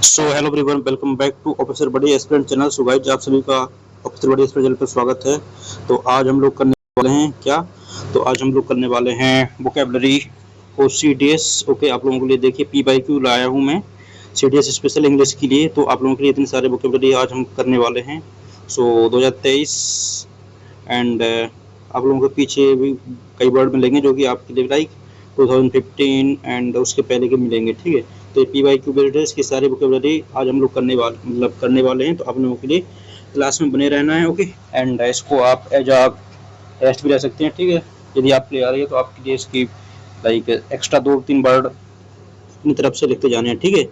So hello everyone, welcome back to officer buddy aspirant channel. So guys, आप सभी का officer buddy aspirant channel पर स्वागत है। तो आज हम लोग करने वाले हैं क्या? तो आज हम लोग करने वाले हैं वोकेबलरी और सीडीएस। ओके, आप लोगों के लिए देखिए पी बाई क्यू लाया हूँ मैं सीडीएस स्पेशल इंग्लिश के लिए। तो आप लोगों के लिए इतने सारे वोकेबलरी आज हम करने वाले हैं। सो 2023 एंड आप लोगों के पीछे भी कई वर्ड मिलेंगे जो कि आपके लिए लाइक 2015 एंड उसके पहले के मिलेंगे, ठीक है। तो पी वाई क्यू बेस्ड की सारी वोकेबलरी आज हम लोग करने वाले हैं। तो आप लोगों के लिए क्लास में बने रहना है, ओके। एंड इसको आप एज आ टेस्ट भी ले सकते हैं, ठीक है। यदि आप ले आ रही है तो आपके लिए इसकी लाइक एक्स्ट्रा 2-3 वर्ड अपनी तरफ से लिखते जाने हैं, ठीक है।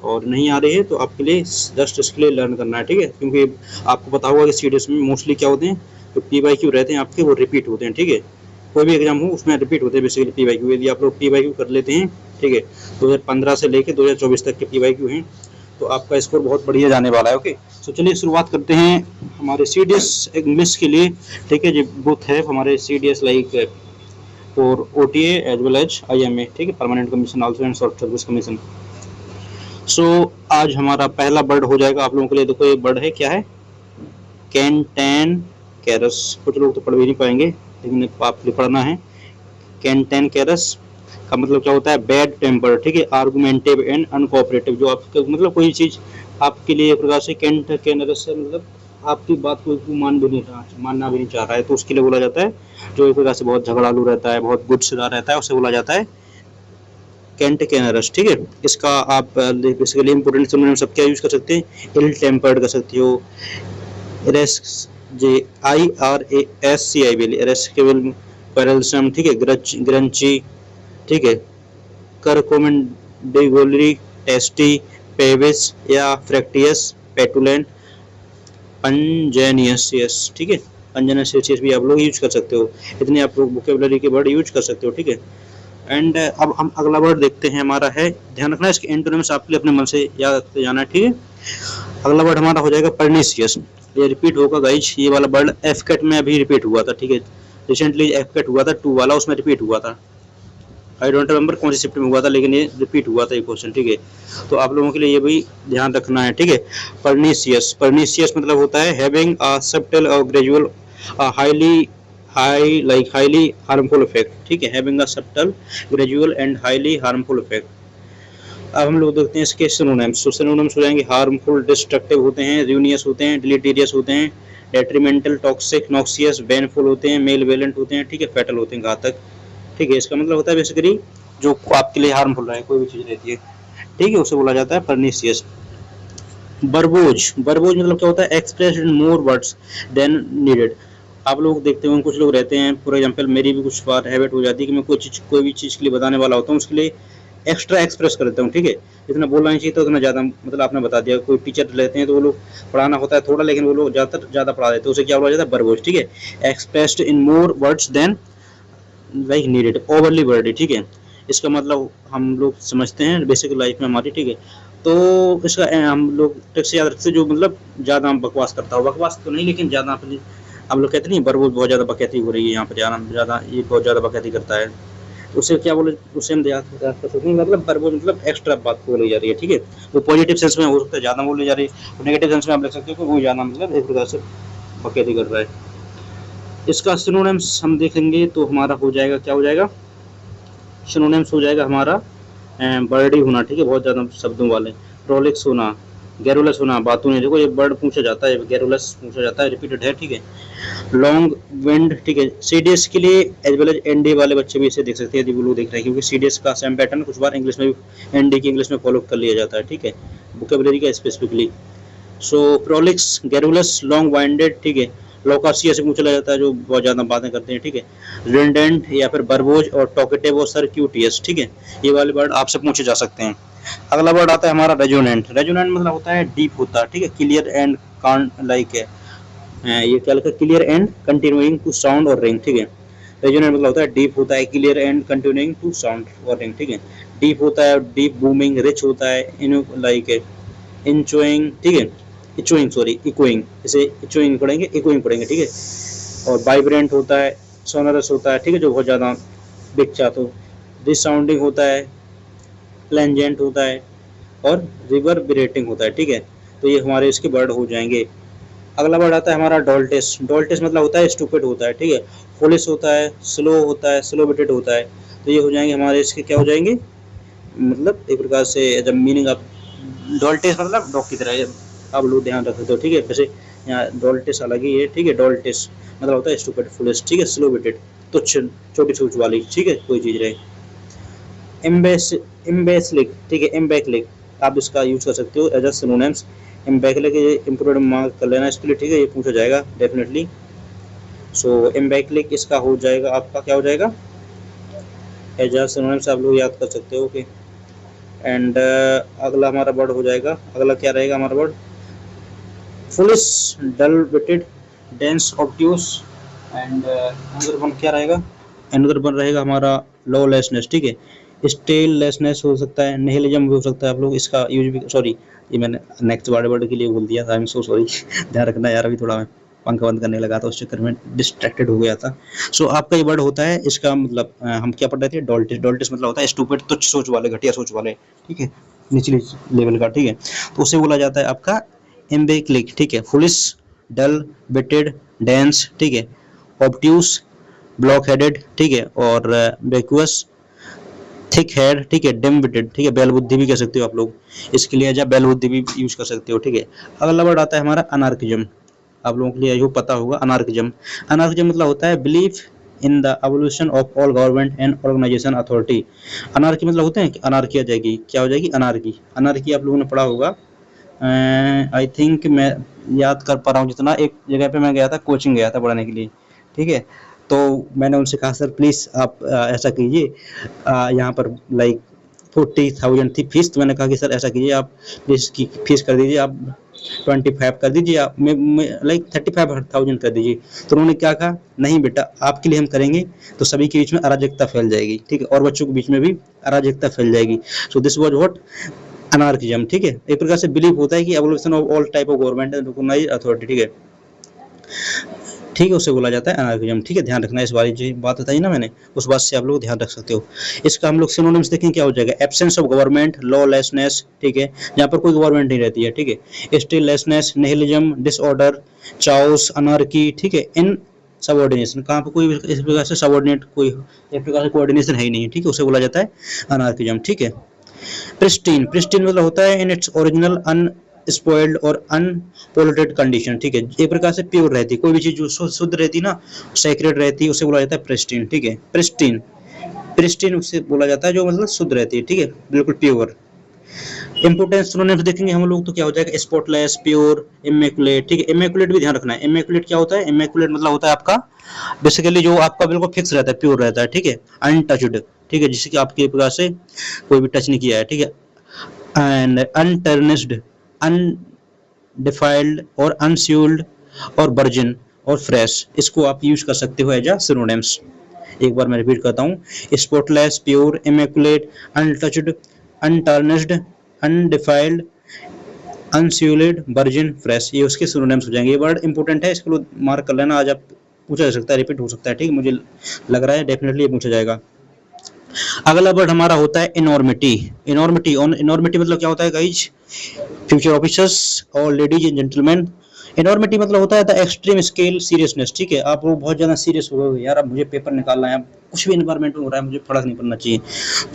और नहीं आ रही है तो आपके लिए जस्ट इसके लिए लर्न करना है, ठीक है। क्योंकि आपको पता होगा कि सीडीएस में मोस्टली क्या होते हैं, जो पी वाई क्यू रहते हैं आपके, वो रिपीट होते हैं, ठीक है। कोई भी एग्जाम हो उसमें रिपीट होते हैं बेसिकली पी वाई क्यू। यदि आप लोग पी वाई क्यू कर लेते हैं, ठीक है, 2015 से लेकर 2024 तक के पी वाई क्यू हैं, तो आपका स्कोर बहुत बढ़िया जाने वाला है, ओके। तो चलिए शुरुआत करते हैं हमारे सीडीएस इंग्लिश के लिए, ठीक है। जो बुथ है हमारे सीडीएस लाइक और OTA as well as IMA, ठीक है, permanent commission also and short service commission. So आज हमारा पहला वर्ड हो जाएगा आप लोगों के लिए। देखो ये वर्ड है, क्या है? कैंटेन कैरस। कुछ लोग तो पढ़ भी नहीं पाएंगे, लेकिन आपको पढ़ना है। कैंटेन कैरस का मतलब क्या होता है? बैड टेम्पर, ठीक है, आर्गुमेंटिव एंड अनकोऑपरेटिव। जो आपके मतलब कोई चीज आपके लिए एक प्रकार से कैंट कैनरस से मतलब आपकी बात को मानना भी नहीं चाह रहा है, तो उसके लिए बोला जाता है। जो एक प्रकार से बहुत झगड़ालू रहता है, बहुत गुस्सेदार रहता है, उसे बोला जाता है कैंट कैनरस, ठीक है। इसका आप बेसिकली इंपोर्टेंट सिनोनिम सब क्या यूज कर सकते हैं? इल टेम्पर्ड कर सकते हो, रेस J I R A S C I B, irascible, querulous, ठीक है, ग्रंची, ठीक है, करकोमेंडेगोलरी, टेस्टी, पेविस या फ्रैक्टियस, पेटुलेंट, पंजेनियस, ठीक है। पंजेनियस भी आप लोग यूज कर सकते हो। इतने आप लोग वोकेबलरी के वर्ड यूज कर सकते हो, ठीक है। एंड अब हम अगला वर्ड देखते हैं। हमारा है, ध्यान रखना इसके एंटोनिम्स आपके लिए अपने मन से याद करते जाना है, ठीक है। अगला वर्ड हमारा हो जाएगा परनीसियस। ये रिपीट होगा गाइज, ये वाला वर्ड एफ कैट में अभी रिपीट हुआ था, ठीक है। रिसेंटली एफ कैट हुआ था 2 वाला, उसमें रिपीट हुआ था। आई डोंट रिमेंबर कौन सी शिफ्ट में हुआ था, लेकिन ये रिपीट हुआ था ये क्वेश्चन, ठीक है। तो आप लोगों के लिए ये भी ध्यान रखना है, ठीक है। परनीसियस मतलब होता है हैविंग अ सब्टल और gradual highly highly harmful effect, ठीक है। Having a subtle gradual and highly harmful effect. अब हम लोग देखते हैं इसके सिनोनिम्स। तो सिनोनिम्स हो जाएंगे हार्मफुल, डिस्ट्रक्टिव होते हैं, रूनियस होते हैं, डिलीटेरियस होते हैं, डेट्रीमेंटल, टॉक्सिक, नॉक्सियस, बेनफुल होते हैं, मेल वेलेंट होते हैं, ठीक है, फैटल होते हैं, घातक, ठीक है। इसका मतलब होता है बेसिकली जो आपके लिए हार्मफुल है, कोई भी चीज रहती है, ठीक है, उसे बोला जाता है परनीसियस। बरबोज मतलब क्या होता है? Express in more words than needed. आप लोग देखते होंगे कुछ लोग रहते हैं, फॉर एग्जांपल मेरी भी कुछ बार हैबिट हो जाती है कि मैं कोई भी चीज़ के लिए बताने वाला होता हूँ, उसके लिए एक्स्ट्रा एक्सप्रेस कर देता हूँ, ठीक है। जितना बोलना नहीं चाहिए तो उतना ज़्यादा, मतलब आपने बता दिया। कोई टीचर रहते हैं तो वो लोग पढ़ाना होता है थोड़ा, लेकिन वो लोग ज़्यादातर ज़्यादा पढ़ा देते हैं, उसे क्या बोला जाता है? बरबोज, ठीक है। Expressed in more words than like needed, overly wordy, ठीक है। इसका मतलब हम लोग समझते हैं बेसिक लाइफ में हमारी, ठीक है। तो इसका हम लोग टेक्स्ट से याद रखते हैं, जो मतलब ज़्यादा बकवास करता हो, बकवास तो नहीं लेकिन ज़्यादा अपनी, हम लोग कहते नहीं बरबोज बहुत ज़्यादा बकैती हो रही है यहाँ पर, ज़्यादा ये बहुत ज़्यादा बकैती करता है, उसे क्या बोले, उसे हम याद कर सकते हैं। मतलब बरबोज मतलब एक्स्ट्रा बात बोली जा रही है, ठीक है। वो पॉजिटिव सेंस में हो सकता है ज़्यादा बोली जा रही है, और नेगेटिव सेंस में आप लिख सकते हो कि वो ज़्यादा मतलब एक प्रकार से बकैती कर रहा है। इसका सिनोनिम्स हम देखेंगे तो हमारा हो जाएगा, क्या हो जाएगा? सिनोनिम्स हो जाएगा हमारा बर्डी होना, ठीक है, बहुत ज़्यादा शब्दों वाले, प्रोलिक्स होना, गैरुलस होना, बातों ने, देखो ये वर्ड पूछा जाता है, गैरुलस पूछा जाता है, रिपीटेड है, ठीक है। लॉन्ग विंड, ठीक है। सीडीएस के लिए एज वेल एज एनडी वाले बच्चे भी इसे देख सकते हैं यदि वो लोग देख रहे हैं, क्योंकि सीडीएस का सेम पैटर्न कुछ बार इंग्लिश में भी एनडी की इंग्लिश में फॉलो कर लिया जाता है, ठीक है, वोकेबलरी का स्पेसिफिकली। सो प्रोलिक्स, गैरुलस, लॉन्ग वाइंडेड, ठीक है। लोकासी ऐसे पूछा जाता है जो बहुत ज़्यादा बातें करते हैं, ठीक है। रिडेंट या फिर बरबोज, और टॉकेटिव और सर्क्यूटियस, ठीक है। ये वाले वर्ड आपसे पूछे जा सकते हैं। अगला वर्ड आता है हमारा रेजोनेंट। रेजोनेंट मतलब होता है डीप होता है, ठीक है, क्लियर एंड कान लाइक है, ये क्या लिखा? Clear and continuing to sound और रिंग, ठीक है। रेजोनेंट मतलब होता है डीप होता है, clear and continuing to sound और रिंग, ठीक है। डीप होता है, डीप बूमिंग, रिच होता है, इन लाइक इंचोइंग, ठीक है, इचोइंग, सॉरी इकोइंग, इसे इचोइंग पढ़ेंगे, इकोइंग पढ़ेंगे, ठीक है। और वाइब्रेंट होता है, सोनरस होता है, ठीक है, जो बहुत ज़्यादा विख्यात हो। रिसाउंडिंग होता है, प्लेंजेंट होता है, और रिवर्बरेटिंग होता है, ठीक है। तो ये हमारे इसके वर्ड हो जाएंगे। अगला वर्ड आता है हमारा डोल्टिस। डोल्टिस मतलब होता है स्टूपिड होता है, ठीक है। फुलिश होता है, स्लो होता है, स्लो विटेड होता है। तो ये हो जाएंगे हमारे इसके, क्या हो जाएंगे, मतलब एक प्रकार से जब मीनिंग आप, डोल्टिस मतलब डॉग की तरह है, आप लोग ध्यान रख सकते हो, ठीक है। वैसे यहाँ डोल्टिस अलग ही है, ठीक है। डोल्टिस मतलब होता है स्टूपिड, फुलिश, ठीक है, स्लो विटेड, तुच्छ, छोटी सोच वाली, ठीक है, कोई चीज रहे। एम्बेस एम्बेसलिक, ठीक है, एम्बेकलिक, आप इसका यूज कर सकते हो एज अ सिनोनिम्स। एम्बेकलिक ये इंपोर्टेंट मार्क कर लेना इसके लिए, ठीक है, ये पूछा जाएगा डेफिनेटली। सो एम्बेकलिक इसका हो जाएगा आपका, क्या हो जाएगा, एज अ सिनोनिम्स आप लोग याद कर सकते हो, ओके। एंड अगला हमारा वर्ड हो जाएगा, अगला क्या रहेगा हमारा word, foolish, dull witted, dense, obtuse. And another one क्या रहेगा, अनदर वन रहेगा हमारा लॉलेसनेस, ठीक है। स्टेललेसनेस हो सकता है, निहिलिज्म भी हो सकता है, आप लोग इसका यूज भी, सॉरी ये मैंने नेक्स्ट वर्ड वर्ड के लिए बोल दिया था, आई एम सो सॉरी। ध्यान रखना यार, अभी थोड़ा मैं पंखा बंद करने लगा था, उस चक्कर में डिस्ट्रैक्टेड हो गया था। सो आपका ये वर्ड होता है, इसका मतलब हम क्या पढ़ रहे थे, डोल्टिस। डोल्टिस मतलब होता है स्टूपिड, तुच्छ सोच वाले, घटिया सोच वाले, ठीक है, निचली लेवल का, ठीक है। तो उसे बोला जाता है आपका एम्बेक्लिक, ठीक है। फुलिश, डल, बिटेड, डेंस, ठीक है, ऑब्ट्यूस, ब्लॉक हेडेड, ठीक है, और वैक्यूअस, थिक हेड, ठीक है, डिम विटेड, ठीक है, बैल बुद्धि भी कह सकते हो आप लोग, इसके लिए जब बैल बुद्धि भी यूज कर सकते हो, ठीक है। अगला वर्ड आता है हमारा अनार्किज्म। आप लोगों के लिए यो पता होगा अनार्किज्म। अनार्किज्म मतलब होता है belief in the evolution of all government and organisation authority. Anarchy मतलब होते हैं कि अनार्की आ जाएगी, क्या हो जाएगी, अनार्की। अनार्की आप लोगों ने पढ़ा होगा, आई थिंक मैं याद कर पा रहा हूँ जितना, एक जगह पे मैं गया था, कोचिंग गया था पढ़ाने के लिए, ठीक है। तो मैंने उनसे कहा सर प्लीज़ आप ऐसा कीजिए, यहाँ पर लाइक 40,000 थी फीस, तो मैंने कहा कि सर ऐसा कीजिए आप प्लीज़ की फीस कर दीजिए, आप 25 कर दीजिए, आप लाइक 35,000 कर दीजिए। तो उन्होंने क्या कहा, नहीं बेटा आपके लिए हम करेंगे तो सभी के बीच में अराजकता फैल जाएगी, ठीक है, और बच्चों के बीच में भी अराजकता फैल जाएगी। So this was what, anarchism, ठीक है। एक प्रकार से बिलीव होता है कि evolution of all type of government and recognised authority, ठीक है, ठीक है, उसे बोला जाता है अनार्किज्म, ठीक है। ध्यान रखना, इस बारी जो बात बताई ना मैंने, उस बात से आप लोग ध्यान रख सकते हो। इसका हम लोग सिनोनिम्स देखें, क्या हो जाएगा, एब्सेंस ऑफ गवर्नमेंट, लॉलेसनेस, ठीक है, जहाँ पर कोई गवर्नमेंट नहीं रहती है, ठीक है, स्टेललेसनेस, निहिलिज्म, डिसऑर्डर, चाओस, अनार्की, ठीक है, इन सबऑर्डिनेशन, कहाँ पर कोई इस प्रकार से सबऑर्डिनेट, कोई एक प्रकार से कोऑर्डिनेशन है ही नहीं, ठीक है, उसे बोला जाता है अनार्किज्म, ठीक है। प्रिस्टीन, प्रिस्टीन मतलब होता है इन इट्स ओरिजिनल अनस्पॉइल्ड और अनपोल्यूटेड कंडीशन, ठीक है, एक प्रकार से प्योर रहती है, कोई भी चीज जो शुद्ध रहती ना, सैक्रेड रहती है, उसे बोला जाता है प्रिस्टीन, ठीक है। प्रिस्टीन, प्रिस्टीन उसे बोला जाता है जो मतलब शुद्ध रहती है, ठीक है, बिल्कुल प्योर। इंपोर्टेंस सिनोनिम्स देखेंगे हम लोग तो क्या हो जाएगा, स्पॉटलेस, प्योर, इमेकुलेट, ठीक है। इमेकुलेट भी ध्यान रखना है, इमेकुलेट क्या होता है, इमेकुलेट मतलब होता है आपका बेसिकली जो आपका बिल्कुल फिक्स रहता है, प्योर रहता है, ठीक है, अनटच्ड, ठीक है, जिसकी आपके प्रकार से कोई भी टच नहीं किया है, ठीक है। एंड अनटर्निश्ड, अनडिफाइल्ड और अनस्यूल्ड और वर्जिन और फ्रेश, इसको आप यूज कर सकते हो एज अ सिनोनिम्स। एक बार मैं रिपीट करता हूँ, spotless, pure, immaculate, untouched, untarnished, undefiled, unsullied, virgin, fresh, ये उसके सिनोनिम्स हो जाएंगे। ये वर्ड इंपॉर्टेंट है, इसको मार्क कर लेना, आज आप पूछा जा सकता है, रिपीट हो सकता है, ठीक है, मुझे लग रहा है डेफिनेटली ये पूछा जाएगा। अगला वर्ड हमारा होता है इनॉर्मिटी। इनॉर्मिटी, इनॉर्मिटी मतलब क्या होता है गाइज, फ्यूचर ऑफिसर्स और लेडीज एंड जेंटलमैन, इनॉर्मिटी मतलब होता है द एक्सट्रीम स्केल सीरियसनेस, ठीक है, आप वो बहुत ज़्यादा सीरियस हो गए यार, अब मुझे पेपर निकालना है, कुछ भी इन्वायरमेंट में हो रहा है, मुझे फर्क नहीं पड़ना चाहिए,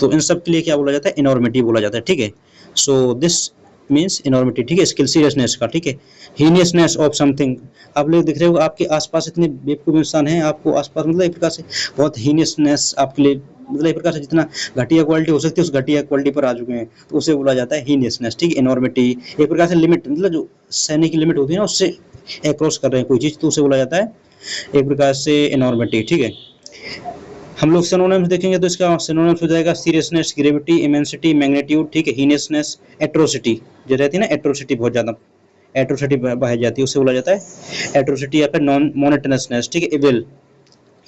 तो इन सब के लिए क्या बोला जाता है, इनॉर्मिटी बोला जाता है, ठीक है। सो दिस मीन्स इनॉर्मिटी, ठीक है, स्किल सीरियसनेस का, ठीक है। हीनियसनेस ऑफ समथिंग, आप लोग दिख रहे हो आपके आसपास इतने बेवकूफ इंसान हैं, आपको आसपास मतलब एक प्रकार से बहुत हीनियसनेस आपके लिए, मतलब एक प्रकार से जितना घटिया क्वालिटी हो सकती है उस घटिया क्वालिटी पर आ चुके हैं, तो उसे बोला जाता है हीनियसनेस, ठीक है। इनॉर्मिटी एक प्रकार से लिमिट, मतलब जो सहने की लिमिट होती है ना, उससे अक्रॉस कर रहे हैं कोई चीज़, तो उसे बोला जाता है एक प्रकार से इनॉर्मिटी, ठीक है। हम लोग सिनोनिम्स देखेंगे तो इसका सिनोनिम्स हो जाएगा सीरियसनेस, ग्रेविटी, इमेंसिटी, मैग्नीट्यूड, ठीक है, हीनियसनेस, एट्रोसिटी, जो रहती है ना एट्रोसिटी, बहुत ज़्यादा एट्रोसिटी बहाई जाती है, उससे बोला जाता है एट्रोसिटी, या फिर नॉन मोनेटनसनेस, ठीक है, इविल,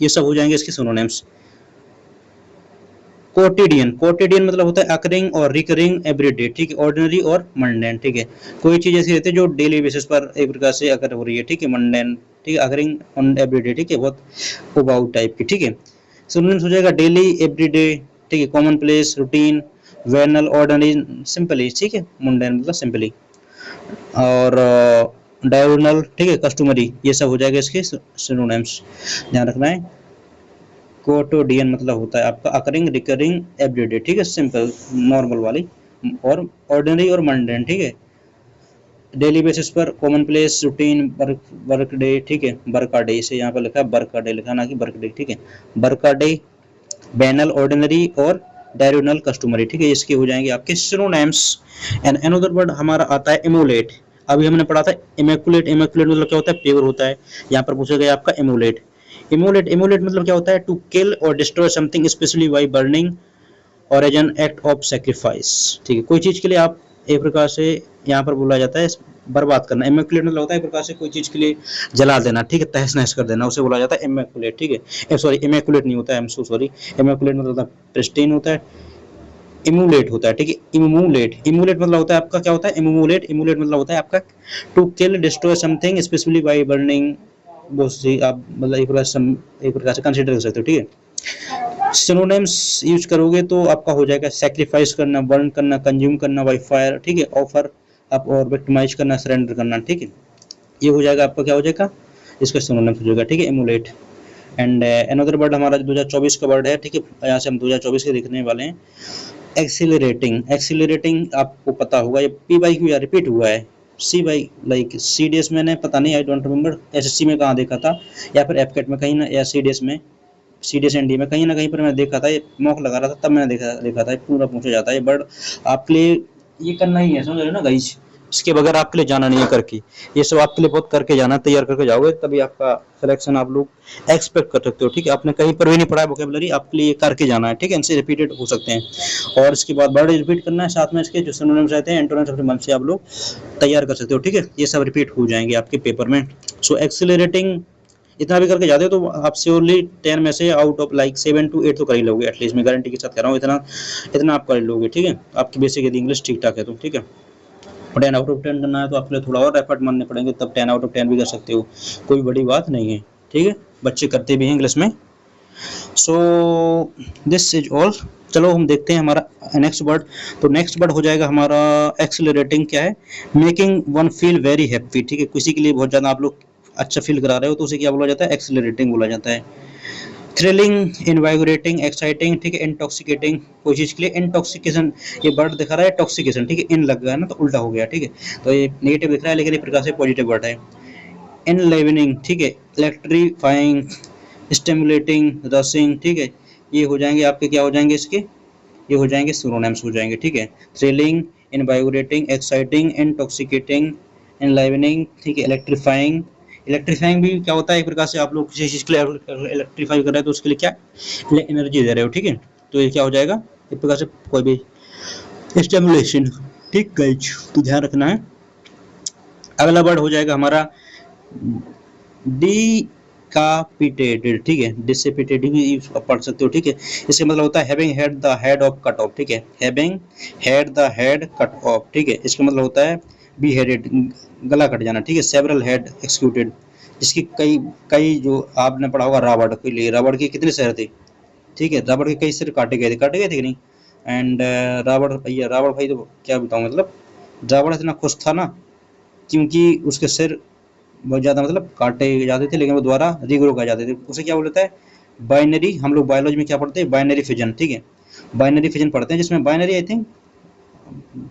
ये सब हो जाएंगे इसके सिनोनिम्स। कोटिडियन, कोटिडियन मतलब होता है अकरिंग और रिकरिंग एवरीडे, ठीक है, ऑर्डिनरी और मंडेन, ठीक है, कोई चीज ऐसी रहती है जो डेली बेसिस पर एक प्रकार से अकर हो रही है, ठीक है, मंडेन, ठीक है, अकरिंग ऑन एवरीडे, ठीक है, बहुत उबाऊ टाइप की, ठीक है। सिनोनिम्स हो जाएगा डेली, एवरीडे, ठीक है, commonplace, routine, venal ordinary simply, ठीक है, मुंडेन मतलब सिंपली, और डायगोनल, ठीक है, कस्टमरी, ये सब हो जाएगा इसके सिनोनिम्स, ध्यान रखना है। कोटोडियन मतलब होता है आपका अकरिंग, रिकरिंग, एवरीडे, ठीक है, सिंपल नॉर्मल वाली, और ऑर्डिनरी और मंडेन, ठीक है, डेली बेसिस पर, common place, routine, work, work day, ठीक है, वर्का डे, इसे यहाँ पर लिखा है वर्का डे, लिखा ना कि वर्क डे, ठीक है, वर्का डे, बैनल ऑर्डिनरी और डायरोनल कस्टमरी, ठीक है, इसके हो जाएंगे आपके सिनोनिम्स। एंड अनदर वर्ड हमारा आता है इमोलेट। अभी हमने पढ़ा था इमेकुलेट, इमेकुलेट मतलब क्या होता है, प्योर होता है, यहाँ पर पूछा गया आपका इमोलेट। इमोलेट, इमोलेट मतलब क्या होता है, टू किल और destroy something specially by burning और as an act of sacrifice, ठीक है, कोई चीज के लिए आप एक प्रकार से यहाँ पर बोला जाता है बर्बाद करना। इमेकुलेट मतलब होता है एक प्रकार से कोई चीज के लिए जला देना, ठीक है, तहस नहस कर देना, उसे बोला जाता है इमेकुलेट, ठीक है, सॉरी इमेकुलेट नहीं होता है, I am so sorry, immaculate मतलब होता है प्रिस्टीन होता है, इमुलेट होता है, ठीक है, इमुलेट, इमुलेट मतलब होता है आपका क्या होता है, इमुलेट, इमुलेट मतलब होता है आपका to kill destroy something specially by burning, बहुत सी आप मतलब एक प्रकार से कंसीडर कर सकते हो, ठीक है। सिनोनिम्स यूज करोगे तो आपका हो जाएगा सैक्रिफाइस करना, बर्न करना, कंज्यूम करना बाय फायर, ठीक है, ऑफर आप और विक्टिमाइज करना, सरेंडर करना, ठीक है, ये हो जाएगा आपका क्या हो जाएगा, इसका सिनोनिम्स हो जाएगा, ठीक है, एमुलेट। एंड अनदर वर्ड हमारा 2024 का वर्ड है, ठीक है, यहाँ से हम 2024 के देखने वाले हैं। एक्सीलरेटिंग, एक्सीलरेटिंग आपको पता होगा, ये पी बाई क्यू या रिपीट हुआ है, C by like C D S मैंने पता नहीं, I don't remember S S C में कहाँ देखा था, या फिर एफकेट में कहीं ना, या सी डी एस में, C D S N D में कहीं ना कहीं पर मैंने देखा था, ये मॉक लगा रहा था तब मैंने देखा था, पूरा पूछा जाता है बट आपके लिए ये करना ही है, समझ रहे हो ना गाइस, इसके बगैर आपके लिए जाना नहीं है करके, ये सब आपके लिए बहुत करके जाना, तैयार करके जाओगे तभी आपका सिलेक्शन आप लोग एक्सपेक्ट कर सकते हो, ठीक है, आपने कहीं पर भी नहीं पढ़ा है वोकेबलरी, आपके लिए करके जाना है, ठीक है, इनसे रिपीटेड हो सकते हैं, और इसके बाद वर्ड रिपीट करना है, साथ में इसके जो सिनोनिम्स रहते हैं, एंटोनिम्स अपने मन से आप लोग तैयार कर सकते हो, ठीक है, ये सब रिपीट हो जाएंगे आपके पेपर में। सो एक्सीलरेटिंग इतना भी करके जाते हो तो आप श्योरली 10 में से आउट ऑफ लाइक 7 to 8 तो कर ही लोगे एटलीस्ट, मैं गारंटी के साथ कह रहा हूँ, इतना इतना आप कर लोगे, ठीक है, आपकी बेसिक यदि इंग्लिश ठीक ठाक है तो, ठीक है, 10 आउट ऑफ 10 करना है तो आपके लिए थोड़ा और एफर्ट मानने पड़ेंगे, तब 10 आउट ऑफ 10 भी कर सकते हो, कोई बड़ी बात नहीं है, ठीक है, बच्चे करते भी हैं इंग्लिश में। सो दिस इज ऑल, चलो हम देखते हैं हमारा नेक्स्ट वर्ड। तो नेक्स्ट वर्ड हो जाएगा हमारा एक्सिलरेटिंग, क्या है, making one feel very happy, ठीक है, किसी के लिए बहुत ज़्यादा आप लोग अच्छा फील करा रहे हो तो उसे क्या बोला जाता है, एक्सिलरेटिंग बोला जाता है। थ्रिलिंग, इनवाइगोरेटिंग, एक्साइटिंग, ठीक है, इंटॉक्सिकेटिंग, कोई चीज़ के लिए इंटॉक्सिकेशन, ये वर्ड दिखा रहा है टॉक्सिकेशन, ठीक है, इन लग गया है ना तो उल्टा हो गया, ठीक है, तो ये नेगेटिव दिख रहा है लेकिन एक प्रकार से पॉजिटिव वर्ड है। एनलाइवनिंग, ठीक है, इलेक्ट्रीफाइंग, स्टिमुलेटिंग, रसिंग, ठीक है, ये हो जाएंगे आपके क्या हो जाएंगे इसके, ये हो जाएंगे सिनोनिम्स हो जाएंगे, ठीक है, थ्रिलिंग, इनवाइगोरेटिंग, एक्साइटिंग, इंटॉक्सिकेटिंग, एनलाइवनिंग, ठीक है, इलेक्ट्रीफाइंग, इलेक्ट्रीफाइंग भी क्या होता है, एक प्रकार से आप लोग किसी चीज़ के लिए इलेक्ट्रीफाई कर रहे हैं तो उसके लिए क्या एनर्जी दे रहे हो, ठीक है, तो ये क्या हो जाएगा एक प्रकार से कोई भी स्टिमुलेशन, ठीक गाइज, तो ध्यान रखना है। अगला वर्ड हो जाएगा हमारा डिकापिटेटेड, ठीक है, डिसिपिटेटेड भी पढ़ सकते हो, ठीक है, इसका मतलब होता है having head the head of cut off, ठीक है, having head the head cut off, ठीक है, इसका मतलब होता है बी हेडेड, गला कट जाना, ठीक है, सेवरल हेड एक्सक्यूटेड, जिसकी कई कई जो आपने पढ़ा होगा रावण के लिए, रावण के कितने सिर थे, ठीक है, रावण के कई सिर काटे गए थे कि नहीं, एंड रावण भैया, रावण भाई तो क्या बताऊं, मतलब रावण इतना खुश था ना क्योंकि उसके सिर बहुत ज़्यादा मतलब काटे जाते थे लेकिन वो दोबारा रिग्रो कर जाते थे, उसे क्या बोलता है बाइनरी, हम लोग बायोलॉजी में क्या पढ़ते हैं, बाइनरी फिजन, ठीक है, बाइनरी फिजन पढ़ते हैं जिसमें बाइनरी आई थिंक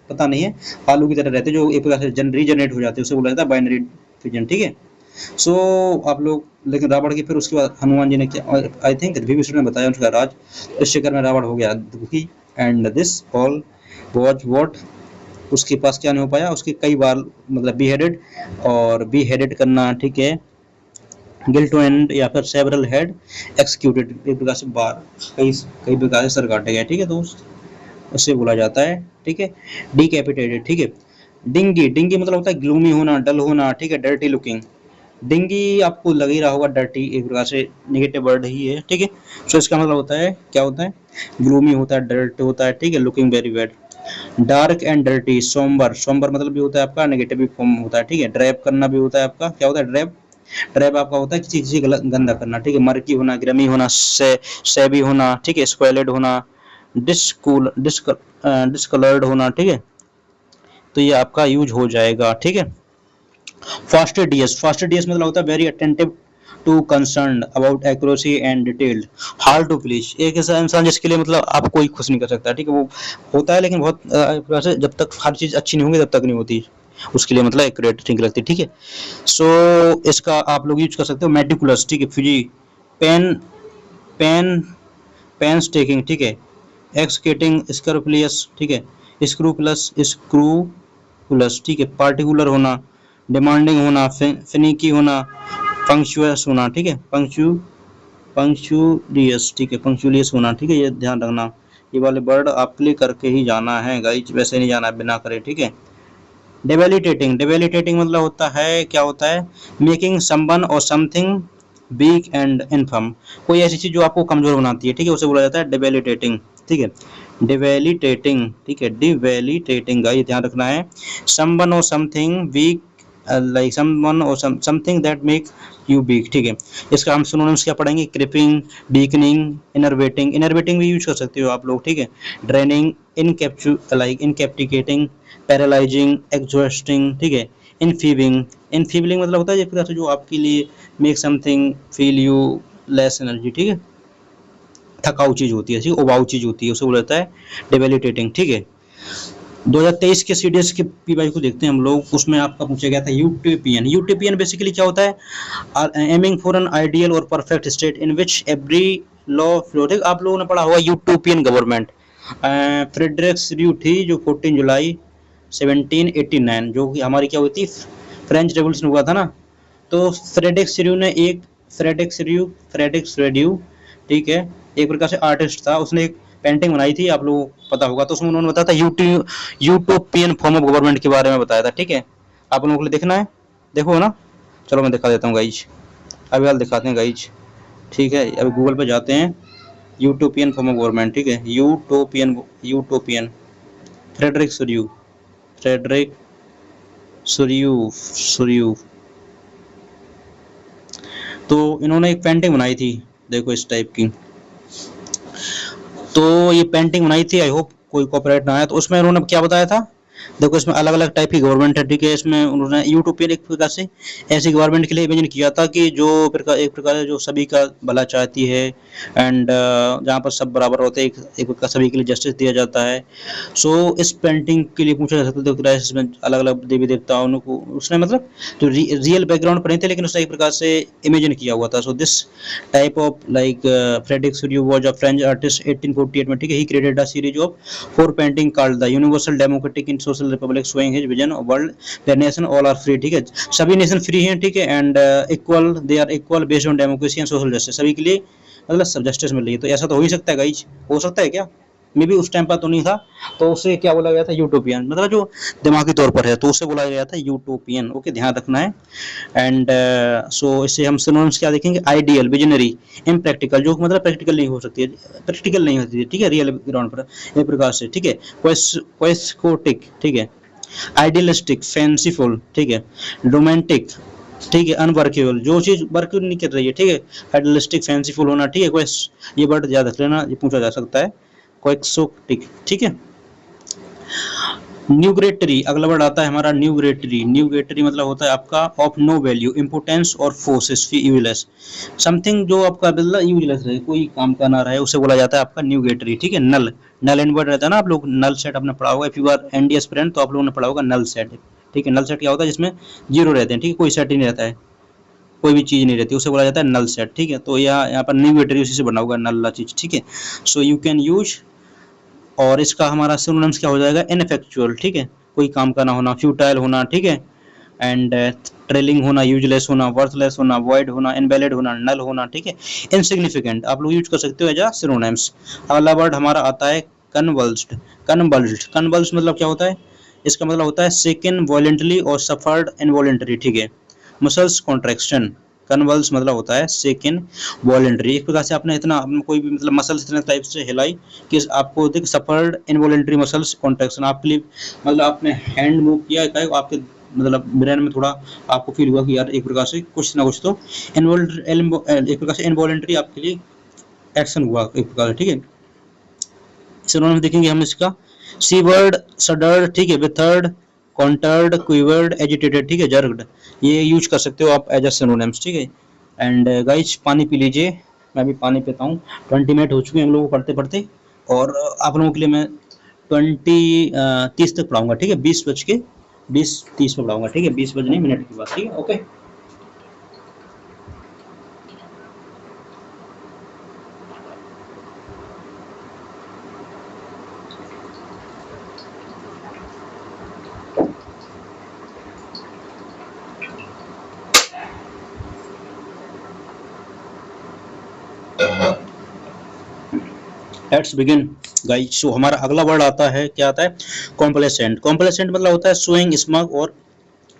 पता नहीं है, आलू की तरह रहते हैं जो एक प्रकार से रीजनरेट हो जाते हैं, उसे बोला जाता है बाइनरी फिजन, ठीक है। सो आप लोग, लेकिन रावण की फिर उसके बाद हनुमान जी ने क्या, आई थिंक विभीषण ने बताया उसका राज, इस चक्कर में रावण हो गया दुखी, and this all was what, उसके पास क्या नहीं हो पाया, उसके कई बार मतलब बी हेडेड, और बी हेडेड करना, ठीक है, गिल टू एंड या फिर सेवरल हेड एक्सिक्यूटेड, एक प्रकार से बार कई कई प्रकार से सर काटे गए, ठीक है, तो उससे बोला जाता है, ठीक है, डिकैपिटेटेड, ठीक है। डिंगी, डिंगी मतलब होता है ग्लूमी होना, डल होना, ठीक है, डर्टी लुकिंग, डिंगी आपको लग ही रहा होगा डर्टी, एक प्रकार से नेगेटिव वर्ड ही है, ठीक है, सो इसका मतलब होता है क्या होता है, ग्लूमी होता है, डर्ट होता है, ठीक है, looking very bad. Dark and dirty, sombre, sombre मतलब भी होता है आपका नेगेटिव भी फॉर्म होता है, ठीक है, ड्रैप करना भी होता है आपका, क्या होता है ड्रैप, ड्रैप आपका होता है किसी चीज गंदा करना, ठीक है, मर्की होना, ग्रमी होना, से भी होना, ठीक है, स्क्वेलेड होना, डिस्कलर्ड होना, ठीक है, तो ये आपका यूज हो जाएगा, ठीक है। फास्टिडियस, फास्टिडियस मतलब होता है very attentive to concern about accuracy and detailed, hard to please, एक ऐसा इंसान जिसके लिए मतलब आप कोई खुश नहीं कर सकता, ठीक है, वो होता है लेकिन बहुत वैसे जब तक हर चीज अच्छी नहीं होगी तब तक नहीं होती, उसके लिए मतलब एक्यूरेट ठीक लगती है, ठीक है। सो इसका आप लोग यूज कर सकते हो मेटिकुलस, ठीक है, fussy, pain pain pains taking, ठीक है, एक्सकेटिंग, स्क्रपुलियस, ठीक है, स्क्रूपुलस, ठीक है, पार्टिकुलर होना, डिमांडिंग होना, फिनिकी होना, पंक्चुअस होना, ठीक है, पंक्चुलियस, ठीक है, पंक्चुलियस होना, ठीक है, ये ध्यान रखना, ये वाले वर्ड आप क्लिक करके ही जाना है गाइस, वैसे नहीं जाना है बिना करे, ठीक है। डेबिलिटेटिंग, डेबिलिटेटिंग मतलब होता है, क्या होता है, मेकिंग समवन और समथिंग वीक एंड इनफर्म, कोई ऐसी चीज जो आपको कमजोर बनाती है, ठीक है, उसे बोला जाता है डेबिलिटेटिंग, ठीक है, डेबिलिटेटिंग, ठीक है, डेबिलिटेटिंग, ये ध्यान रखना है, समवन और समथिंग वीक, लाइक समवन और something that make you weak, ठीक है। इसका हम सिनोनिम्स क्या पढ़ेंगे, क्रिपिंग, वीकनिंग, इनर्वेटिंग, इनर्वेटिंग भी यूज कर सकते हो आप लोग, ठीक है, ड्रेनिंग, इनकैप्टिकेटिंग, पैरालाइजिंग, एग्जॉस्टिंग, ठीक है, इनफीबिंग, इनफीबलिंग मतलब होता है एक तरह से जो आपके लिए make something feel you less energy, ठीक है, थकाऊ चीज होती है, ठीक, उबाऊ चीज होती है, उसे बोला जाता है डेबिलिटेटिंग, ठीक है। 2023 के सीडीएस के पीवाई को देखते हैं हम लोग, उसमें आपका पूछा गया था यूटोपियन, यूटोपियन बेसिकली क्या होता है, एमिंग फॉर एन आइडियल और perfect state in which every law flow, ठीक, आप लोगों ने पढ़ा होगा यूटोपियन गवर्नमेंट, फ्रेडरिक स्यू थी जो 14 जुलाई 1789, जो कि हमारी क्या हुई थी, फ्रेंच रेवोल्यूशन हुआ था ना, तो फ्रेडरिक स्यूरियो, ठीक है, एक प्रकार से आर्टिस्ट था, उसने एक पेंटिंग बनाई थी, आप लोगों को पता होगा, तो उसमें उन्होंने बताया था यूटोपियन फॉर्म ऑफ गवर्नमेंट के बारे में बताया था, ठीक है, आप लोगों को देखना है, देखो ना, चलो मैं दिखा देता हूँ गाइज, अभी हाल दिखाते हैं गाइज, ठीक है, अभी गूगल पे जाते हैं, यूटोपियन फॉर्म ऑफ गवर्नमेंट, ठीक है, यूटोपियन फ्रेडरिक सूर्यू, फ्रेडरिक सूर्यू, तो इन्होंने एक पेंटिंग बनाई थी, देखो इस टाइप की, तो ये पेंटिंग बनाई थी, आई होप कोई कॉपीराइट ना आया, तो उसमें उन्होंने क्या बताया था, देखो इसमें अलग अलग टाइप की गवर्नमेंट है, ठीक है, इसमें उन्होंने यूटोपियन एक प्रकार से ऐसी गवर्नमेंट के लिए इमेजिन किया था कि जो एक प्रकार से जो सभी का भला चाहती है, एंड जहाँ पर सब बराबर होते हैं, एक प्रकार सभी के लिए जस्टिस दिया जाता है। सो इस पेंटिंग के लिए पूछा जा सकता है, तो इसमें अलग अलग देवी देवताओं को उसने मतलब जो रियल बैकग्राउंड पर नहीं थे, लेकिन उसने एक प्रकार से इमेजिन किया हुआ था। So this type of like Frederic Sorrieu was a French artist 1848 में, ठीक है, he created a series of 4 painting called the universal democratic in social republic showing his vision world the nation all are free, ठीक है, सभी nation free हैं, ठीक है, and equal, they are equal based on democracy and social justice, सभी के लिए मतलब सब जस्टिस मिल रही है, तो ऐसा तो हो ही सकता है गाइज, हो सकता है क्या, मे बी उस टाइम पर तो नहीं था, तो उसे क्या बोला गया था, यूटोपियन, मतलब जो दिमागी तौर पर है तो उसे बोला गया था यूटोपियन, ओके, ध्यान रखना है। एंड सो इससे हम सिनोनिम्स क्या देखेंगे, आइडियल, विजनरी, इम्प्रैक्टिकल, जो मतलब प्रैक्टिकल नहीं हो सकती है, प्रैक्टिकल नहीं होती है, ठीक है, रियल ग्राउंड पर एक प्रकार से, ठीक है, क्वेस्कोटिक, ठीक है, आइडियलिस्टिक, फैंसीफुल, ठीक है, रोमांटिक, ठीक है, अनवर्केबल, जो चीज वर्क नहीं कर रही है, ठीक है, आइडियलिस्टिक, फैंसीफुल होना, ठीक है, कोई ये वर्ड याद रख लेना, ये पूछा जा सकता है, क्वेक्सोटिक, ठीक है। न्यूग्रेटरी, अगला वर्ड आता है हमारा न्यूग्रेटरी, न्यूग्रेटरी मतलब होता है आपका ऑफ नो वैल्यू, इंपोर्टेंस और फोर्सेस, यूजलेस, समथिंग जो आपका मतलब यूजलेस रहे, कोई काम का ना रहे, उसे बोला जाता है आपका न्यूग्रेटरी, ठीक है। नल, नल एंड वर्ड रहता है ना, आप लोग नल सेट आपने पढ़ा होगा, if you are ND aspirant तो आप लोगों ने पढ़ा होगा नल सेट, ठीक है, नल सेट क्या होता है, जिसमें जीरो रहते हैं, ठीक है, कोई सेट ही नहीं रहता है, कोई भी चीज नहीं रहती, उसे बोला जाता है नल सेट, ठीक है, तो यहाँ पर न्यूग्रेटरी उसी से बना होगा, नल चीज, ठीक है। सो यू कैन यूज, और इसका हमारा सिनोनिम्स क्या हो जाएगा, इनफेक्चुअल, ठीक है, कोई काम का ना होना, फ्यूटाइल होना, ठीक है, एंड ट्रेलिंग होना, यूजलेस होना, वर्थलेस होना, वॉइड होना, इनवैलिड होना, नल होना, ठीक है, इनसिग्निफिकेंट, आप लोग यूज कर सकते हो एज अ सिनोनिम्स। अगला वर्ड हमारा आता है कन्वल्स्ड, कन्वल्स्ड, कन्वल्स मतलब क्या होता है, इसका मतलब होता है सेकन वॉलेंटली और सफर्ड इनवॉलेंटरी, ठीक है, मसल्स कॉन्ट्रैक्शन, कन्वल्स मतलब होता है सेकंड वॉलेंटरी, एक प्रकार से आपने इतना कोई भी मतलब मसल्स इतने टाइप से हिलाई कि आपको देख सफर्ड इनवॉलेंटरी मसल्स कॉन्ट्रैक्शन, आपके लिए मतलब आपने हैंड मूव किया है, आपके मतलब ब्रेन में थोड़ा आपको फील हुआ कि यार एक प्रकार से कुछ ना कुछ तो एक प्रकार से इनवॉलेंटरी आपके लिए एक्शन हुआ एक प्रकार से, ठीक है। सिनोनिम देखेंगे हम इसका, सीवर्ड, सडर्ड, ठीक है, विथर्ड, कॉन्टर्ड, क्विवर्ड, एजिटेटेड, ठीक है, जर्गड, ये यूज कर सकते हो आप एज अ सिनोनिम्स, ठीक है। एंड गाइज पानी पी लीजिए, मैं भी पानी पीता हूँ। 20 मिनट हो चुके हैं हम लोगों को पढ़ते पढ़ते, और आप लोगों के लिए मैं 30 तक पढ़ाऊंगा, ठीक है, 20:20 पे पढ़ाऊंगा, ठीक है, 20 बजने मिनट की बात, ठीक है, okay. Let's begin guys. So हमारा अगला वर्ड आता है, क्या आता है, कॉम्प्लेसेंट। कॉम्प्लेसेंट मतलब होता है शोइंग स्मग और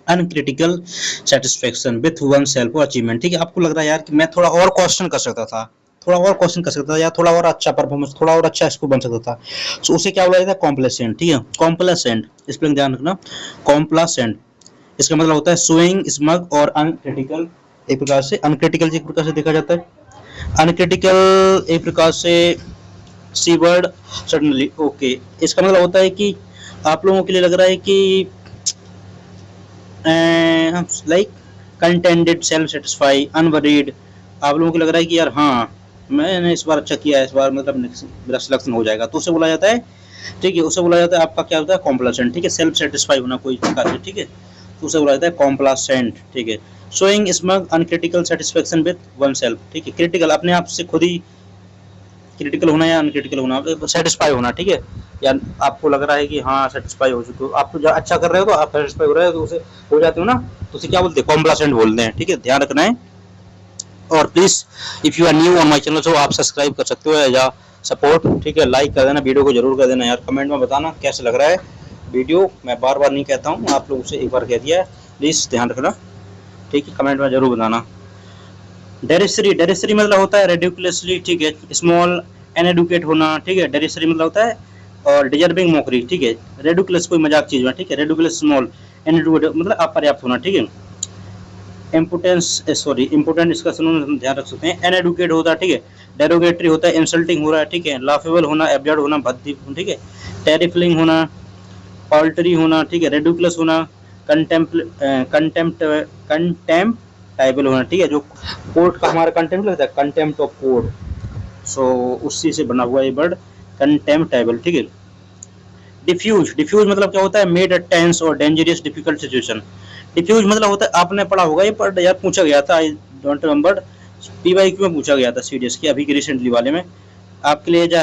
uncritical satisfaction with one self achievement, ठीक है। आपको लग रहा है यार कि मैं थोड़ा और क्वेश्चन कर सकता था, थोड़ा और क्वेश्चन कर सकता था, या थोड़ा और अच्छा परफॉर्मेंस, थोड़ा और अच्छा स्कोर बन सकता था, तो उसे क्या बोला जाता है, कॉम्प्लेसेंट, ठीक है। कॉम्प्लेसेंट स्पेलिंग ध्यान रखना, कॉम्प्लासेंट, इसका मतलब होता है शोइंग स्मग और अनक्रिटिकल, एक प्रकार से अनक्रिटिकल एक प्रकार से देखा जाता है, अनक्रिटिकल एक प्रकार से सी वर्ड सडनली, ओके। इसका मतलब होता है कि आप लोगों के लिए लग रहा है कि लाइक कंटेंटेड, सेल्फ सेटिस्फाई, अनवरीड, आप लोगों को लग रहा है कि यार हाँ मैंने इस बार अच्छा किया है, इस बार मतलब मेरा सिलेक्शन हो जाएगा, तो उसे बोला जाता है, ठीक है, उसे बोला जाता है आपका क्या होता है, कॉम्प्लासेंट, ठीक है, सेल्फ सेटिस्फाई होना कोई प्रकार से, ठीक है, तो उसे बोला जाता है कॉम्प्लासेंट, ठीक है। Showing smug uncritical satisfaction with one self, ठीक है, क्रिटिकल अपने आप से खुद ही क्रिटिकल होना या अनक्रिटिकल होना, सेटिस्फाई होना, ठीक है, या आपको लग रहा है कि हाँ सेटिस्फाई हो चुके हो, आप तो अच्छा कर रहे हो तो आप सेटिस्फाई हो रहे हो, तो उसे हो जाते हो ना, तो उसे क्या बोलते हैं, कॉम्प्लासेंट बोलते हैं, ठीक है, ध्यान रखना है। और please if you are new on my channel तो आप सब्सक्राइब कर सकते हो या सपोर्ट, ठीक है, लाइक कर देना, वीडियो को जरूर कर देना यार, कमेंट में बताना कैसे लग रहा है वीडियो, मैं बार बार नहीं कहता हूँ, आप लोगों से एक बार कह दिया है, प्लीज ध्यान रखना, ठीक है, कमेंट में जरूर बताना। डेरिसरी, डेरिसरी मतलब होता है रेडिकुलसली, ठीक है, स्मॉल, अनएडुकेट होना, ठीक है, डेरिसरी मतलब होता है, और डिजर्विंग मोकरी, ठीक है, रेडिकुलस कोई मजाक चीज में, ठीक है, रेडिकुलस स्मॉल, अनएडुकेट मतलब अपर्याप्त होना, ठीक है, इम्पोर्टेंस, सॉरी इम्पोर्टेंट इसका सुनो ध्यान रख सकते हैं, अनएडुकेट होता है, ठीक है, डेरोगेटरी होता है, इंसल्टिंग हो रहा है, ठीक है, लाफेबल होना, एब्जर्ड होना, भद्दी, ठीक है, टेरिफलिंग होना, ऑल्टरी होना, ठीक है, रेडिकुलस होना, कंटेम्प्टाइबल होना, ठीक है, जो कोर्ट का हमारा कंटेम्प्ट लगता है, कंटेम्प्ट ऑफ कोर्ट, सो उसी से बना हुआ ये वर्ड कंटेम्प्टाइबल, ठीक है। डिफ्यूज, डिफ्यूज मतलब क्या होता है, मेड अ टेंस और डेंजरस डिफिकल्ट सिचुएशन, डिफ्यूज मतलब होता है, आपने पढ़ा होगा ये, पर यार पूछा गया था, आई डोंट रिमेंबर, पीवाईक्यू में पूछा गया था सीडीएस की अभी के रिसेंटली वाले में, आपके लिए जो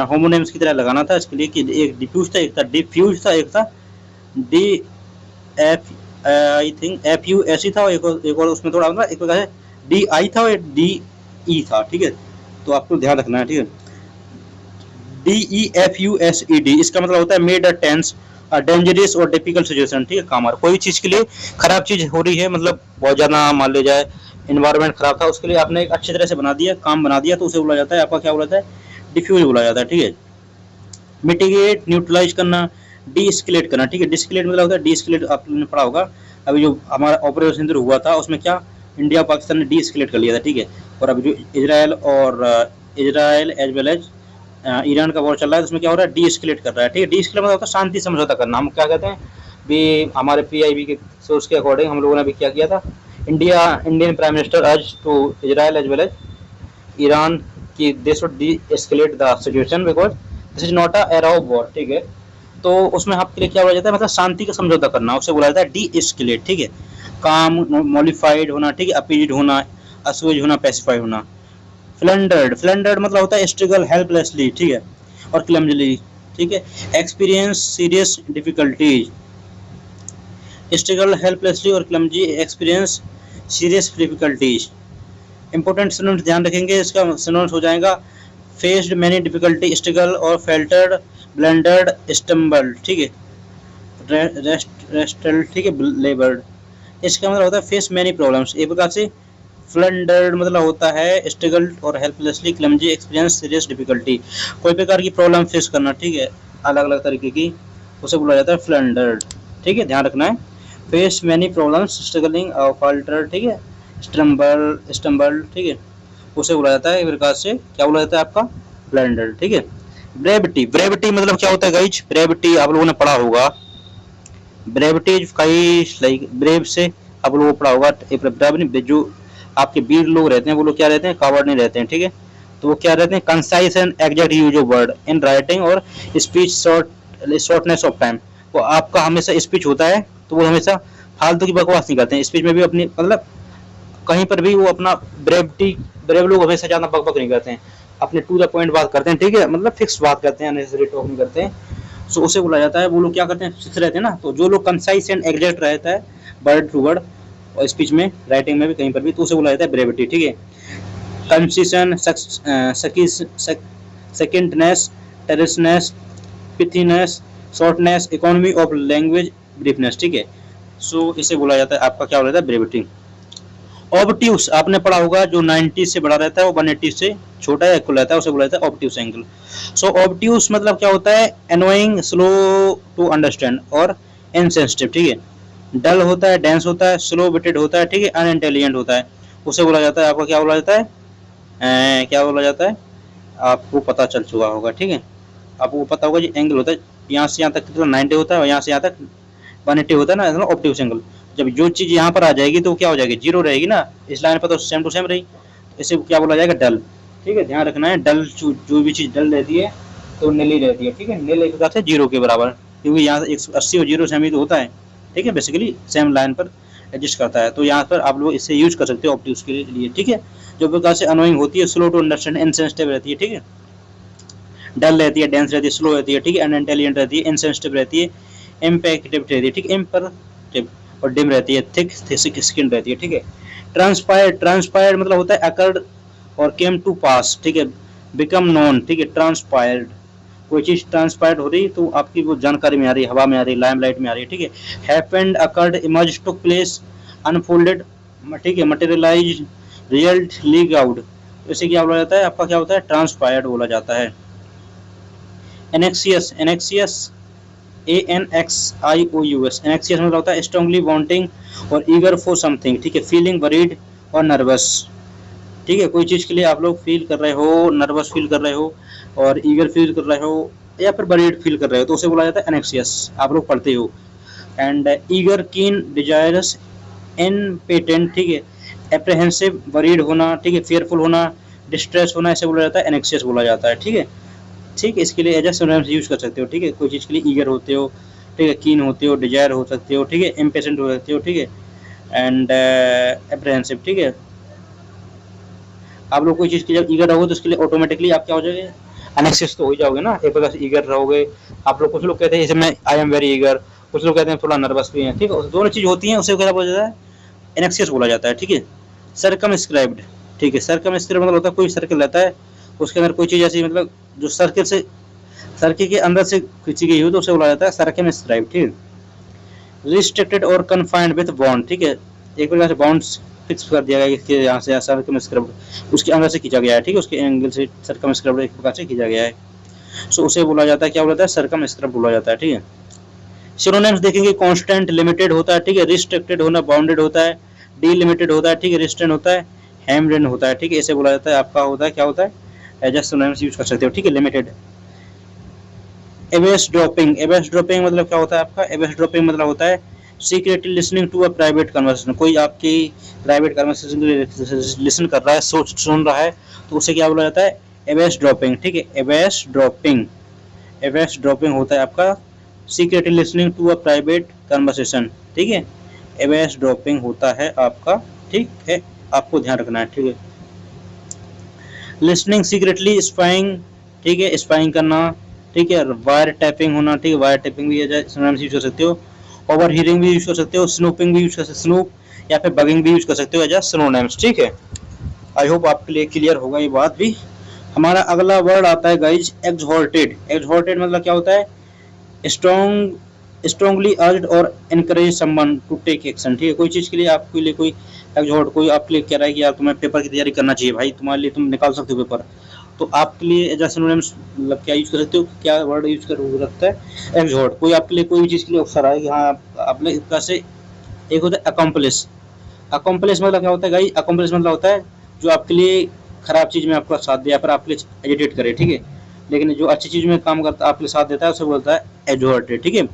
होमोनेम्स की तरह लगाना था इसके लिए कि एक डिफ्यूज था, एक था डिफ्यूज था, एक था D F, I think F you ऐसी था, और एक और उसमें थोड़ा मतलब एक प्रकार से डी आई था और डी ई था, ठीक है, तो आपको ध्यान रखना है, ठीक है, D E F U S E D, इसका मतलब होता है मेड अ टेंस डेंजरस और डिफिकल्ट सिचुएशन, ठीक है, कामर, कोई चीज के लिए खराब चीज हो रही है, मतलब बहुत ज्यादा मान ले जाए इन्वायरमेंट खराब था, उसके लिए आपने एक अच्छी तरह से बना दिया, काम बना दिया, तो उसे बोला जाता है आपका क्या बोला जाता है, डिफ्यूज बोला जाता है, ठीक है। मिटिगेट न्यूट्रलाइज करना, डीस्केलेट करना, ठीक है, डिस्केलेट मतलब होता है डीस्केलेट, आपने पढ़ा होगा अभी जो हमारा ऑपरेशन सिंदूर हुआ था उसमें क्या इंडिया पाकिस्तान ने डीस्केलेट कर लिया था, ठीक है, और अभी जो Israel as well as Iran का वॉर चल रहा है, तो उसमें क्या हो रहा है, डीस्केलेट कर रहा है, ठीक है, डीस्केलेट मतलब होता है शांति समझौता करना, हम क्या कहते हैं भी हमारे पीआईबी के सोर्स के अकॉर्डिंग हम लोगों ने भी क्या किया था, Indian prime minister urge to Israel as well as Iran की they should de-escalate the situation because this is not a era of war, ठीक है, तो उसमें आपके लिए क्या बोला जाता है, मतलब शांति का समझौता करना, उसे बोला जाता है डी-एस्केलेट, ठीक है, काम मॉडिफाइड होना, ठीक है, अपीज होना, असुज होना, पेसिफाई होना। फ्लंडर्ड, फ्लंडर्ड मतलब होता है स्ट्रगल हेल्पलेसली, ठीक है, और क्लमजली, ठीक है, experience serious difficulties, struggle helplessly और clumsy, experience serious difficulties. Important synonyms ध्यान रखेंगे, इसका सिनोनिम्स हो जाएगा फेस्ड मैनी डिफिकल्टी, स्ट्रगल और फेल्टर्ड, ब्लेंडर्ड, स्टम्बल, ठीक है, रेस्टल, ठीक है, लेबर्ड, इसका मतलब होता है फेस मैनी प्रॉब्लम्स, एक प्रकार से फ्लंडर्ड मतलब होता है स्ट्रगल और helplessly, clumsy, experience serious difficulty, कोई प्रकार की प्रॉब्लम फेस करना, ठीक है, अलग अलग तरीके की, उसे बोला जाता है फ्लंडर्ड, ठीक है, ध्यान रखना है, फेस मैनी प्रॉब्लम्स, स्ट्रगलिंग और फाल्टर, ठीक है, स्टम्बल, ठीक है, उसे बोला जाता है एक प्रकार से क्या बोला जाता है आपका फ्लंडर्ड, ठीक है। ब्रेविटी, ब्रेविटी मतलब क्या होता है गाइज? ब्रेविटी आप लोगों ने पढ़ा होगा, ब्रेविटी कई लाइक ब्रेव से आप लोगों को पढ़ा होगा। ब्रेव जो आपके वीर लोग रहते हैं वो लोग क्या रहते हैं? कावर्ड नहीं रहते हैं, ठीक है। तो वो क्या रहते हैं? Concise and exact use of word in writing और स्पीच, शॉर्टनेस ऑफ टाइम। वो आपका हमेशा स्पीच होता है तो वो हमेशा फालतू की बकवास नहीं करते हैं स्पीच में भी, अपनी मतलब कहीं पर भी वो अपना ब्रेविटी, ब्रेव लोग हमेशा ज्यादा बकबक नहीं करते हैं, अपने टू द पॉइंट बात करते हैं, ठीक है, मतलब फिक्स बात करते हैं, अननेसेसरी टॉक नहीं करते हैं। सो उसे बोला जाता है, वो लोग क्या करते हैं? फिक्स रहते हैं ना। तो जो लोग कंसाइज एंड एग्जैक्ट रहता है वर्ड टू वर्ड और स्पीच में, राइटिंग में भी, कहीं पर भी, तो उसे बोला जाता है ब्रेविटी, ठीक है। कंसिशन, सेकेंडनेस, टेरेसनेस, पिथीनेस, शॉर्टनेस, इकोनॉमी ऑफ लैंग्वेज, ब्रीफनेस, ठीक है। सो इसे बोला जाता है आपका क्या बोला जाता है? ब्रेविटी। ऑब्ट्यूस आपने पढ़ा होगा, जो 90 से बड़ा रहता है वो 180 से छोटा या इक्वल रहता है, उसे बोला जाता है ऑब्ट्यूस एंगल। सो ऑब्ट्यूस मतलब क्या होता है? एनोइंग, स्लो टू अंडरस्टैंड और इनसेंसिटिव, ठीक है। डल होता है, डेंस होता है, स्लो विटेड होता है, ठीक है, अनइंटेलिजेंट होता है, उसे बोला जाता है आपका क्या बोला जाता है? क्या बोला जाता है? आपको पता चल चुका होगा, ठीक है, आपको पता होगा जी। एंगल होता है यहाँ से यहाँ तक कितना 90 होता है और यहाँ से यहाँ तक 180 होता है ना, मतलब ऑब्ट्यूस एंगल। जब जो चीज यहाँ पर आ जाएगी तो क्या हो जाएगी? जीरो रहेगी ना, इस लाइन पर तो सेम टू सेम रही, तो इसे क्या बोला जाएगा? डल, ठीक है, ध्यान रखना है। डल, जो भी चीज डल रहती है तो नीली रहती है, ठीक है, नील एक प्रकार से जीरो के बराबर, क्योंकि यहाँ 180 और जीरो सेम ही तो होता है, ठीक है, बेसिकली सेम लाइन पर एडजस्ट करता है। तो यहाँ पर आप लोग इससे यूज कर सकते हो ऑब्ट्यूस के लिए, ठीक है। जो प्रकार से अनोइंग होती है, स्लो टू अंडरस्टैंड, इनसेंसिटिव रहती है, ठीक है, डल रहती है, डेंस रहती है, स्लो रहती है, ठीक है, अनइंटेलिजेंट रहती है, इनसेंसिटिव रहती है, इम्पैक्टिव रहती है, ठीक है, इम्परटिव, और डिम रहती है, थिक स्किन रहती है, ठीक है। ट्रांसपायर्ड, ट्रांसपायर्ड मतलब होता है अकर्ड और केम टू पास, ठीक है, बिकम नोन, ठीक है, ट्रांसपायर्ड। कोई चीज ट्रांसपायर्ड हो रही तो आपकी वो जानकारी में आ रही है, हवा में आ रही है, लाइमलाइट में आ रही है, ठीक है। Happened, occurred, emerge, took place, unfolded, ठीक है, मटेरियलाइज, रिजल्ट, लीक आउट, इसे क्या बोला जाता है? आपका क्या होता है? ट्रांसपायर्ड बोला जाता है। एनेक्सियस, एनेक्सियस, ANXIOUS, एनेक्सियस मतलब होता है स्ट्रांगली वांटिंग और ईगर फॉर समथिंग, ठीक है, फीलिंग वरीड और नर्वस, ठीक है, कोई चीज के लिए आप लोग फील कर रहे हो, नर्वस फील कर रहे हो और ईगर फील कर रहे हो या फिर वरीड फील कर रहे हो, तो उसे बोला जाता है एनेक्सियस, आप लोग पढ़ते हो। एंड ईगर, कीन, डिजायरस, इनपेटेंट, ठीक है, एप्रहेंसिव, वरीड होना, ठीक है, फेयरफुल होना, डिस्ट्रेस होना, इसे बोला जाता है एनेक्सियस बोला जाता है, ठीक है। ठीक है, इसके लिए एज ए सिनोनिम्स यूज कर सकते हो, ठीक है, कोई चीज़ के लिए ईगर होते हो, ठीक है, कीन होते हो, डिजायर हो सकते हो, ठीक है, इम्पेशेंट हो सकते हो, ठीक है, एंड एप्रहेंसिव, ठीक है। आप लोग कोई चीज़ की जब ईगर रहोगे तो उसके लिए ऑटोमेटिकली आप क्या हो जाओगे? अनेक्सियस तो हो ही जाओगे ना, एक प्रकार से ईगर रहोगे आप लोग। कुछ लोग कहते हैं जैसे मैं आई एम वेरी ईगर, कुछ लोग कहते हैं थोड़ा नर्वस भी हैं, ठीक है, दोनों चीज़ होती हैं, उसे क्या बोला जाता है? एनेक्सियस बोला जाता है, ठीक है। सर्कमस्क्राइब्ड, ठीक है, सर्कमस्क्राइब्ड मतलब होता है कोई सर्कल रहता है, उसके अंदर कोई चीज़ ऐसी मतलब जो सर्कल से, सर्कल के अंदर से खींची गई हो तो उसे बोला जाता है सर्कमस्क्राइब, ठीक है। रिस्ट्रिक्टेड और कन्फाइंड विद बॉन्ड, ठीक है, एक प्रकार से बाउंड्स फिक्स कर दिया गया है इसके यहाँ से सर्कमस्क्राइब, उसके अंदर से खींचा गया है, ठीक है, उसके एंगल से सर्कमस्क्राइब एक प्रकार से खींचा गया है। सो उसे बोला जाता है, क्या बोला जाता है? सर्कमस्क्राइब बोला जाता है, ठीक है। सिनोनिम्स देखेंगे, कांस्टेंट, लिमिटेड होता है, ठीक है, रिस्ट्रिक्टेड होना, बाउंडेड होता है, डीलिमिटेड होता है, ठीक है, रिस्ट्रेंट होता है, हेम्ड होता है, ठीक है, इसे बोला जाता है आपका होता है क्या होता है? एज ए सिनोनिम्स यूज कर सकते हो, ठीक है, limited. Avesh dropping, Avesh dropping मतलब क्या होता है आपका? एवेस ड्रॉपिंग मतलब होता है secretly listening to a private conversation, कोई आपकी प्राइवेट कन्वर्सेशन लिसन कर रहा है, सोच सुन रहा है, तो उसे क्या बोला जाता है? एवेस ड्रॉपिंग, ठीक है, एवेस ड्रॉपिंग, एवेस ड्रॉपिंग होता है आपका secretly listening to a private conversation, ठीक है, एवेस ड्रॉपिंग होता है आपका, ठीक है, आपको ध्यान रखना है, ठीक है। लिसनिंग सीक्रेटली, स्पाइंग, ठीक है, स्पाइंग करना, ठीक है, वायर टैपिंग होना, ठीक है, वायर टैपिंग भी सिनोनिम्स यूज कर सकते हो, ओवर हीयरिंग भी यूज कर सकते हो, स्नूपिंग भी यूज कर सकते हो, स्नूप या फिर बगिंग भी यूज कर सकते हो एज सिनोनिम्स, ठीक है। आई होप आपके लिए क्लियर होगा ये बात भी। हमारा अगला वर्ड आता है गाइज एक्सहॉर्टेड। एक्सहॉर्टेड मतलब क्या होता है? स्ट्रॉन्गली अर्ज्ड और encourage someone to take action, ठीक है, कोई चीज़ के लिए आपके लिए कोई एक्सहॉर्ट, कोई आपके लिए कह रहा है कि यार तुम्हें पेपर की तैयारी करना चाहिए भाई, तुम्हारे लिए तुम निकाल सकते हो पेपर, तो आपके लिए एज सिनोनिम्स मतलब क्या यूज कर सकते हो? क्या वर्ड यूज कर सकता है? एक्सहॉर्ट। कोई आपके लिए कोई भी चीज़ के लिए अवसर है कि हाँ आपने कैसे, एक होता है अकम्पलिश। अकम्पलिश मतलब क्या होता है गाइस? अकम्पलिश मतलब होता है जो आपके लिए खराब चीज़ में आपका साथ दे या फिर आपके लिए एजिटेट करे, ठीक है, लेकिन जो अच्छी चीज में काम करता है, आपके साथ देता है, उसे बोलता है एग्जॉर्टेड। ठीक है।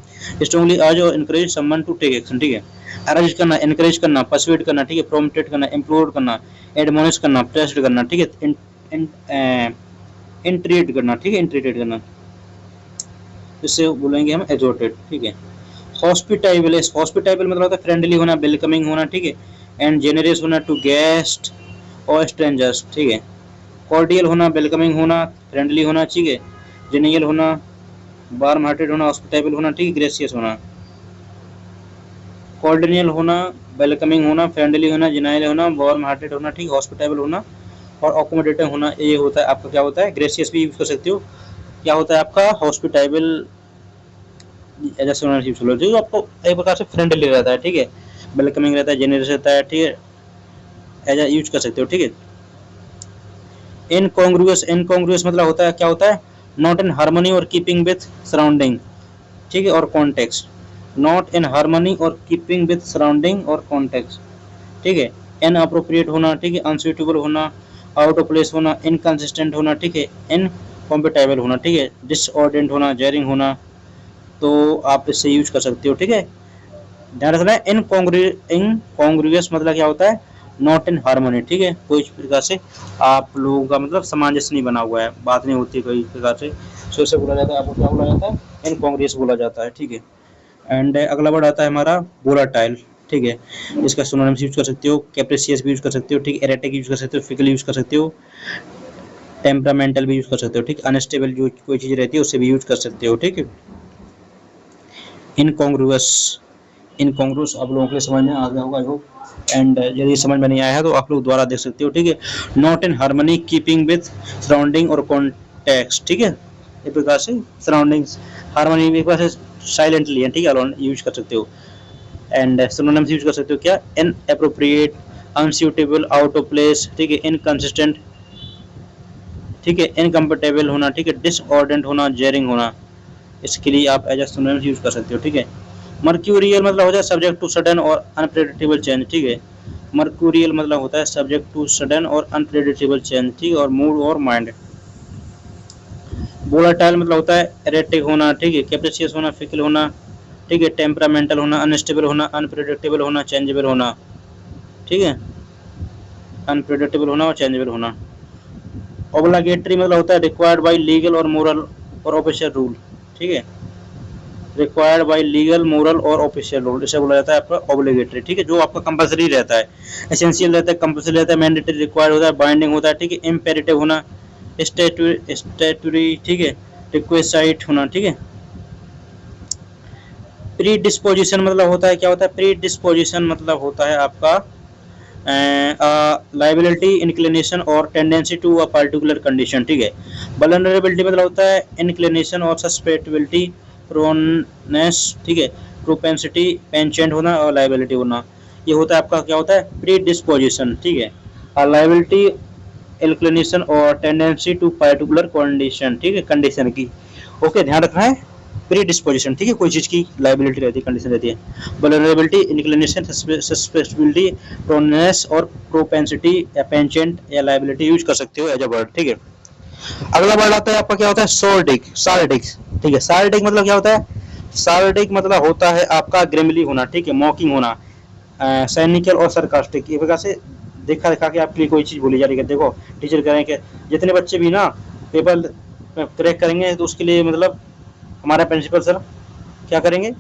स्ट्रांगली अर्ज और encourage someone to take action. ठीक है। अर्ज करना, इनकरेज करना, परसुएड करना, ठीक है, प्रोम्प्टेड करना, इम्प्लोर करना, एडमोनिश करना, प्रेस्ड करना, ठीक है, इंट्रीट करना, ठीक है, इंट्रीटेड करना, इससे बोलेंगे हम एग्जॉर्टेड। ठीक है। हॉस्पिटेबल, हॉस्पिटेबल मतलब होता है फ्रेंडली होना, वेलकमिंग होना, ठीक है, एंड जेनरस होना टू गेस्ट और स्ट्रेंजर्स। ठीक है। कॉर्डियल होना, वेलकमिंग होना, फ्रेंडली होना, ठीक है, जेनियल होना, वार्म हार्टेड होना, हॉस्पिटेबल होना, ठीक है, ग्रेसियस होना। कॉर्डियल होना, वेलकमिंग होना, फ्रेंडली होना, जेनाइल होना, वार्म हार्टेड होना, ठीक, हॉस्पिटेबल होना और अकोमोडेटिव होना। ये होता है आपका क्या होता है, ग्रेसियस भी यूज कर सकते हो। क्या होता है आपका हॉस्पिटेबल, जो आपको एक प्रकार से फ्रेंडली रहता है, ठीक है, वेलकमिंग रहता है, जेनरस रहता है, ठीक है, एज यूज कर सकते हो। ठीक है। इनकॉन्ग्रुअस, इनकॉन्ग्रुअस मतलब होता है क्या होता है, नॉट इन हार्मनी और कीपिंग विथ सराउंडिंग, ठीक है, और कॉन्टेक्स्ट, नॉट इन हार्मनी और कीपिंग विथ सराउंडिंग और कॉन्टेक्स्ट, ठीक है, इनअप्रोप्रिएट होना, ठीक है, अनसुइटेबल होना, आउट ऑफ प्लेस होना, इनकंसिस्टेंट होना, ठीक है, इनकॉम्पेटेबल होना, ठीक है, डिसऑर्डेंट होना, जेरिंग होना। तो आप इससे यूज कर सकते हो। ठीक है। ध्यान रखना है, इनकॉन्ग्रुअस मतलब क्या होता है, नॉट इन हार्मोनी, ठीक है, कोई प्रकार से आप लोगों का मतलब सामंजस्य नहीं बना हुआ है, बात नहीं होती कोई प्रकार से, सो इसे बोला जाता है, आपको क्या बोला जाता है, इनकॉन्ग्रुअस बोला जाता है। ठीक है। एंड अगला वर्ड आता है हमारा वोलाटाइल। ठीक है। इसका सिनोनिम्स यूज कर सकते हो, कैप्रिसियस भी यूज कर सकते हो, ठीक, एरेटिक यूज कर सकते हो, फिकल यूज कर सकते हो, टेम्परामेंटल भी यूज कर सकते हो, ठीक, अनस्टेबल जो कोई चीज रहती है उससे भी यूज कर सकते हो। ठीक है। इनकॉन्ग्रुअस, इनकॉन्ग्रुअस आप लोगों के लिए समझ में आ गया होगा आई होप, एंड यदि समझ में नहीं आया है तो आप लोग दोबारा देख सकते हो। ठीक है। Not in harmony keeping with surrounding और कॉन्टेक्स्ट, ठीक है, इस प्रकार से सराउंडिंग्स हार्मनी में एक बार से साइलेंटली है, ठीक है, अलोन यूज कर सकते हो। एंड सिनोनिम्स यूज कर सकते हो क्या, inappropriate, unsuitable, out of place, ठीक है, इनकंसिस्टेंट, ठीक है, इनकम्फर्टेबल होना, ठीक है, डिसऑर्डेंट होना, जेरिंग होना, इसके लिए आप एज ए सिनोनिम्स यूज कर सकते हो। ठीक है। मर्क्यूरियल मतलब होता है सब्जेक्ट टू सडन और अनप्रेडिक्टेबल चेंज, ठीक है, मर्क्यूरियल मतलब होता है सब्जेक्ट टू सडन और अनप्रेडिक्टेबल चेंज, ठीक है, और मूड और माइंड। वोलाटाइल मतलब होता है एरेटिक होना, ठीक है, कैप्रिसियस होना, फिकल होना, ठीक है, टेम्परामेंटल होना, अनस्टेबल होना, अनप्रेडिक्टेबल होना, चेंजेबल होना, ठीक है, अनप्रेडिक्टेबल होना और चेंजेबल होना। ऑब्लिगेटरी मतलब होता है रिक्वायर्ड बाय लीगल और मोरल और ऑफिशियल रूल, ठीक है, रिक्वायर्ड बाय लीगल, मोरल और ऑफिशियल रूल, इसे बोला जाता है आपका ऑब्लिगेटरी, ठीक है, जो आपका कंपलसरी रहता है, एसेंशियल रहता है, कंपलसरी रहता है, मैंडेटरी, रिक्वायर्ड होता है, बाइंडिंग होता है, ठीक है, इम्पेरेटिव होना, स्टैट्यूटरी, ठीक है, रिक्वेसाइट होना, ठीक है। प्री डिस्पोजिशन मतलब होता है क्या होता है, प्री डिस्पोजिशन मतलब होता है आपका लाइबिलिटी, इंक्लिनेशन और tendency to a particular condition, ठीक है। वल्नरेबिलिटी मतलब होता है इंक्लिनेशन और सस्पेक्टेबिलिटी, प्रोनेस, ठीक है, प्रोपेंसिटी, पेंचेंट होना और लाइबिलिटी होना, ये होता है आपका क्या होता है, प्री डिस्पोजिशन, ठीक है, लाइबिलिटी, इंक्लिनेशन और टेंडेंसी टू पर्टिकुलर कंडीशन, ठीक है, कंडीशन की। ओके, ध्यान रखना है, प्री डिस्पोजिशन, ठीक है, कोई चीज की लाइबिलिटी रहती है, कंडीशन रहती है, वल्नरेबिलिटी, इंक्लिनेशन, सस्पेक्टेबिलिटी, प्रोनेस और प्रोपेंसिटी या पेंचेंट या लाइबिलिटी यूज कर सकते हो एज अ वर्ड। ठीक है। अगला वर्ड आता है आपका क्या होता है, सोर्डिक, सार्डिक, ठीक है, सार्डिक मतलब क्या होता है, सार्डिक मतलब होता है आपका ग्रेमली होना, ठीक है, मॉकिंग होना, सैनिकल और सरकास्टिक, ये प्रकार से देखा देखा के आपके लिए कोई चीज बोली जा रही है, देखो टीचर करेंगे, जितने बच्चे भी ना पेपर क्रैक करेंगे तो उसके लिए मतलब हमारा प्रिंसिपल सर क्या करेंगे,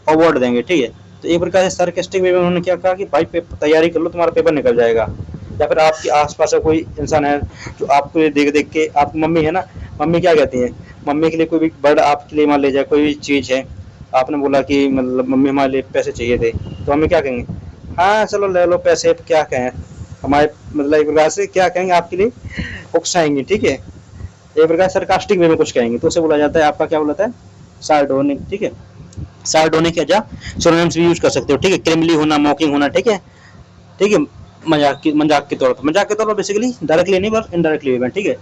अवार्ड देंगे, ठीक है। तो एक प्रकार से सरकास्टिक वे में उन्होंने क्या कहा कि भाई तैयारी कर लो, तुम्हारा पेपर निकल जाएगा। या फिर आपके आसपास का कोई इंसान है जो आपको देख देख के, आपकी मम्मी है ना, मम्मी क्या कहती है, मम्मी के लिए कोई भी वर्ड आपके लिए मान लीजिए कोई भी चीज़ है, आपने बोला कि मतलब मम्मी हमारे लिए पैसे चाहिए थे, तो हमें क्या कहेंगे, हाँ चलो ले लो पैसे, क्या कहें हमारे, मतलब एक प्रकार से क्या कहेंगे आपके लिए, उकसाएंगे, ठीक है, एक प्रकार सरकास्टिक वे में कुछ कहेंगे, तो उसे बोला जाता है आपका क्या बोला जाता है, सार्डोनिक, ठीक है, सार्डोनिक या सिनोनिम्स भी यूज कर सकते हो, ठीक है, क्रिमली होना, मॉकिंग होना, ठीक है, ठीक है, मजाक के तौर पर बेसिकली डायरेक्टली नहीं बस इनडायरेक्टली भी, ठीक है,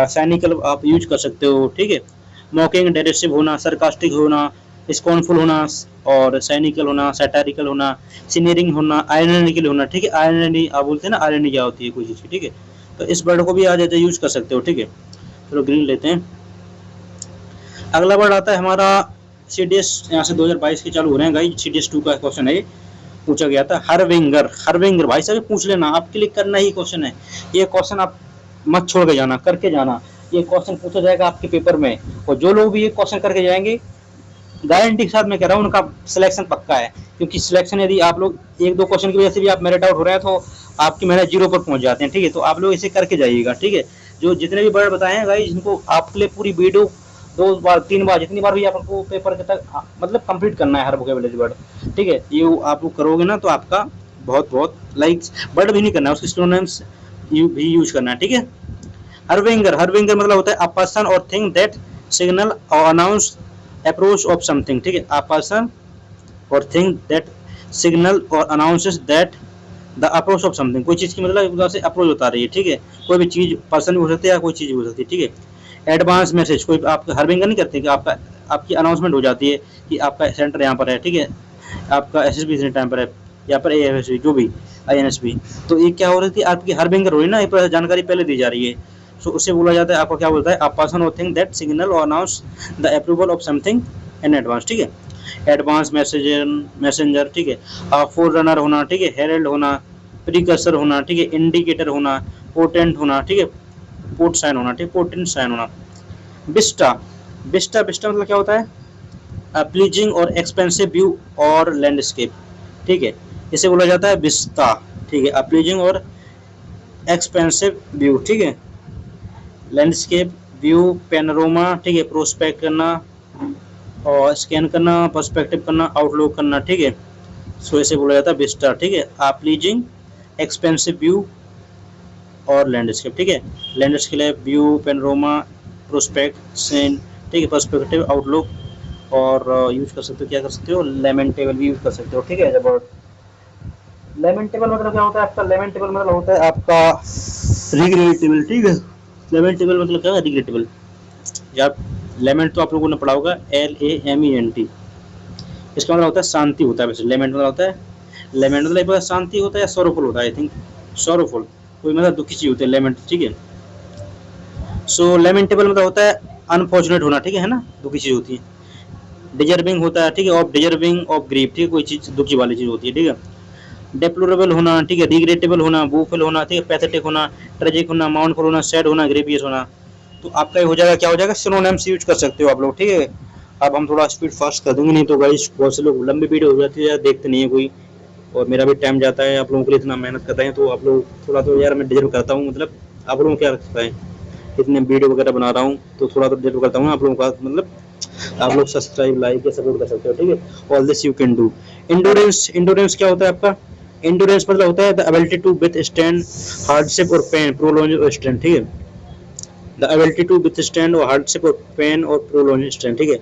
सैनिकल आप यूज कर सकते हो, ठीक है, मॉकिंग, डेरिसिव होना, सरकास्टिक होना, स्कॉनफुल होना और सैनिकल होना, सैटारिकल होना, सीनियरिंग होना, आयरनिकल होना, ठीक है, आयरनी आप बोलते हैं ना, आयरनी क्या होती है कोई चीज़ की, ठीक है, तो इस वर्ड को भी आज यूज कर सकते हो, ठीक है। चलो ग्रीन लेते हैं। अगला वर्ड आता है हमारा CDS, यहाँ से 2022 के चालू हो रहे हैं गाइस। CDS 2 का क्वेश्चन है, पूछा गया था। हरविंगर, हरविंगर भाई साहब पूछ लेना, आप क्लिक करना ही क्वेश्चन है। ये क्वेश्चन आप मत छोड़ के जाना, करके जाना। ये क्वेश्चन पूछा जाएगा आपके पेपर में, और जो लोग भी ये क्वेश्चन करके जाएंगे, गारंटी के साथ मैं कह रहा हूँ उनका सिलेक्शन पक्का है। क्योंकि सिलेक्शन यदि आप लोग एक दो क्वेश्चन की वजह से भी आप मेरिट आउट हो रहे हैं तो आपकी मेहनत 0 पर पहुंच जाते हैं। ठीक है, तो आप लोग इसे करके जाइएगा। ठीक है, जो जितने भी वर्ड बताए हैं गाइस, इनको आपके लिए पूरी वीडियो 2 बार 3 बार जितनी बार भी आपको पेपर के तक मतलब कंप्लीट करना है हर वोकैबुलरी वर्ड। ठीक है, ये आप लोग करोगे ना तो आपका बहुत बहुत लाइक्स वर्ड भी नहीं करना है, उसके सिनोनिम्स भी यूज करना है। ठीक है, हरविंगर, हरविंगर मतलब होता है अ पर्सन और थिंग दैट सिग्नल और अनाउंस अप्रोच ऑफ समथिंग। ठीक है, अ पर्सन और थिंग दैट सिग्नल और announces that the approach of something. कोई चीज की मतलब उधर से अप्रोच बता रही है। ठीक है, कोई भी चीज पर्सन भी हो सकती है या कोई चीज भी हो सकती है। ठीक है, एडवांस मैसेज, कोई आप हरविंगर नहीं करते कि आपका आपकी अनाउंसमेंट हो जाती है कि आपका सेंटर यहाँ पर है। ठीक है, आपका SSB इतने टाइम पर है, यहाँ पर AFSB जो भी INSB, तो ये क्या हो रही थी आपकी हरविंगर हो रही है ना, ये जानकारी पहले दी जा रही है। सो उससे बोला जाता है, आपको क्या बोलता है, अ पर्सन और थिंग दैट सिग्नल और announce the approval of something in advance. ठीक है, एडवांस मैसेंजर। ठीक है, फोर रनर होना। ठीक है, हेरल्ड होना, प्रीकर्सर होना। ठीक है, इंडिकेटर होना, पोटेंट होना। ठीक है, पोर्ट साइन होना। ठीक है, पोटेंट साइन होना। विस्टा, विस्टा, विस्टा मतलब क्या होता है, प्लीजिंग और एक्सपेंसिव व्यू और लैंडस्केप। ठीक है, इसे बोला जाता है विस्ता। ठीक है, प्लीजिंग और एक्सपेंसिव व्यू। ठीक है, लैंडस्केप व्यू, पैनोरामा। ठीक है, प्रोस्पेक्ट करना और स्कैन करना, पर्सपेक्टिव करना, आउटलुक करना। ठीक है, सो इसे बोला जाता है विस्टा। ठीक है, प्लीजिंग, एक्सपेंसिव व्यू और लैंडस्केप। ठीक है, landscape, view, panorama, prospect, scene. ठीक है, पर्सपेक्टिव, आउटलुक, और यूज कर सकते हो, क्या कर सकते हो, लेमेंटेबल भी यूज कर सकते हो। ठीक है, जब लेमेंटेबल मतलब क्या होता है आपका, लेमेंटेबल मतलब होता है आपका रिग्रेटेबल। ठीक है, लेमेंटेबल मतलब क्या है, रिग्रेटेबल। जब लेमेंट तो आप लोगों ने पढ़ा होगा, LAMENT, इसका मतलब होता है शांति होता है। वैसे लेमेंट मतलब होता है, लेमेंट मतलब शांति होता है या सोरोफुल होता है, आई थिंक सोरोफुल, कोई मतलब दुखी चीज होती है लेमेंट। ठीक है, सो लेमेंटेबल मतलब होता है अनफॉर्चुनेट होना। ठीक है ना, दुखी चीज होती है। डिजर्विंग होता है, ठीक है, ऑफ डिजर्विंग ऑफ ग्रीफ। ठीक है, कोई चीज दुखी वाली चीज होती है। ठीक है, डेप्लोरेबल होना। ठीक है, रिग्रेटेबल होना, वूफुल होना। ठीक है, पैथेटिक होना, ट्रेजिक होना, माउंटफुल होना, सैड होना, ग्रेवियस होना। तो आपका ये हो जाएगा, क्या हो जाएगा, सिनोनिम्स यूज कर सकते हो आप लोग। ठीक है, अब हम थोड़ा स्पीड फास्ट कर देंगे, नहीं तो गाइस बहुत से लोग लंबी वीडियो हो जाती है, देखते नहीं है कोई, और मेरा भी टाइम जाता है, आप लोगों के लिए इतना मेहनत करते हैं, तो आप लोग थोड़ा तो यार मैं डिजर्व करता हूँ, मतलब आप लोगों को क्या लगता है, इतने वीडियो वगैरह बना रहा हूँ तो थोड़ा तो डिजर्व करता हूँ आप लोगों का, मतलब आप लोग सब्सक्राइब, लाइक या सपोर्ट कर सकते हो। ठीक है, all this you can do. Endurance, endurance क्या होता है आपका, इंडोरेंस मतलब होता है the ability to withstand hardship और पेन, प्रोलॉन्ग स्ट्रेन। ठीक है, द एबिलिटी टू विथस्टैंड और हार्डशिप और पेन और प्रोलॉन्ग स्ट्रेन। ठीक है,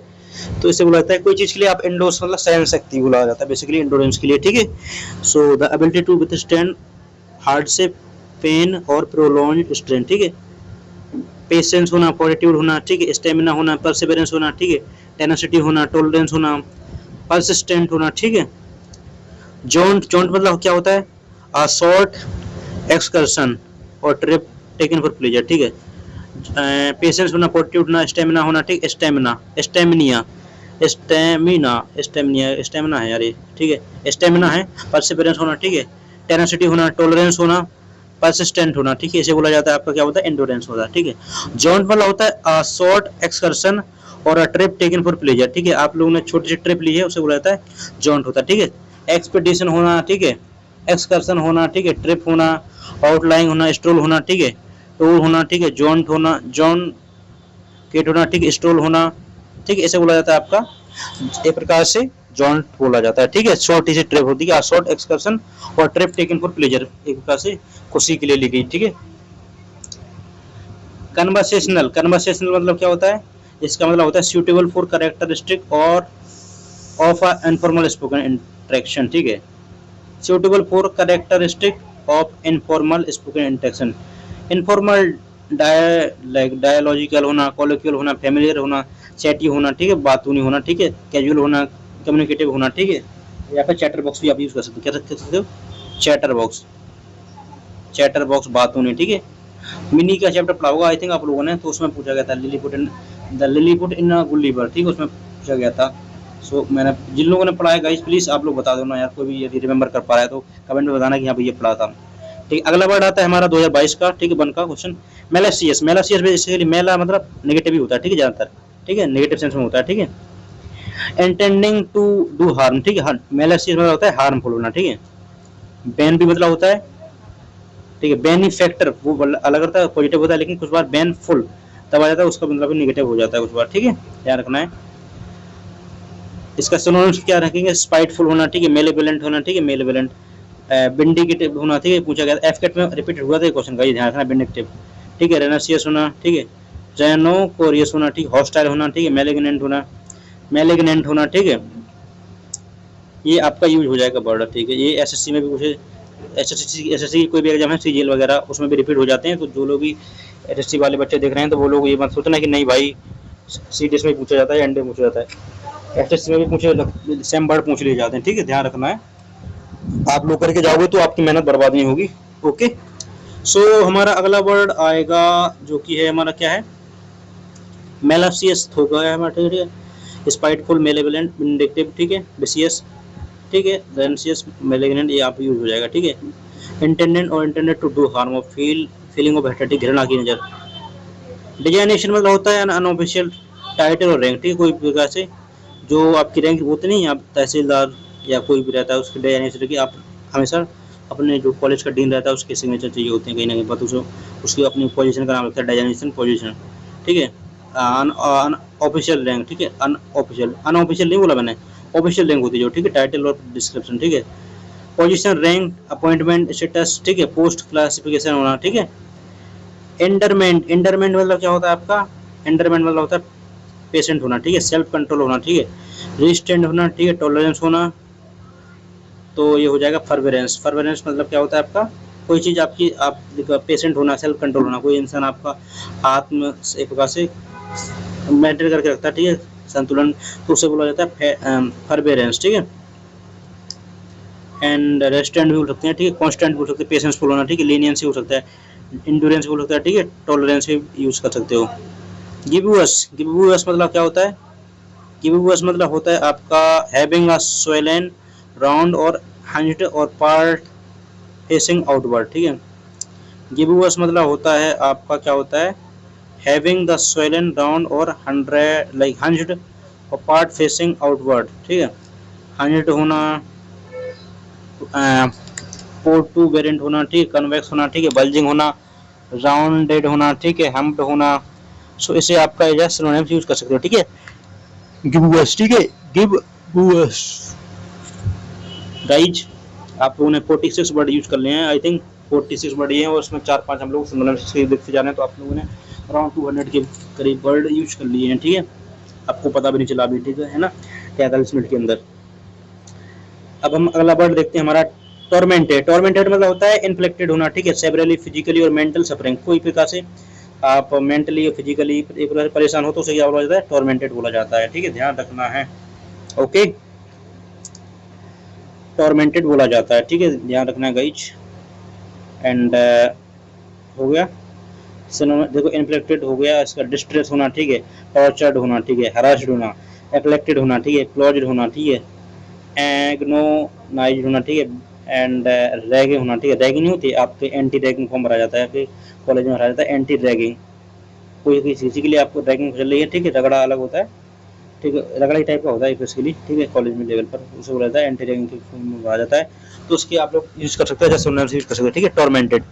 तो इसे बोला जाता है कोई चीज के लिए आप इंडोर्स मतलब सहन शक्ति बोला जाता है बेसिकली इंडोरेंस के लिए। ठीक है, so the ability to withstand hardship, pain और प्रोलॉन्ग स्ट्रेन। ठीक है, पेशेंस होना, फॉर्टिट्यूड होना। ठीक है, स्टेमिना होना, परसिवरेंस होना। ठीक है, टेनासिटी होना, टॉलरेंस होना, परसिस्टेंट होना। ठीक है, जॉन्ट, जॉन्ट मतलब क्या होता है, अ शॉर्ट एक्सकर्शन और ट्रिप टेकन फॉर प्लेजर। ठीक है, पेशेंस होना, फॉर्टिट्यूड होना, स्टेमिना होना। ठीक, स्टेमिना, स्टेमिनिया, स्टेमिना, स्टेमिनिया, स्टेमिना है यार ये। ठीक है, स्टेमिना है, परसिवरेंस होना। ठीक है, टेनासिटी होना, टॉलरेंस होना, परसिस्टेंट होना। ठीक है, इसे बोला जाता है आपका क्या होता है, एंडोरेंस होता है। ठीक है, जॉन्ट मतलब होता है शॉर्ट एक्सकर्शन और a trip taken for pleasure. ठीक है, आप लोगों ने छोटी सी ट्रिप ली है, उसे बोला जाता है जॉन्ट होता है। ठीक है, एक्सपेडिशन होना। ठीक है, एक्सकर्शन होना। ठीक है, ट्रिप होना, आउटलाइंग होना, स्ट्रोल होना। ठीक है, टूर होना। ठीक है, जॉन्ट होना, जॉन केट होना। ठीक है, स्ट्रोल होना। ठीक है, इसे बोला जाता है आपका एक प्रकार से जॉन्ट बोला जाता है। ठीक है, शॉर्ट सी ट्रिप होती है, शॉर्ट एक्सकर्शन और ट्रिप टेकन फॉर प्लेजर, एक प्रकार से खुशी के लिए ली गई। ठीक है, कन्वर्सेशनल, कन्वर्सेशनल मतलब क्या होता है, इसका मतलब होता है सूटेबल फॉर कैरेक्टरिस्टिक और of a informal spoken interaction. ठीक है, suitable for characteristic of informal spoken interaction, informal dialogical होना, कॉलोक्वियल होना, फेमिलियर होना, चैटी होना। ठीक है, बातूनी होना। ठीक है, कैजुअल होना, कम्युनिकेटिव होना। ठीक है, या फिर चैटर बॉक्स भी आप यूज कर सकते हो, क्या कर सकते हो, चैटर बॉक्स, चैटर बॉक्स, बातूनी। ठीक है, मिनी का चैप्टर पढ़ा होगा आई थिंक आप लोगों ने, तो उसमें पूछा गया था लिलीपुट द लिलीपुट इन गुल्लीबर, ठीक है, उसमें पूछा गया था। सो मैंने जिन लोगों ने पढ़ा है गाइस प्लीज आप लोग बता दो ना यार, कोई भी यदि रिमेंबर कर पा रहा है तो कमेंट में बताना कि हाँ भाई ये पढ़ा था। ठीक है, अगला वर्ड आता है हमारा 2022 का, ठीक है, 1 का क्वेश्चन, मेलासियस। मेलासियस बेसिकली मेला मतलब नेगेटिव ही होता है, ठीक है, ज्यादातर, ठीक है, नेगेटिव सेंस में होता है, ठीक है। इंटेंडिंग टू डू हार्म, ठीक है, मेलासियस मतलब होता है हार्मफुल होना, ठीक है। बैन भी मतलब होता है, ठीक है, बेनिफैक्टर वो अलग होता है, पॉजिटिव होता है, लेकिन कुछ बार बैनफुल तब आ जाता है, उसका मतलब निगेटिव हो जाता है कुछ बार, ठीक है, ध्यान रखना है। इसका सिनोनिम्स क्या रखेंगे, स्पाइटफुल होना, ठीक है, मेलेवोलेंट होना, ठीक है, मेलेवोलेंट, विंडिकेटिव होना, ठीक है, पूछा गया एफकेट में रिपीटेड हुआ था क्वेश्चन का, ये ध्यान रखना, विंडिकेटिव, ठीक है, रेनासियस होना, ठीक है, जेनोकोरियस होना, ठीक है, हॉस्टाइल होना, ठीक है, मेलेग्नेंट होना, मेलेग्नेंट होना, ठीक है, ये आपका यूज हो जाएगा वर्ड, ठीक है, ये एसएससी में भी पूछे, एसएससी कोई भी एग्जाम है, सीजीएल वगैरह उसमें भी रिपीट हो जाते हैं, तो जो लोग भी एसएससी वाले बच्चे देख रहे हैं तो वो लोग ये मत सोचना कि नहीं भाई सीडीएस में पूछा जाता है, एनडीए में पूछा जाता है, एसएससी में भी पूछे सेम वर्ड पूछ लिए जाते हैं, ठीक है, ध्यान रखना है। आप लोग करके जाओगे तो आपकी मेहनत बर्बाद नहीं होगी। ओके, सो हमारा अगला वर्ड आएगा जो कि है हमारा क्या है, मेलासियस हो गया हमारा, ठीक है, स्पाइटफुल, मेलेवोलेंट, विंडिकेटिव, ठीक है, विशियस, ठीक है, रेनासियस, मेलेग्नेंट, ये आप यूज हो जाएगा, ठीक है। इंटेंडेंट और इंटेंडेड टू डू हार्म और फीलिंग ऑफ हेट्रेटिक, घृणा की नजर। डिजाइनेशन मतलब होता है अनऑफिशियल टाइटल और रैंक, ठीक है, कोई प्रकार से जो आपकी रैंक होती नहीं, आप तहसीलदार या कोई भी रहता है उसकी डिजाइनेशन की आप हमेशा अपने जो कॉलेज का डीन रहता है उसके सिग्नेचर चाहिए होते हैं कहीं ना कहीं, पता उसको उसकी अपनी पोजीशन का नाम लगता है डिजाइनेशन पोजीशन, ठीक है। ऑफिशियल रैंक, ठीक है, अनऑफिशियल नहीं बोला मैंने, ऑफिशियल रैंक होती है जो, ठीक है, टाइटल और डिस्क्रिप्शन, ठीक है। पोजीशन, रैंक, अपॉइंटमेंट, स्टेटस, ठीक है, पोस्ट क्लासिफिकेशन होना, ठीक है। एंडरमेंट, एंडरमेंट मतलब क्या होता है आपका, एंडरमेंट मतलब होता है पेशेंट होना, ठीक है, सेल्फ कंट्रोल होना, ठीक है, रेजिस्टेंट होना, ठीक है, टॉलरेंस होना, तो ये हो जाएगा फॉरबेरेंस। फॉरबेरेंस मतलब क्या होता है आपका, कोई चीज़ आपकी आप पेशेंट होना, सेल्फ कंट्रोल होना, कोई इंसान आपका हाथ में एक प्रकार से मेंटेन करके रखता है, ठीक है, संतुलन, तो उसे बोला जाता है फॉरबेरेंस, ठीक है। एंड रेस्टेंट भी बोल सकते हैं, ठीक है, कांस्टेंट बोल सकते हैं, पेशेंसफुल होना, ठीक है, लीनियंसी हो सकता है, इंड्योरेंस बोल सकता है, ठीक है, टॉलरेंस भी यूज कर सकते हो। गिबुअस, गिबुअस मतलब क्या होता है, गिबुअस मतलब होता है आपका हैविंग अ स्वेलन राउंड और हंज्ड और पार्ट फेसिंग आउटवर्ड, ठीक है। गिबुअस मतलब होता है आपका क्या होता है, हैविंग द स्वेलन राउंड और 100 लाइक हंज्ड और पार्ट फेसिंग आउटवर्ड, ठीक है, हंज्ड होना, पोर्टू वेरिएंट होना, ठीक है, कन्वेक्स होना, ठीक है, बल्जिंग होना, राउंडेड होना, ठीक है, हम्प्ड होना, सो इसे आपका एज सिनोनिम्स यूज कर सकते हो, ठीक है, गिबुअस, ठीक है, गिबुअस। गाइज आप लोगों ने 46 वर्ड यूज कर लिए हैं, आई थिंक 46 वर्ड ये हैं और उसमें 4-5 हम लोग सिनोनिम्स देखते जा रहे हैं, तो आप लोगों ने अराउंड 200 के करीब वर्ड यूज कर लिए हैं, ठीक है, आपको पता भी नहीं चला अभी, ठीक है ना, 43 मिनट के अंदर। अब हम अगला वर्ड देखते हैं हमारा टॉर्मेंटेड। टॉर्मेंटेड मतलब होता है इन्फ्लिक्टेड होना, ठीक है, सेवरली फिजिकली और मेंटल सफरिंग, कोई प्रकार से आप मेंटली और फिजिकली एक प्रकार से परेशान हो तो उसे क्या बोला जाता है, टॉर्मेंटेड बोला जाता है, ठीक है, ध्यान रखना है। ओके, टॉर्मेंटेड बोला जाता है, ठीक है, ध्यान रखना है गाइज। एंड हो गया देखो, इन्फ्लिक्टेड हो गया, इसका डिस्ट्रेस होना, ठीक है, टॉर्चर्ड होना, ठीक है, हरास्ड होना, एफ्लेक्टेड होना, ठीक है, क्लोज्ड होना, ठीक है, एग्नोनाइज होना, ठीक है, एंड रैगिंग होना, ठीक है, रैगिंग नहीं होती आपके एंटी रैगिंग फॉर्म भरा जाता है, आपके कॉलेज में भरा जाता है एंटी रैगिंग, कोई किसी के लिए आपको रैगिंग चल रही है, ठीक है, रगड़ा अलग होता है, ठीक है, रगड़ा ही टाइप का होता है बेसिकली, ठीक है, कॉलेज में लेवल पर उसे बोला जाता है एंटी रैगिंग के फॉर्म में भरा जाता है, तो उसकी आप लोग यूज कर सकते हैं, जैसे यूज कर सकते हैं, ठीक है, टॉर्मेंटेड।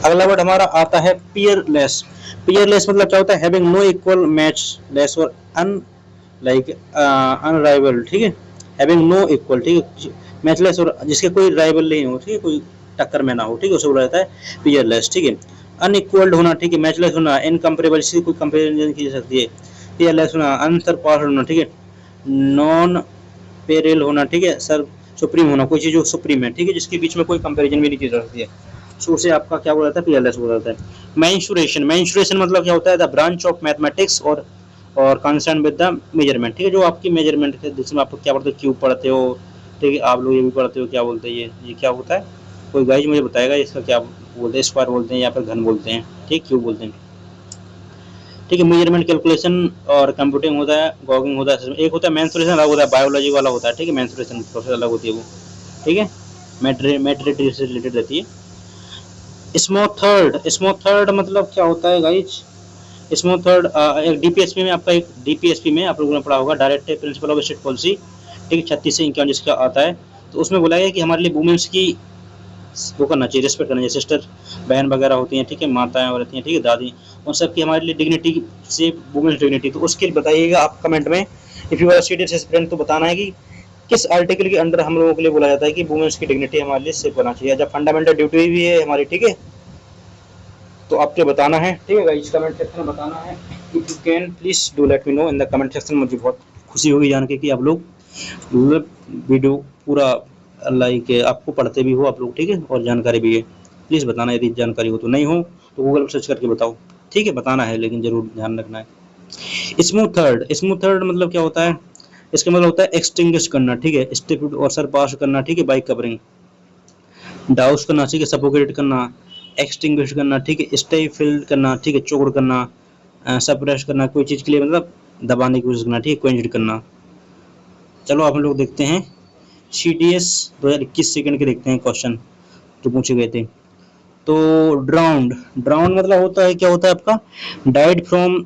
अगला वर्ड हमारा आता है पियरलेस। पियरलेस मतलब क्या होता है, having no equal matchless और अन लाइक अनराइवल, ठीक है, हैविंग नो इक्वल, ठीक है, मैचलेस और जिसके कोई राइवल नहीं हो, ठीक है, कोई टक्कर में ना हो, ठीक है, उसे बोला जाता है पियरलेस, ठीक है। अनइक्वल्ड होना, ठीक है, मैचलेस होना, इनकम्पेरेबल, जिसकी कोई कंपेरिजन नहीं की जा सकती है, पियरलेस होना, अनसरपास्ड होना, ठीक है, नॉन पेरेल होना, ठीक है, सर सुप्रीम होना, कोई चीज़ जो सुप्रीम है, ठीक है, जिसके बीच में कोई कंपेरिजन भी नहीं की जा सकती है, सो उसे आपका क्या बोला जाता है, पियरलेस बोला जाता है। मेंसुरेशन, मेंसुरेशन मतलब क्या होता है, द ब्रांच ऑफ मैथमेटिक्स और कंसर्न विद द मेजरमेंट, ठीक है, जो आपकी मेजरमेंट है, जिसमें आप क्या पढ़ते हो, क्यूब पढ़ते हो, ठीक है, आप लोग ये भी पढ़ते हो, क्या बोलते हैं ये क्या होता है, कोई गाइज मुझे बताएगा इसका क्या बोलते हैं, स्क्वायर बोलते हैं या फिर घन बोलते हैं, ठीक, क्यूब बोलते हैं। ठीक है। मेजरमेंट, कैलकुलेशन और कंप्यूटिंग होता है, गॉगिंग होता है। एक होता है मेंसुरेशन, अलग होता है बायोलॉजी वाला होता है, ठीक है। मेंसुरेशन प्रोसेस अलग होती है वो, ठीक है, मैटरिटी से रिलेटेड रहती है। स्मॉथ थर्ड मतलब क्या होता है गाइज? स्मॉथ थर्ड एक डीपीएसपी में, आपका एक डीपीएसपी में आप लोगों ने पढ़ा होगा, direct principle of state policy, ठीक है, 36 से 51 जिसका आता है। तो उसमें बोला गया कि हमारे लिए वुमेन्स की वो करना चाहिए, रिस्पेक्ट करना चाहिए। सिस्टर, बहन वगैरह होती हैं, ठीक है, माताएं और रहती हैं, ठीक है, दादी, उन सब की हमारे लिए डिग्निटी से, वुमेन्स डिग्निटी। तो उसके लिए बताइएगा आप कमेंट में, if you are serious student, तो बताना है कि किस आर्टिकल के अंडर हम लोगों के लिए बोला जाता है कि वुमेन्स की डिग्निटी हमारे लिए सेफ होना चाहिए, जब फंडामेंटल ड्यूटी भी है हमारी, ठीक है। तो आपको बताना है, ठीक है गाइस, कमेंट सेक्शन में बताना है। If you can please do let me know in the comment section. मुझे बहुत खुशी होगी जान के कि आप लोग वीडियो पूरा लाइक आपको पढ़ते भी हो आप लोग, ठीक है, और जानकारी भी है। प्लीज़ बताना यदि जानकारी हो, तो नहीं हो तो गूगल पर सर्च करके बताओ, ठीक है, बताना है, लेकिन जरूर ध्यान रखना है। स्मूथ थर्ड मतलब क्या होता है? इसका मतलब होता है एक्सटिंग्विश करना, ठीक है, स्टिप और सर पास करना, ठीक है, बाइक कवरिंग, डाउस करना, ठीक है, सफोकेट करना, एक्सटिंग्विश करना, ठीक है, स्टे फिल्ड करना, ठीक है, चोर करना, सप्रेस करना, कोई चीज़ के लिए मतलब दबाने की कोशिश करना, ठीक है, क्वेंच करना। चलो आप हम लोग देखते हैं CDS 2021 सेकंड के देखते हैं क्वेश्चन जो पूछे गए थे। तो ड्राउंड मतलब होता है, क्या होता है आपका? डाइड फ्रॉम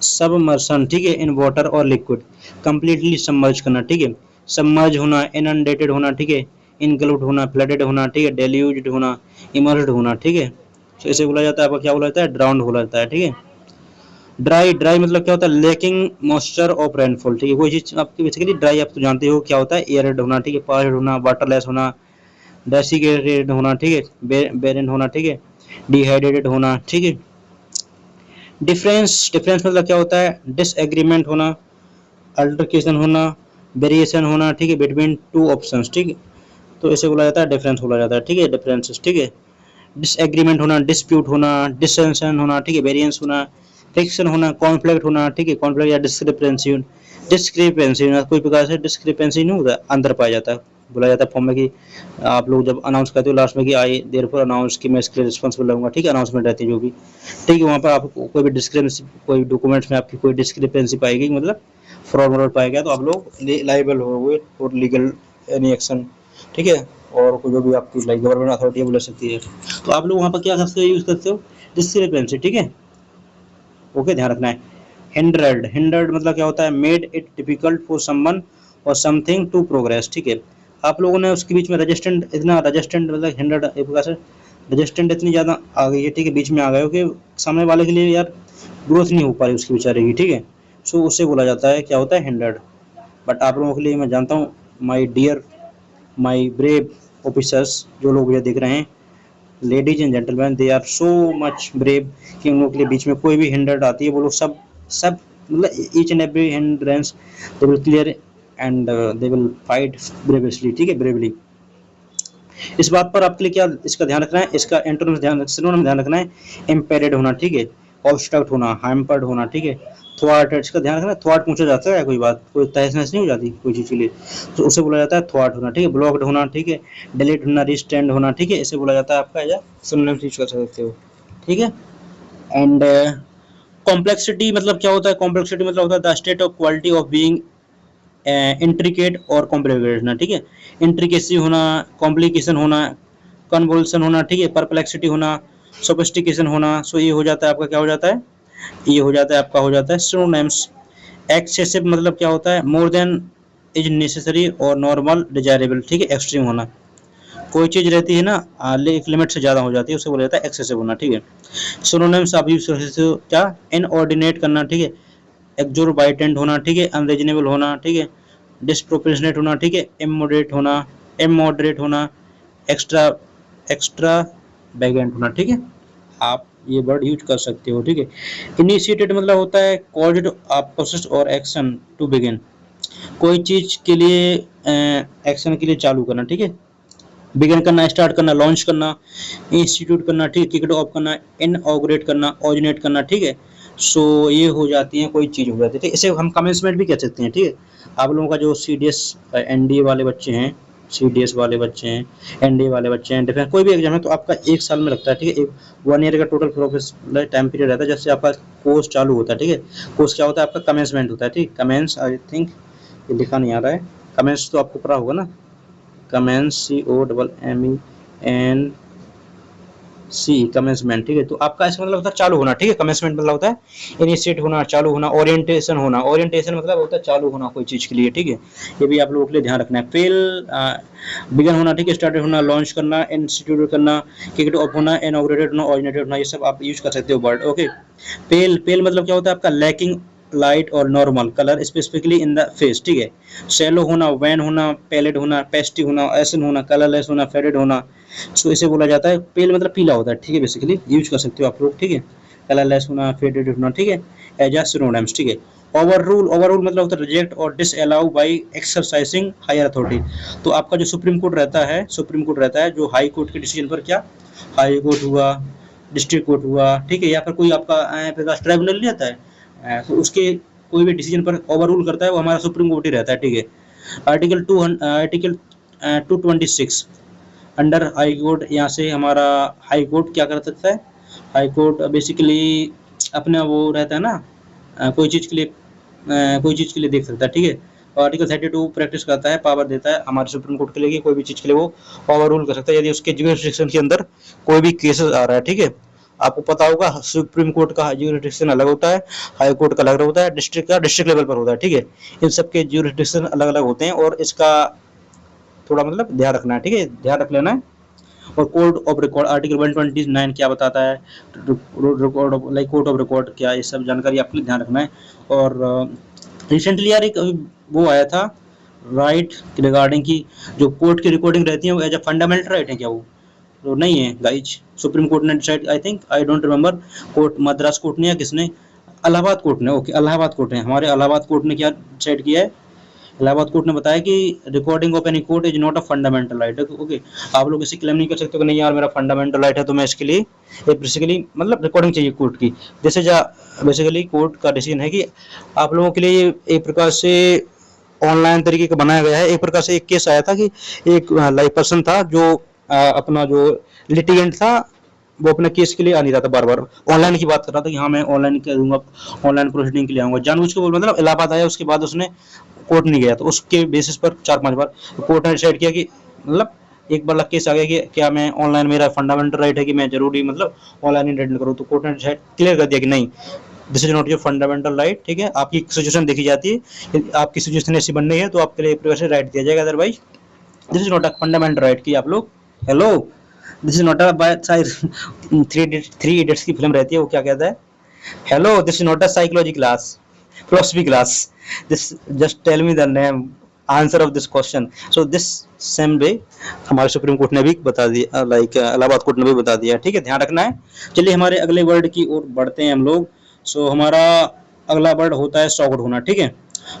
सबमर्सन, ठीक है, इन वाटर और लिक्विड, कंप्लीटली सबमर्ज करना, ठीक है, सबमर्ज होना, इनंडेटेड होना, ठीक है, इनक्लूड होना, फ्लडेड होना, ठीक है, डेल्यूज्ड होना, इमर्स्ड होना, ठीक है। तो इसे बोला जाता है, आपका क्या बोला जाता है? ड्राउंड बोला जाता है, ठीक है। ड्राई मतलब क्या होता है? लेकिंग मॉइस्चर ऑफ रेनफॉल, ठीक है, कोई चीज आपकी बेसिकली ड्राई, आप तो जानते हो क्या होता है? एयरेड होना, ठीक है, पार्ड होना, वाटरलेस होना, डेसिकेटेड होना, ठीक है, बेरन होना, ठीक है, डिहाइड्रेटेड होना, ठीक है। डिफरेंस मतलब क्या होता है? डिसएग्रीमेंट होना, अल्टरकेशन होना, वेरिएशन होना, ठीक है, बिटवीन टू ऑप्शंस, ठीक है। तो इसे बोला जाता है डिफरेंस बोला जाता है, ठीक है, डिफरेंसेस, ठीक है। डिसएग्रीमेंट होना, डिस्प्यूट होना, डिसेंशन होना, ठीक है, वेरिएंस होना, फ्रिक्शन होना, कॉन्फ्लिक्ट होना, ठीक है, कॉन्फ्लिक्ट या डिस्क्रिपेंसी होना, कोई प्रकार से डिस्क्रिपेंसी नहीं होता, अंदर पाया जाता है, बोला जाता है फॉर्म में कि आप लोग जब अनाउंस करते हो लास्ट में कि आई देयरफॉर अनाउंस कि मैं इसके लिए रिस्पॉन्सिबल रहूंगा, ठीक है, अनाउंसमेंट रहती है जो भी, ठीक है, वहाँ पर आपको कोई भी डिस्क्रिपेंसी, कोई डॉक्यूमेंट्स में आपकी कोई डिस्क्रिपेंसी पाएगी, मतलब फ्रॉड पाया गया, तो आप लोग लाइबल होगे फॉर लीगल एनी एक्शन, ठीक है, और कोई जो भी आपकी लाइक गवर्नमेंट अथॉरिटी है वो ले सकती है। तो आप लोग वहाँ पर क्या सबसे यूज करते हो? डिस्क्रिपेंसी, ठीक है, ओके, ध्यान रखना है। हिंडर्ड मतलब क्या होता है? Made it difficult for someone और समथिंग टू प्रोग्रेस, ठीक है। आप लोगों ने उसके बीच में रजिस्टेंट मतलब हिंडर्ड एक प्रकार से रजिस्टेंट इतनी ज़्यादा आ गई है, ठीक है, बीच में आ गए हो कि सामने वाले के लिए यार ग्रोथ नहीं हो पा रही उसकी बेचारे की, ठीक है। सो उससे बोला जाता है, क्या होता है? हिंडर्ड। बट आप लोगों के लिए मैं जानता हूँ, my dear, my brave officers, जो लोग ये देख रहे हैं, ladies and gentleman, they are so much brave कि उन लोगों के लिए बीच में कोई भी हिंडर्ड आती है, वो लोग सब सब मतलब each and every hindrance they will clear and they will fight bravely, ठीक है, ब्रेवली। इस बात पर आपके लिए क्या इसका ध्यान रखना है? इसका एंटोनिम ध्यान रखना है। इम्पेडेड होना, ठीक है, ऑब्स्ट्रक्ट होना, हैम्पर्ड होना, ठीक है, थ्वार्टेड, इसका ध्यान रखना है। थ्वार्ट पूछा जाता है, कोई बात कोई तहस नहस नहीं हो जाती कोई चीज़ के लिए, तो उसे बोला जाता है थ्वार्ट होना, ठीक है, ब्लॉक्ड होना, ठीक है, डिलीट होना, रिस्टैंड होना, ठीक है, इसे बोला जाता है आपका एज सिनोनिम यूज कर सकते हो, ठीक है। एंड कॉम्प्लेक्सिटी मतलब क्या होता है? कॉम्प्लेक्सिटी मतलब होता है the state of quality of being intricate और कॉम्प्लिकेटेड होना, ठीक है, इंट्रिकेसी होना, कॉम्प्लिकेशन होना, कन्वोल्यूशन होना, ठीक है, परप्लेक्सिटी होना, सोफिस्टिकेशन होना। सो ये हो जाता है आपका, क्या हो जाता है? ये हो जाता है आपका, हो जाता है सिनोनिम्स। एक्सेसिव मतलब क्या होता है? मोर देन इज नेसेसरी और नॉर्मल डिजायरेबल, ठीक है, एक्सट्रीम होना, कोई चीज रहती है ना एक लिमिट से ज्यादा हो जाती है, उसे बोला जाता है एक्सेसिव होना, ठीक है। सिनोनिम्स आप यूज कर सकते हो, क्या? इनऑर्डिनेट करना, ठीक है, एक्सोर्बाइटेंट होना, ठीक है, अनरीजनेबल होना, ठीक है, डिस्प्रोपोर्शनेट होना, ठीक है, इमोडरेट होना, एक्स्ट्रा एक्स्ट्रा बैगेंट होना, ठीक है, आप ये वर्ड यूज कर सकते हो, ठीक है। इनिशिएटेड मतलब होता है कॉज्ड अ प्रोसेस और एक्शन टू बिगिन, कोई चीज के लिए एक्शन के लिए चालू करना, ठीक है, बिगिन करना, स्टार्ट करना, लॉन्च करना, इंस्टीट्यूट करना, ठीक है, किक ऑफ करना, इनऑग्रेट करना, ओरिजिनेट करना, ठीक है। सो ये हो जाती है, कोई चीज़ हो जाती है, ठीक है, इसे हम कमेंसमेंट भी कह सकते हैं, ठीक है। आप लोगों का जो CDS NDA वाले बच्चे हैं, CDS वाले बच्चे हैं, NDA वाले बच्चे हैं, डिफेंस कोई भी एग्जाम है तो आपका 1 साल में लगता है, ठीक है। एक 1 ईयर का टोटल प्रोफेशनल टाइम पीरियड रहता है, जैसे आपका कोर्स चालू होता है, ठीक है। कोर्स क्या होता है आपका, कमेंसमेंट होता है, ठीक। कमेंस, आई थिंक ये लिखा नहीं आ रहा है, कमेंस तो आपको पता होगा ना, कमेंस COMMENC, कमेंसमेंट, ठीक है। तो आपका इसका मतलब होता है चालू होना, ठीक है। कमेंसमेंट मतलब होता है इनिशिएट होना, चालू होना। ओरिएंटेशन होना, ओरिएंटेशन मतलब होता है चालू होना कोई चीज के लिए, ठीक है। ये भी आप लोगों के लिए ध्यान रखना है। फेल, बिगन होना, ठीक है, स्टार्टेड होना, लॉन्च करना, इंस्टीट्यूट करना, किक ऑफ होना, इनॉग्रेटेड होना, ओरिजिनेटेड होना, ये सब आप यूज कर सकते हो वर्ड, ओके। पेल, पेल मतलब क्या होता है आपका लैकिंग लाइट और normal colour specifically in the face, ठीक है। शैलो होना, वैन होना, पैलेट होना, पेस्टी होना, एसन होना, कलरलेस होना, फेडेड होना, सो इसे बोला जाता है। पेल मतलब पीला होता है, ठीक है, बेसिकली यूज कर सकते हो आप लोग, ठीक है। कलरलेस होना, फेडेड होना, ठीक है, एज अ सिनोनिम्स, ठीक है। ओवर रूल, ओवर रूल मतलब होता है रिजेक्ट और disallow by exercising higher authority. तो आपका जो सुप्रीम कोर्ट रहता है, सुप्रीम कोर्ट रहता है जो हाई कोर्ट के डिसीजन पर, क्या हाई कोर्ट हुआ, डिस्ट्रिक्ट कोर्ट हुआ, ठीक है, या फिर कोई आपका ट्राइब्यूनल नहीं आता है, तो उसके कोई भी डिसीजन पर ओवर रूल करता है वो हमारा सुप्रीम कोर्ट ही रहता है, ठीक है। आर्टिकल 226 अंडर हाई कोर्ट, यहाँ से हमारा हाई कोर्ट क्या कर सकता है, हाई कोर्ट बेसिकली अपना वो रहता है ना, कोई चीज़ के लिए कोई चीज़ के लिए देख सकता है, ठीक है। आर्टिकल 32 प्रैक्टिस करता है, पावर देता है हमारे सुप्रीम कोर्ट के लिए कि कोई भी चीज़ के लिए वो ओवर रूल कर सकता है यदि उसके ज्यूरिसडिक्शन के अंदर कोई भी केसेस आ रहा है, ठीक है। आपको पता होगा सुप्रीम कोर्ट का ज्यूरिसडिक्शन अलग होता है, हाई कोर्ट का अलग होता है, डिस्ट्रिक्ट का डिस्ट्रिक्ट लेवल पर होता है, ठीक है। इन सब के ज्यूरिसडिक्शन अलग अलग होते हैं और इसका थोड़ा मतलब ध्यान रखना है, ठीक है, ध्यान रख लेना है। और कोड ऑफ रिकॉर्ड आर्टिकल 129 क्या बताता है, record of like code of record क्या, ये सब जानकारी आपके लिए ध्यान रखना है। और रिसेंटली यार एक वो आया था राइट रिगार्डिंग की जो कोर्ट की रिकॉर्डिंग रहती है वो एज अ फंडामेंटल राइट है क्या, वो तो नहीं है गाइज। सुप्रीम कोर्ट ने decide, I think, I don't remember, court Madras court ने या किसने, इलाहाबाद कोर्ट ने, ओके, इलाहाबाद कोर्ट ने, हमारे इलाहाबाद कोर्ट ने क्या डिसाइड किया है, इलाहाबाद कोर्ट ने बताया कि recording of any court is not a fundamental right, okay. आप लोग इसे क्लेम नहीं कर सकते कि नहीं यार मेरा फंडामेंटल राइट है तो मैं इसके लिए बेसिकली मतलब रिकॉर्डिंग चाहिए कोर्ट की। जैसे बेसिकली कोर्ट का डिसीजन है कि आप लोगों के लिए एक प्रकार से ऑनलाइन तरीके का बनाया गया है। एक प्रकार से एक केस आया था कि एक लाइव पर्सन था जो अपना जो लिटिगेंट था वो अपने केस के लिए आ नहीं रहा था, बार बार ऑनलाइन की बात कर रहा था कि हाँ मैं ऑनलाइन करूंगा, ऑनलाइन प्रोसीडिंग के लिए आऊंगा, जानबूझ के बोल मतलब इलाहाबाद आया, उसके बाद उसने कोर्ट नहीं गया, तो उसके बेसिस पर 4-5 बार कोर्ट ने डिसाइड किया कि मतलब एक बार केस आ गया कि क्या मैं ऑनलाइन, मेरा फंडामेंटल राइट है कि मैं जरूरी मतलब ऑनलाइन ही अटेंड करूँ, तो कोर्ट ने डिसाइड क्लियर कर दिया कि नहीं, this is not your fundamental right, ठीक है। आपकी सिचुएशन देखी जाती है, यदि आपकी सिचुएशन ऐसी बन रही है तो आपके लिए प्रिकॉशन राइट दिया जाएगा, otherwise this is not a fundamental right कि आप लोग, hello, this is not a by three idiots की फिल्म रहती है, वो क्या कहता है, hello this is not a psychology class, philosophy class, this just tell me the name answer of this question. So this same way हमारे supreme court ने भी बता दिया, लाइक इलाहाबाद कोर्ट ने भी बता दिया, ठीक है, ध्यान रखना है। चलिए हमारे अगले वर्ड की ओर बढ़ते हैं हम लोग। सो हमारा अगला वर्ड होता है सॉक्ड होना, ठीक है।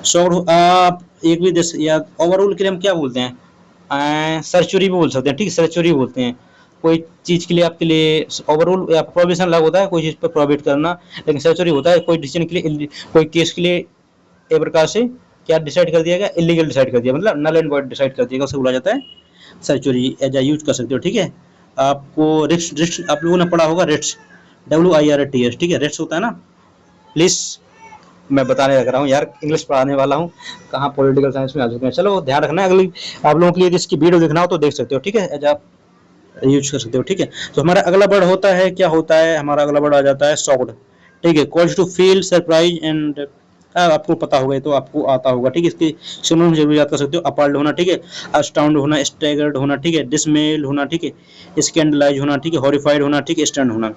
सॉक्ड, आप एक भी दिस या ओवरऑल के लिए हम क्या बोलते हैं, सर्चुरी भी बोल सकते हैं, ठीक है, सर्चुरी बोलते हैं। कोई चीज़ के लिए आपके लिए ओवरऑल या प्रोविजन अलग होता है, कोई चीज़ पर प्रोहिबिट करना, लेकिन सर्चुरी होता है कोई डिसीजन के लिए, कोई केस के लिए एक प्रकार से क्या डिसाइड कर दिया गया, इलीगल डिसाइड कर दिया, मतलब नल एंड वॉइड डिसाइड कर दिया गया, उसे बोला जाता है सर्चुरी, एज यूज कर सकते हो, ठीक है। आपको रिट्स, रिट्स आप लोगों ने पढ़ा होगा, रिट्स, WIRTS, ठीक है, रिट्स होता है ना। प्लीज मैं बताने लग रहा हूँ यार, इंग्लिश पढ़ाने वाला हूँ, कहाँ पॉलिटिकल साइंस में आ चुके हैं। चलो ध्यान रखना है, अगली आप लोगों के लिए इसकी वीडियो देखना हो तो देख सकते हो, ठीक है, एज आप यूज कर सकते हो, ठीक है। तो हमारा अगला वर्ड होता है, क्या होता है, हमारा अगला वर्ड आ जाता है शॉक्ड, ठीक है। Calls to feel surprise and, आपको पता होगा तो आपको आता होगा, ठीक है, इसकी सिनोनिम जरूर याद कर सकते हो, अपल्ड होना, ठीक है, अस्टाउंड होना, स्टैगर्ड होना, ठीक है, डिसमेल होना, ठीक है, स्कैंडलाइज होना, ठीक है, हॉरिफाइड होना, ठीक है, स्टन होना,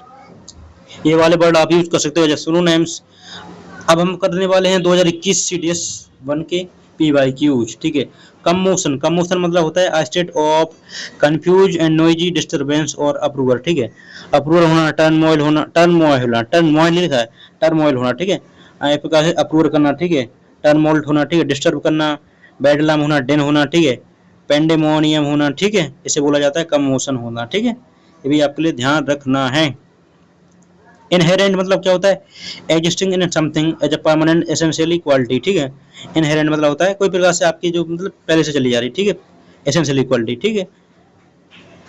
ये वाले वर्ड आप यूज कर सकते हो एज सिनोनिम्स। अब हम करने वाले हैं 2021 CDS 1 के PYQs, ठीक है। कम मोशन, कम मोशन मतलब होता है state of confuse and noisy disturbance और अप्रूवल, ठीक है। अप्रूवल होना, टर्मोइल होना, टर्मोइल होना, टर्मोइल नहीं लिखा है, टर्मोइल होना, ठीक है, एक प्रकार से अप्रूवल करना, ठीक है, टर्मोल्ट होना, ठीक है, डिस्टर्ब करना, बेडलाम होना, डेन होना, ठीक है, पेंडेमोनियम होना, ठीक है, इसे बोला जाता है कम मोशन होना, ठीक है, ये भी आपके लिए ध्यान रखना है। इनहेरेंट मतलब क्या होता है, existing in something as a permanent essentially quality, ठीक है। इनहेरेंट मतलब होता है कोई प्रकार से आपकी जो मतलब पहले से चली जा रही, ठीक है, एसेंशियल इक्वालिटी, ठीक है।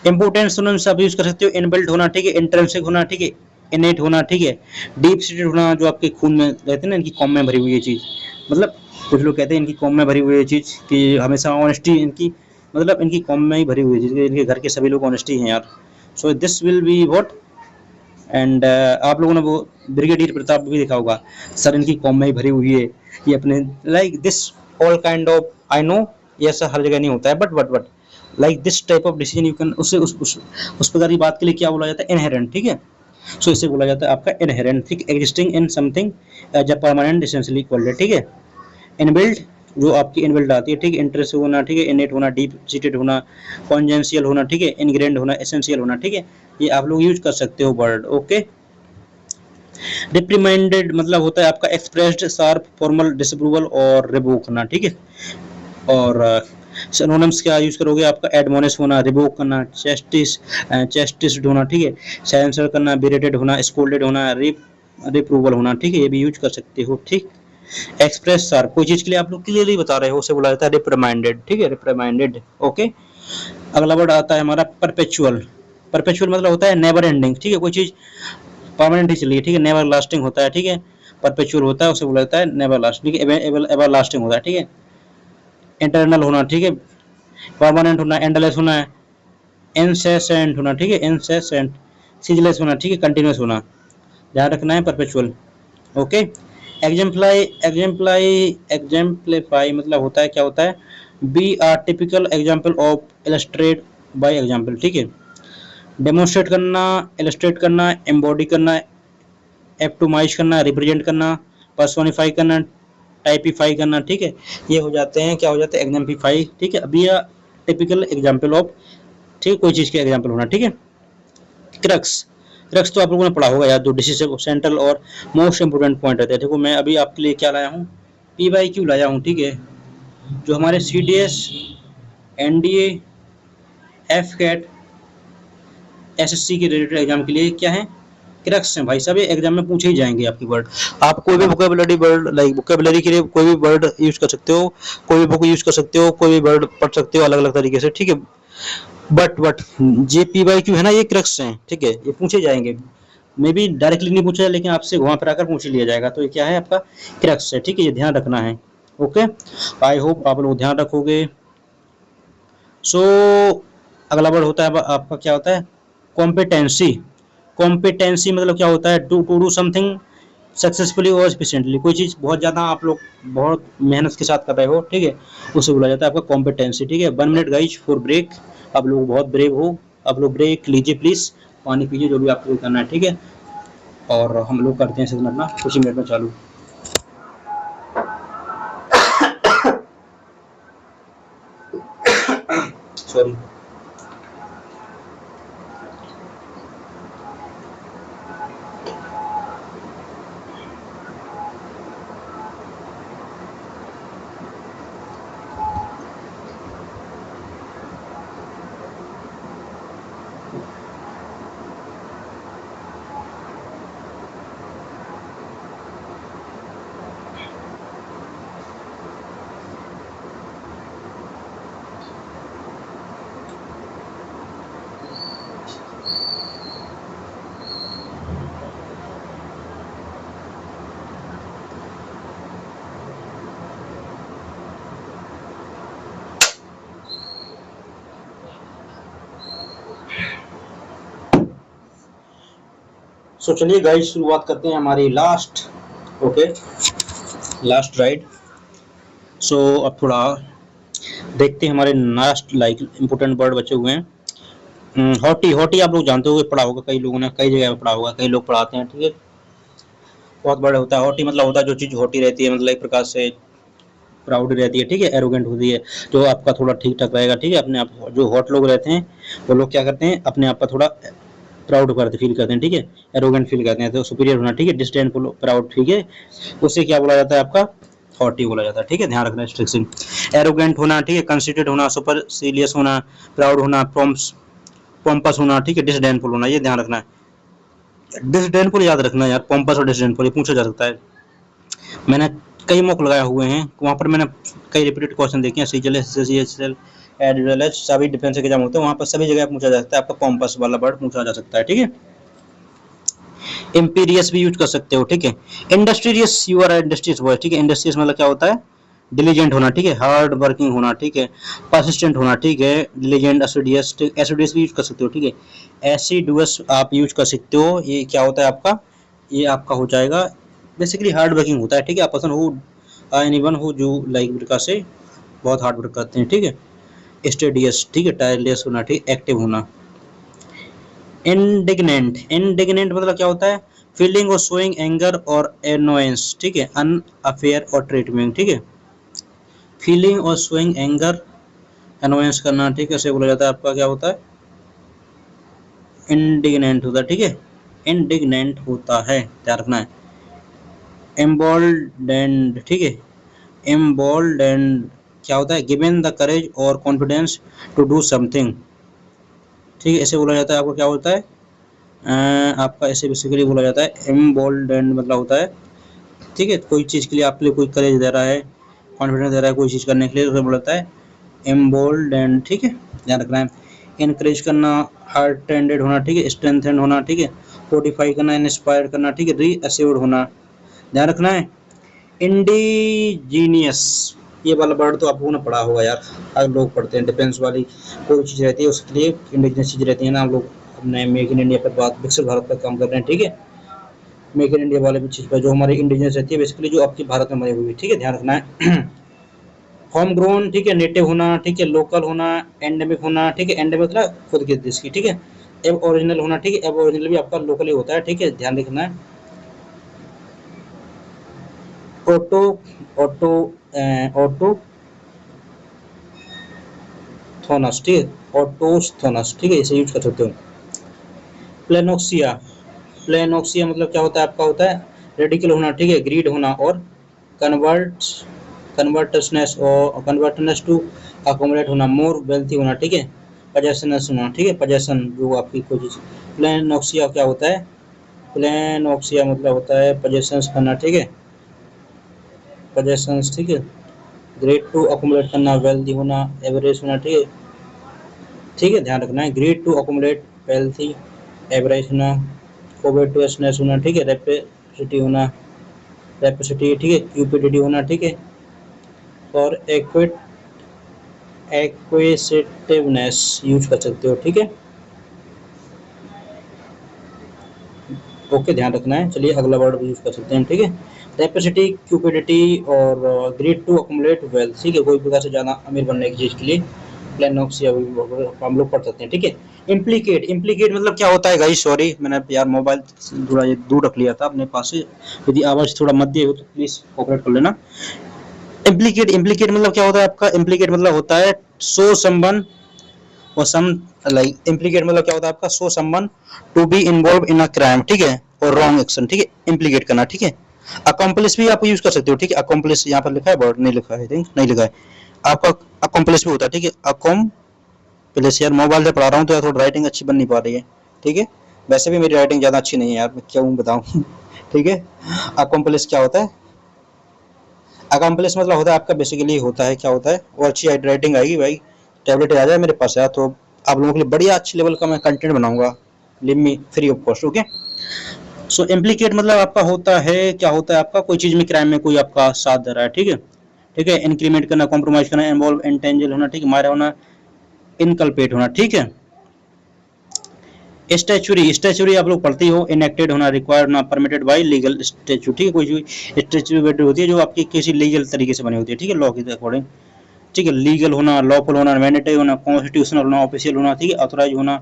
इंपोर्टेंट सिनोनिम्स आप यूज कर सकते हो, इनबिल्ट होना, ठीक है, इंट्रिंसिक होना, ठीक है, इनेट होना, ठीक है, डीप सीटेड होना, जो आपके खून में रहते हैं ना, इनकी कॉम में भरी हुई ये चीज, मतलब कुछ लोग कहते हैं इनकी कॉम में भरी हुई ये चीज कि हमेशा ऑनेस्टी इनकी, मतलब इनकी कॉम में ही भरी हुई चीज, इनके घर के सभी लोग ऑनेस्टी हैं यार। So this will be what, and आप लोगों ने वो ब्रिगेडियर प्रताप भी देखा होगा, सर इनकी कॉम में ही भरी हुई है, ये अपने like this all kind of, I know ये ऐसा हर जगह नहीं होता है, but like this type of decision you can, उससे उस प्रकार की बात के लिए क्या बोला जाता है, इनहेरेंट, ठीक है। सो इसे बोला जाता है आपका इनहेरेंट, ठीक, existing in something as a permanent essential equality, ठीक है। इनबिल्ट जो आपकी इनबिल्ट आती है, ठीक है, इंटरेस्ट होना, ठीक है, इनेट होना, डीप सीटेड होना, कॉन्जेंशियल होना, ठीक है, इनग्रेंड होना, एसेंशियल होना, ठीक है, ये आप लोग यूज कर सकते हो वर्ड, ओके। रिप्रिमाइंडेड मतलब होता है आपका एक्सप्रेस्ड, शार्प, फॉर्मल, डिसअप्रूवल और रिवोक होना, ठीक है। और सिनोनिम्स क्या यूज करोगे, आपका एडमोनिश होना, रिवोक करना, चेस्टिस्ड होना, ठीक है, सेंसर करना, बिरेटेड होना, स्कोल्डेड होना, रिप्रूवल होना, ठीक है, ये भी यूज कर सकते हो, ठीक। एक्सप्रेस शार्प, कोई चीज के लिए आप लोग क्लियरली बता रहे हो, उसे बोला जाता है रिप्रिमाइंडेड, ठीक है, रिप्रिमाइंडेड, ओके। अगला वर्ड आता है हमारा परपेचुअल। परपेचुअल मतलब होता है नेवर एंडिंग, ठीक है, कोई चीज परमानेंट ही चलिए, ठीक है, नेवर लास्टिंग होता है, ठीक है, परपेचुअल होता है, उसे बोला जाता है नेवर लास्टिंग, ठीक है, एवर लास्टिंग होता है, ठीक है। इंटरनल होना, ठीक है, परमानेंट होना, एंडलेस होना, इनसेसेंट होना, ठीक है, इनसेसेंट, सीजलेस होना, ठीक है, कंटिन्यूस होना, ध्यान रखना है परपेचुअल, ओके। एग्जाम्पलीफाई मतलब होता है, क्या होता है, be are typical example of, illustrate by example, ठीक है, डेमोन्स्ट्रेट करना, इलस्ट्रेट करना, एम्बॉडी करना, एप्टोमाइज करना, रिप्रेजेंट करना, पर्सोनिफाई करना, टाइपिफाई करना, ठीक है, ये हो जाते हैं, क्या हो जाते हैं, एग्जाम्पलीफाई, ठीक है, अभी टिपिकल एग्जाम्पल ऑफ, ठीक है, कोई चीज के एग्जाम्पल होना, ठीक है। क्रक्स, क्रक्स तो आप लोगों ने पढ़ा होगा यार, जो डिसीजन सेंट्रल और मोस्ट इंपोर्टेंट पॉइंट रहते हैं। देखो मैं अभी आपके लिए क्या लाया हूँ, पी वाई क्यू लाया हूँ, ठीक है, जो हमारे C D S, N D A, F CAT, S S C के रिलेटेड एग्जाम के लिए क्या है, क्रक्स हैं भाई, सब ये एग्जाम में पूछे ही जाएंगे आपकी वर्ड। आप कोई भी वोकेबुलरी वर्ड, लाइक वोकेबुलरी के लिए कोई भी वर्ड यूज कर सकते हो, कोई भी बुक यूज कर सकते हो, कोई भी वर्ड पढ़ सकते हो अलग अलग तरीके से, ठीक है। But J P Y Q है ना, ये क्रक्स हैं, ठीक है, ये पूछे जाएंगे, मे बी डायरेक्टली नहीं पूछा जाए, लेकिन आपसे घुमा फिरा कर पूछ लिया जाएगा, तो ये क्या है, आपका क्रक्स है, ठीक है, ये ध्यान रखना है, ओके। आई होप आप लोग ध्यान रखोगे। सो अगला वर्ड होता है आपका, क्या होता है, कॉम्पिटेंसी। कॉम्पिटेंसी मतलब क्या होता है, टू डू समथिंग सक्सेसफुली और एफिशिएंटली, कोई चीज़ बहुत ज़्यादा आप लोग बहुत मेहनत के साथ कर रहे हो, ठीक है, उसे बोला जाता है आपका कॉम्पिटेंसी, ठीक है। 1 मिनट गाइज फॉर ब्रेक, आप लोग बहुत ब्रेव हो, आप लोग ब्रेक लीजिए प्लीज़, पानी पीजिए, जो भी आपको करना है, ठीक है, और हम लोग करते हैं सेशन अपना कुछ ही मिनट में चालू। सॉरी। सो चलिए गाइज शुरुआत करते हैं हमारी लास्ट, ओके, लास्ट राइड। सो अब थोड़ा देखते हैं हमारे लास्ट लाइक इंपोर्टेंट वर्ड बचे हुए हैं। हॉटी, हॉटी आप लोग जानते होंगे, पढ़ा होगा, कई लोगों ने कई जगह पे पढ़ा होगा, कई लोग पढ़ाते हैं, ठीक है, बहुत बड़ा होता है। हॉटी मतलब होता है जो चीज़ हॉटी रहती है, मतलब एक प्रकार से प्राउड रहती है, ठीक है, एरोगेंट होती है, जो आपका थोड़ा ठीक ठाक रहेगा, ठीक है, अपने आप, जो हॉट लोग रहते हैं वो लोग क्या करते हैं, अपने आप पर थोड़ा प्राउड करते फील करते हैं, ठीक है, एरोगेंट फील करते हैं, तो सुपीरियर होना, ठीक है, डिस्डेनफुल, प्राउड, ठीक है, उससे क्या बोला जाता है, आपका हॉटी बोला जाता है, ठीक है, ध्यान रखना स्ट्रिक्शन। एरोगेंट होना, ठीक है, कंसिडरेट होना, सुपरसीलियस होना, प्राउड होना, पोम्पस होना, ठीक है, डिसडेनफुल होना, ये ध्यान रखना है। डिसडेनफुल याद रखना यार, पोम्पस और डिसडेनफुल ये पूछा जा सकता है, मैंने कई मॉक लगाए हुए हैं, वहाँ पर मैंने कई रिपीटेड क्वेश्चन देखे हैं, CGL, SSC, as well as सभी डिफेंस एग्जाम होते हैं वहाँ पर सभी जगह पूछा जा सकता है, आपका कॉम्पस वाला वर्ड पूछा जा सकता है, ठीक है। इम्पीरियस भी यूज कर सकते हो, ठीक है। Industrious, you are industrious boy, ठीक है। इंडस्ट्रियस मतलब क्या होता है, डिलीजेंट होना, ठीक है, हार्ड वर्किंग होना, ठीक है, परसिस्टेंट होना, ठीक है, डिलीजेंट, एसिडियस, एसिडियस भी यूज कर सकते हो, ठीक है। एसिडुअस आप यूज कर सकते हो, ये क्या होता है आपका, ये आपका हो जाएगा बेसिकली हार्ड वर्किंग होता है, ठीक है। आप पर्सन हु एनीवन हु जो लाइक प्रकार से बहुत हार्ड वर्क करते हैं, ठीक है। स्टेडियस, ठीक है, टायरलेस होना, ठीक, एक्टिव होना। इंडिग्नेंट, इंडिग्नेंट मतलब क्या होता है, फीलिंग और शोइंग एंगर और एनोयंस, ठीक है, अनअफेयर और ट्रीटमेंट, ठीक है। फीलिंग और शोइंग एंगर, एनोयंस करना, ठीक है, इसे बोला जाता है आपका क्या होता है, इंडिग्नेंट होता है, ठीक है, इंडिग्नेंट होता है, ध्यान रखना है। एम्बोल्डेंड, ठीक है, एम्बोल्डेंड क्या होता है, गिवन द करेज और कॉन्फिडेंस टू डू समथिंग, ठीक है, ऐसे बोला जाता है आपको क्या होता है, आपका ऐसे बेसिकली बोला जाता है एम्बोल्डेंड मतलब होता है, ठीक है, कोई चीज़ के लिए आपके लिए कोई करेज दे रहा है, कॉन्फिडेंस दे रहा है कोई चीज़ करने के लिए, उसे बोला जाता है एम्बोल्डेंड, ठीक है, ध्यान रखना है। इनकरेज करना, हार्ट टेंडेड होना, ठीक है, स्ट्रेंथेंड होना, ठीक है, फोर्टिफाई करना, इंस्पायर करना, ठीक है, रीअश्योर्ड होना, ध्यान रखना है। इंडिजीनियस, ये वाला वर्ड तो आपको ना पढ़ा होगा यार, हर लोग पढ़ते हैं, डिफेंस वाली कोई चीज़ रहती है उसके लिए इंडिजीनियस चीज़ रहती है ना, हम लोग अपने मेक इन इंडिया पर बात, विकसित भारत पर काम कर रहे हैं, ठीक है। मेक इन इंडिया वाले भी चीज़ पर जो हमारी इंडिजीनियस रहती है बेसिकली जो आपकी भारत में बनी हुई है, ठीक है, ध्यान रखना है। होम ग्रोन, ठीक है, नेटिव होना, ठीक है, लोकल होना, एंडेमिक होना, ठीक है, एंडेमिक मतलब खुद के देश की, ठीक है, एब ओरिजिनल होना, ठीक है, एब ओरिजिनल भी आपका लोकली होता है, ठीक है, ध्यान रखना है। ऑटो, ऑटो, ऑटो थोनस, ठीक है, ऑटोस्थोनस, ठीक है, इसे यूज कर सकते हो। प्लेनोक्सिया, प्लेनोक्सिया मतलब क्या होता है आपका होता है रेडिकल होना, ठीक है, ग्रीड होना और कन्वर्ट, कन्वर्टनेस और कन्वर्टनेस टू अकोमोडेट होना, मोर वेल्थी होना, ठीक है, पजेशनस होना, ठीक है, पजेशन जो आपकी कोई चीज। प्लेनोक्सिया क्या होता है, प्लेनोक्सिया मतलब होता है पजेशंस करना, ठीक है, पजेशंस, ठीक है, ग्रेट टू अकोमोडेट करना, वेल्थी होना, एवरेज होना, ठीक है, ठीक है, ध्यान रखना है। Great to accommodate, wealthy, average होना, कोवेटुअसनेस होना, ठीक है, रेपेसिटी होना, रेपेसिटी, ठीक है, क्यूपिडिटी होना, ठीक है, और एक्विट, एक्विसिटिवनेस यूज कर सकते हो, ठीक है। ओके, ध्यान रखना है। चलिए अगला वर्ड यूज कर सकते हैं, ठीक है। रेपेसिटी, क्यूपिडिटी और ग्रेट टू अकोमोडेट वेल्थ, ठीक है, कोई प्रकार से ज़्यादा अमीर बनने की चीज़ के लिए प्लेनोक्सिया हम लोग पढ़ सकते हैं, ठीक है। इम्प्लीकेट, इम्प्लीकेट मतलब क्या होता है गाइस, सॉरी मैंने यार मोबाइल थोड़ा ये दूर रख लिया था अपने पास से, यदि आवाज़ थोड़ा मध्य हो तो प्लीज़ कोऑपरेट कर लेना। इम्प्लीकेट, इम्प्लीकेट मतलब क्या होता है आपका, इम्प्लीकेट मतलब होता है शो समवन और सम, लाइक इम्प्लीकेट मतलब क्या होता है आपका, show someone to be involve in a crime, ठीक है, और रॉन्ग एक्शन, ठीक है, इम्प्लीकेट करना, ठीक है। अकम्पलिस भी आप यूज कर सकते हो, ठीक है, अकम्पलिस यहाँ पर लिखा है, वर्ड नहीं लिखा है, आई थिंक नहीं लिखा है, आपका अकम्पलिस भी होता है, ठीक है, अकम्पलिस, यार मोबाइल से पढ़ा रहा हूँ तो यार थोड़ा राइटिंग अच्छी बन नहीं पा रही है, ठीक है, वैसे भी मेरी राइटिंग ज़्यादा अच्छी नहीं है यार, मैं क्यों बताऊँ। ठीक है, अकम्पलिस क्या होता है, अकम्पलिस मतलब होता है आपका बेसिकली होता है क्या होता है, वो अच्छी राइटिंग आएगी भाई, टैबलेट आ जाए मेरे पास यार तो आप लोगों के लिए बढ़िया अच्छी लेवल का मैं कंटेंट बनाऊंगा, live me free of cost, okay. So implicate मतलब आपका होता है क्या होता है आपका, कोई चीज में क्राइम में कोई आपका साथ दे रहा है, ठीक है, ठीक है, इंक्रीमेंट करना, कॉम्प्रोमाइज करना, इन्वॉल्व, इंटेंजल होना, ठीक है, मारा होना, इनकल्पेट होना, ठीक है। स्टैचुरी, स्टैचुरी आप लोग पढ़ती हो, इनेक्टेड होना, रिक्वायर्ड होना, परमिटेड बाई लीगल स्टैचू, ठीक है, कोई स्टैचू होती है जो आपकी किसी लीगल तरीके से बनी होती है, ठीक है, लॉ के अकॉर्डिंग, ठीक है, लीगल होना, लॉफुल होना, मैंडेटरी होना, कॉन्स्टिट्यूशनल होना, ऑफिशियल होना, ठीक है, ऑथराइज होना,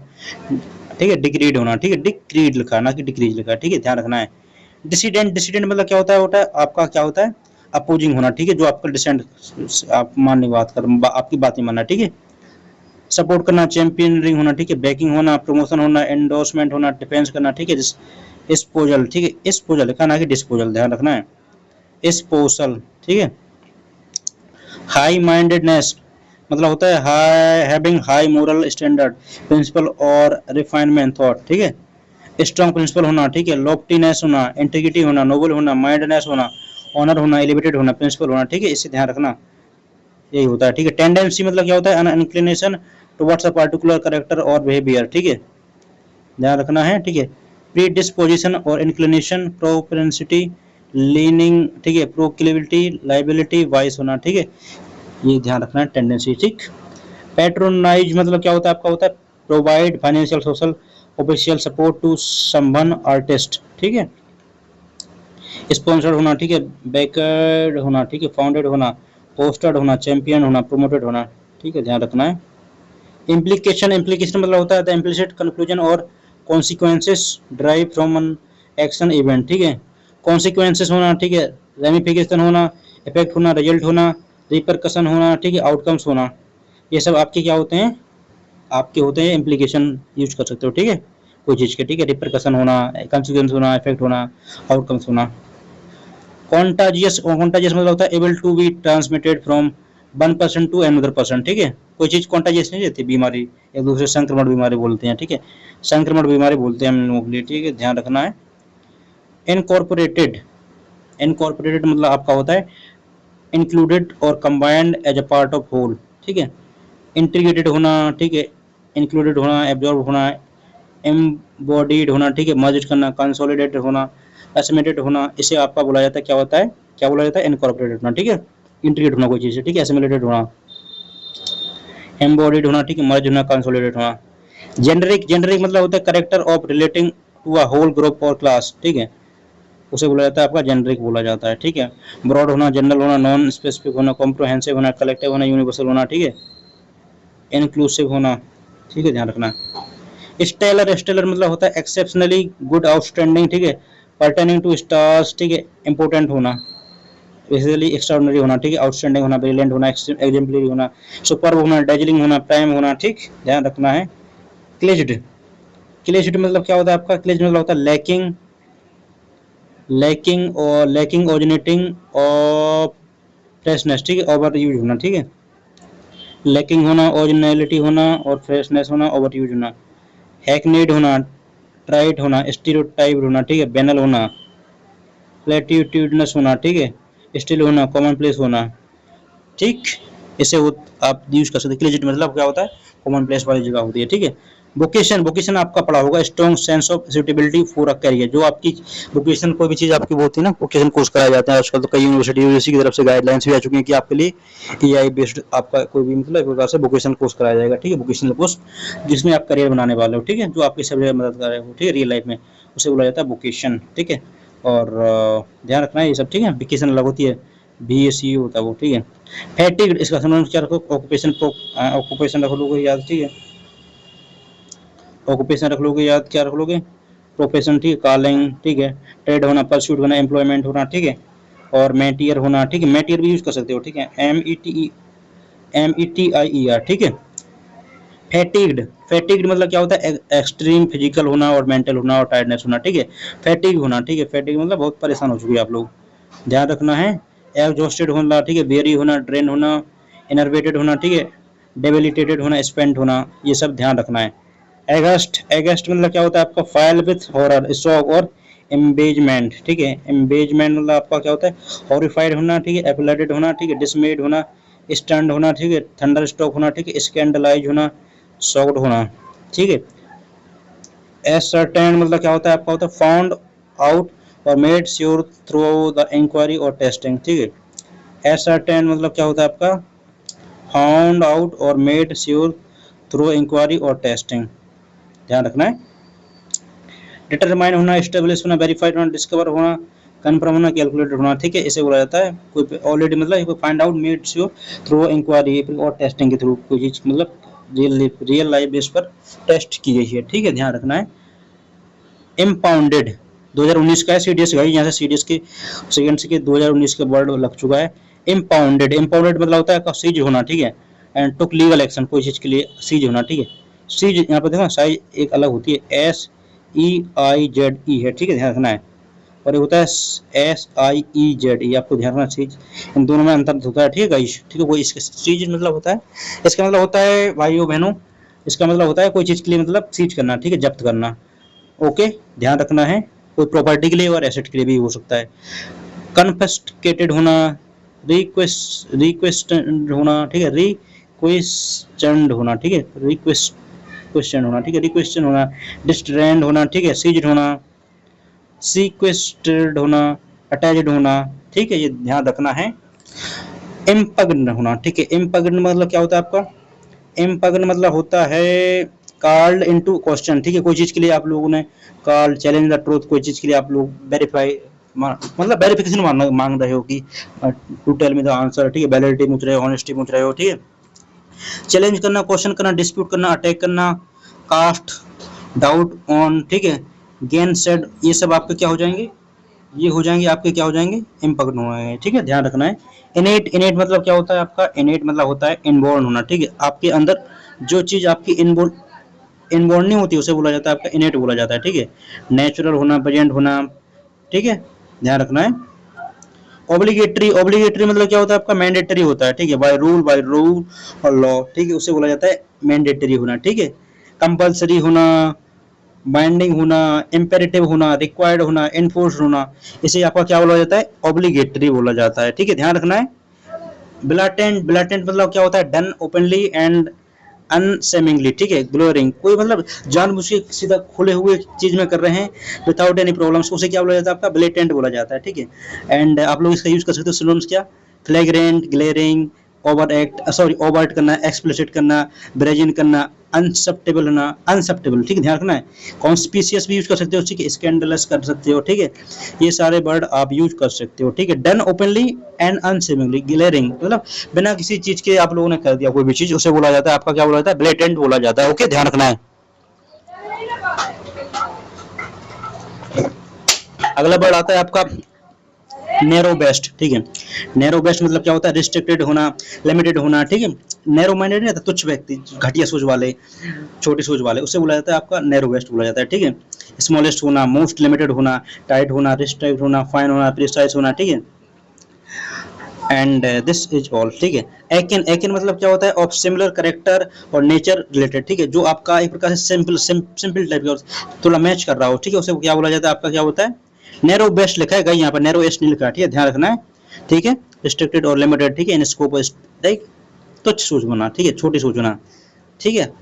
ठीक है, डिक्रीड होना, ठीक है, डिक्रीड लिखा है ना कि डिक्रीज लिखा है, ठीक है, ध्यान रखना है। डिसिडेंट, डिसिडेंट मतलब क्या होता है आपका क्या होता है, अपोजिंग होना, ठीक है, जो आपका डिसेंट, आप मानने की बात कर, आपकी बात नहीं मानना, ठीक है। सपोर्ट करना, चैंपियनिंग होना, ठीक है, बैकिंग होना, प्रमोशन होना, एंडोर्समेंट होना, डिफेंस करना, ठीक है, डिस्पोजल, ठीक है, डिस्पोजल लिखा ना कि डिस्पोजल, ध्यान रखना है, डिस्पोजल, ठीक है। हाई माइंडेडनेस मतलब होता है high, having high moral standard, principle और रिफाइनमेंट थॉट, ठीक है, स्ट्रॉन्ग प्रिंसिपल होना, ठीक है, लॉफ्टीनेस होना, इंटीग्रिटी होना, नोबल होना, माइंडनेस होना, ऑनर होना, एलिवेटेड होना, प्रिंसिपल होना, ठीक है, इसे ध्यान रखना। यही होता है, ठीक है। टेंडेंसी मतलब क्या होता है, N inclination towards a particular character और बिहेवियर, ठीक है, ध्यान रखना है, ठीक है। प्री डिस्पोजिशन और इंक्लिनेशन, प्रोपेंसिटी, लीनिंग, ठीक है, प्रोक्लिविटी, लाइबिलिटी, वाइस होना, ठीक है, ये ध्यान रखना है, टेंडेंसी, ठीक। पैट्रोनाइज मतलब क्या होता है आपका, होता है provide financial, social, official support to someone artist, ठीक है। स्पॉन्सर्ड होना, ठीक है, बैकर्ड होना, ठीक है, फाउंडेड होना, पोस्टेड होना, चैंपियन होना, प्रोमोटेड होना, ठीक है, ध्यान रखना है। इम्प्लीकेशन, इम्प्लीकेशन मतलब होता है द इम्प्लिसिट कंक्लूजन और consequences drive from an action event, ठीक है। कॉन्सिक्वेंसेस होना, ठीक है, रेमिफिकेशन होना, इफेक्ट होना, रिजल्ट होना, रिपरकशन होना, ठीक है, आउटकम्स होना, ये सब आपके क्या होते हैं, आपके होते हैं इम्प्लीकेशन, यूज कर सकते हो, ठीक है, कोई चीज़ के, ठीक है, रिपरकशन होना, कॉन्सिक्वेंस होना, इफेक्ट होना, आउटकम्स होना। कॉन्टाजियस, कॉन्टाजियस मतलब होता है able to be transmitted from one person to another person, ठीक है, कोई चीज़ कॉन्टाजियस नहीं रहती, बीमारी एक दूसरे संक्रमण बीमारी बोलते हैं, ठीक है, संक्रमण बीमारी बोलते हैं हम लोगों के लिए, ठीक है, ध्यान रखना है। इनकॉर्पोरेटेड, इनकॉर्पोरेटेड मतलब आपका होता है इंक्लूडेड और combined as a part of whole, ठीक है, इंटीग्रेटेड होना, ठीक है, इंक्लूडेड होना, एब्जॉर्ब होना, एम्बॉडीड होना, ठीक है, मर्ज करना, कंसोलिडेटेड होना, एसिमेटेड होना, इसे आपका बोला जाता है, क्या होता है, क्या बोला जाता है, इनकॉर्पोरेटेड होना, ठीक है, इंटीग्रेट होना कोई चीज़ है, ठीक है, एसिमिलेटेड होना, एम्बॉडीड होना, ठीक है, मर्ज होना, कंसोलिडेट होना। जेनरिक, जेनरिक मतलब होता है character of relating to a whole group और क्लास, ठीक है, उसे बोला जाता है आपका जेनरिक बोला जाता है, ठीक है। ब्रॉड होना, जनरल होना, नॉन स्पेसिफिक होना, कॉम्प्रोहेंसिव होना, कलेक्टिव होना, यूनिवर्सल होना, ठीक है, इंक्लूसिव होना, ठीक है, ध्यान रखना। स्टेलर, स्टेलर मतलब होता है एक्सेप्शनली गुड, आउटस्टैंडिंग, ठीक है, पर्टेनिंग टू स्टार्स, ठीक है, इंपोर्टेंट होना, बेसिकली एक्स्ट्राऑर्डिनरी होना, ठीक है, आउटस्टैंडिंग होना, ब्रिलियंट होना, एग्जेम्पलरी होना, सुपर्ब होना, डेजलिंग होना, प्राइम होना, ठीक, ध्यान रखना है। क्लेज्ड, क्लेज्ड मतलब क्या होता है आपका, क्लेज्ड मतलब होता है लैकिंग, लैकिंग और लैकिंग ओरिजिनेटिंग और फ्रेशनेस, ठीक है, ओवर यूज होना, ठीक है, लैकिंग होना, ओरिजिनलिटी होना और फ्रेशनेस होना, ओवर यूज होना। हैकनीड होना, ट्राइट होना, स्टीरियोटाइप होना, ठीक है, बैनल होना, प्लेटिट्यूडनस होना, ठीक है, स्टिल होना, कॉमन प्लेस होना, ठीक, इसे आप यूज कर सकते हैं। क्लिजिट मतलब क्या होता है, कॉमन प्लेस वाली जगह होती है, ठीक है। वोकेशन, वोकेशन आपका पढ़ा होगा, strong sense of suitability for a career, जो आपकी वोकेशन, कोई भी चीज़ आपकी वो होती है ना, वोकेशन कोर्स कराए जाते हैं आजकल, तो कई यूनिवर्सिटी की तरफ से गाइडलाइंस भी आ चुकी हैं कि आपके लिए एआई बेस्ड आपका कोई भी मतलब एक प्रकार से वोकेशन कोर्स कराया जाएगा, ठीक है, वोकेशनल कोर्स जिसमें आप करियर बनाने वाले हो, ठीक है, जो आपकी सब जगह मदद कर रहे हो, ठीक है, रियल लाइफ में, उसे बोला जाता है वोकेशन, ठीक है। और ध्यान रखना है ये सब, ठीक है, वेकेशन अलग होती है, BAC होता है वो, ठीक है। फैटिग, इसका सिनोनिम क्या रखो, ऑक्यूपेशन, ऑक्यूपेशन रख लोगे याद, ठीक है, ऑक्यूपेशन रख लोगे याद, क्या रख लोगे, प्रोफेशन, ठीक है, कॉलिंग, ठीक है, ट्रेड होना, परस्यूट होना, एम्प्लॉयमेंट होना, ठीक है, और मेटियर होना, ठीक है, मेटियर भी यूज कर सकते हो, ठीक है, METIER, ठीक है। फैटिग्ड, फैटिग्ड मतलब क्या होता है एक्सट्रीम फिजिकल होना और मेंटल होना और टायर्डनेस होना, ठीक है, फैटिग होना, ठीक है, फैटिग मतलब बहुत परेशान हो चुके हैं आप लोग, ध्यान रखना है। एग्जॉस्टेड होना, ठीक है, वेरी होना, ड्रेन होना, इनर्वेटेड होना, ठीक है, डेबिलिटेटेड होना, स्पेंट होना, ये सब ध्यान रखना है। एगस्ट, एगस्ट मतलब क्या होता है आपका फाइल विथ हॉरर, शॉक और एम्बेजमेंट, ठीक है, एम्बेजमेंट मतलब आपका क्या होता है हॉरिफाइड होना, ठीक है, एपिलेटेड होना, ठीक है, डिसमेड होना, स्टंड होना, ठीक है, थंडर स्टॉक होना, ठीक है, स्कैंडलाइज होना, शॉक्ड होना, ठीक है। एसर्टेन मतलब क्या होता है आपका, होता है फाउंड आउट और made sure through the inquiry और टेस्टिंग, ठीक है। एसर्टेन मतलब क्या होता है आपका, फाउंड आउट और मेड श्योर थ्रू इंक्वायरी और टेस्टिंग, ध्यान रखना है। डिटरमाइन होना, स्टेब्लिश होना, वेरीफाइड होना, डिस्कवर होना, कन्फर्म होना, कैलकुलेटेड होना, ठीक है, इसे बोला जाता है कोई ऑलरेडी मतलब find out made sure through inquiry और टेस्टिंग के थ्रू कोई चीज मतलब रियल लाइफ बेस पर टेस्ट की गई है, ठीक है, ध्यान रखना है। इम्पाउंडेड 2019 का है, CDS का, यहाँ से CDS के सेकंड से 2019 के वर्ड लग चुका है। इम्पाउंडेड, इम्पाउंडेड मतलब होता है सीज होना, ठीक है, एंड टुक लीगल एक्शन, कोई चीज के लिए सीज होना, ठीक है, सीज यहाँ पर देखो साइज एक अलग होती है, SEIZE है, ठीक है, ध्यान रखना है, और ये होता है SIEZE, आपको ध्यान रखना सीज, इन दोनों में अंतर होता है, ठीक है गाइस, ठीक है, कोई इसका सीज मतलब होता है, इसका मतलब होता है भाइयों बहनों, इसका मतलब होता है कोई चीज के लिए मतलब सीज करना, ठीक है, जब्त करना, ओके, ध्यान रखना है, कोई प्रॉपर्टी के लिए और एसेट के लिए भी हो सकता है। कन्फिस्केटेड होना, रिक्वेस्टेंड होना, ठीक है, रिक्वेस्टेंड होना, ठीक है, क्वेश्चन होना, ठीक है, रिक्वेस्टन होना, डिस्ट्रेंड होना, ठीक है, सीज्ड होना, सीक्वेस्टेड होना, अटैच्ड होना, ठीक है, ये ध्यान रखना है। इम्पग्न होना, ठीक है, इम्पग्न मतलब क्या होता है आपका, इम्पग्न मतलब होता है कॉल्ड इनटू क्वेश्चन, ठीक है, कोई चीज के लिए आप लोगों ने कॉल चैलेंज द ट्रूथ, कोई चीज के लिए आप लोग वेरीफाई मतलब वेरिफिकेशन मांग रहे हो कि to tell me the answer, ठीक है, वैलिडिटी पूछ रहे हो, ऑनेस्टी पूछ रहे हो, ठीक है, चैलेंज करना, क्वेश्चन करना, डिस्प्यूट करना, अटैक करना, कास्ट डाउट ऑन, ठीक है, गेन सेड, ये सब आपके क्या हो जाएंगे, ये हो जाएंगे आपके क्या हो जाएंगे, इम्पग्न हो जाएंगे, ठीक है, ध्यान रखना है। इनेट, इनेट मतलब क्या होता है आपका, इनेट मतलब होता है इनबॉर्न होना, ठीक है, आपके अंदर जो चीज आपकी इनबॉर्न इनबॉर्न नहीं होती उसे बोला जाता है आपका इनेट बोला जाता है, ठीक है, नेचुरल होना, प्रेजेंट होना, ठीक है, ध्यान रखना है। ऑब्लिगेटरी, ऑब्लिगेटरी मतलब क्या होता है आपका, मैंडेटरी होता है, ठीक है, बाय रूल और लॉ, ठीक है, उसे बोला जाता है मैंडेटरी होना, ठीक है, कंपल्सरी होना, बाइंडिंग होना, इम्पेरेटिव होना, रिक्वायर्ड होना, एनफोर्स होना, इसे आपका क्या बोला जाता है, ऑब्लिगेटरी बोला जाता है, ठीक है, ध्यान रखना है। ब्लाटेंट, ब्लाटेंट मतलब क्या होता है, डन ओपनली एंड अनसेमिंगली, ठीक है, ग्लोरिंग, कोई मतलब जानबूझ के सीधा खुले हुए चीज में कर रहे हैं विदाउट एनी प्रॉब्लम्स, उसे क्या बोला जाता है आपका, ब्लेटेंट बोला जाता है, ठीक है। एंड आप लोग इसका यूज कर सकते हो सिनोनिम्स क्या, फ्लैग्रेंट, glaring, over act, sorry overt करना, एक्सप्लिसिट करना, ब्रेजिन करना, अनसप्टेबल होना, अनसप्टेबल, ठीक है, ध्यान रखना है। कॉन्स्पिशियस भी यूज कर सकते हो, ठीक है, स्कैंडलस कर सकते हो, ठीक है, ये सारे वर्ड आप यूज कर सकते हो, ठीक है। डन ओपनली एंड अनसेमिंगली, ग्लेरिंग मतलब बिना किसी चीज के आप लोगों ने कर दिया कोई भी चीज, उसे बोला जाता है आपका क्या बोला जाता है, ब्लेटेंट बोला जाता है, ओके, ध्यान रखना है। अगला वर्ड आता है आपका नैरो बेस्ट, ठीक है, नैरो बेस्ट मतलब क्या होता है, रिस्ट्रिक्टेड होना, लिमिटेड होना, ठीक है, नैरो माइंडेड नहीं था, तुच्छ व्यक्ति, घटिया सोच वाले, छोटी सोच वाले, उसे बोला जाता है आपका नैरो वेस्ट बोला जाता है, ठीक है। स्मॉलेस्ट होना, मोस्ट लिमिटेड होना, टाइट होना, रिस्ट्रिक्ट होना, फाइन होना, प्रिसाइज होना, ठीक है, एंड दिस इज ऑल, ठीक है। एकिन, एकिन मतलब क्या होता है, ऑफ सिमिलर कैरेक्टर और नेचर रिलेटेड, ठीक है, जो आपका एक प्रकार से सिंपल टाइप का थोड़ा मैच कर रहा हो, ठीक है, उसे क्या बोला जाता है आपका क्या होता है, नैरो बेस्ट लिखा है गाइस, यहाँ पर नैरो एस्ट नहीं लिखा है, ठीक है, ध्यान रखना है, ठीक है, रिस्ट्रिक्टेड और लिमिटेड, ठीक है, इन स्कोप लाइक तुच्छ सोच होना, ठीक है, छोटी सोच होना, ठीक है,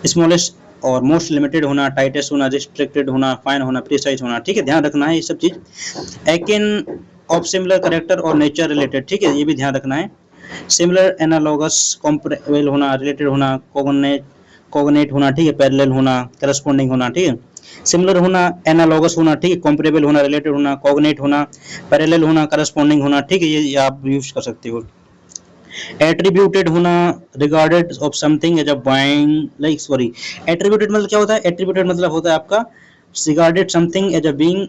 स्मॉलेस्ट और मोस्ट लिमिटेड होना, टाइटेस्ट होना, रिस्ट्रिक्टेड होना, फाइन होना, प्रिसाइज होना, ठीक है, ध्यान रखना है ये सब चीज। एकिन ऑफ सिमिलर कैरेक्टर और नेचर रिलेटेड, ठीक है, ये भी ध्यान रखना है। सिमिलर, एनालॉगस, कंपैरेबल होना, रिलेटेड होना, कोगनेट, कोगनेट होना, ठीक है, पैरेलल होना, करस्पॉन्डिंग होना, ठीक है, सिमिलर होना, एनालॉगस होना, ठीक है, कंपैरेबल होना, रिलेटेड होना, कोगनेट होना, पैरेलल होना, करस्पॉन्डिंग होना, ठीक है, ये आप यूज कर सकते हो। एट्रीब्यूटेड होना, regarded of something as a being, like sorry, attributed मतलब क्या होता है, एट्रीब्यूटेड मतलब होता है आपका regarded something as a being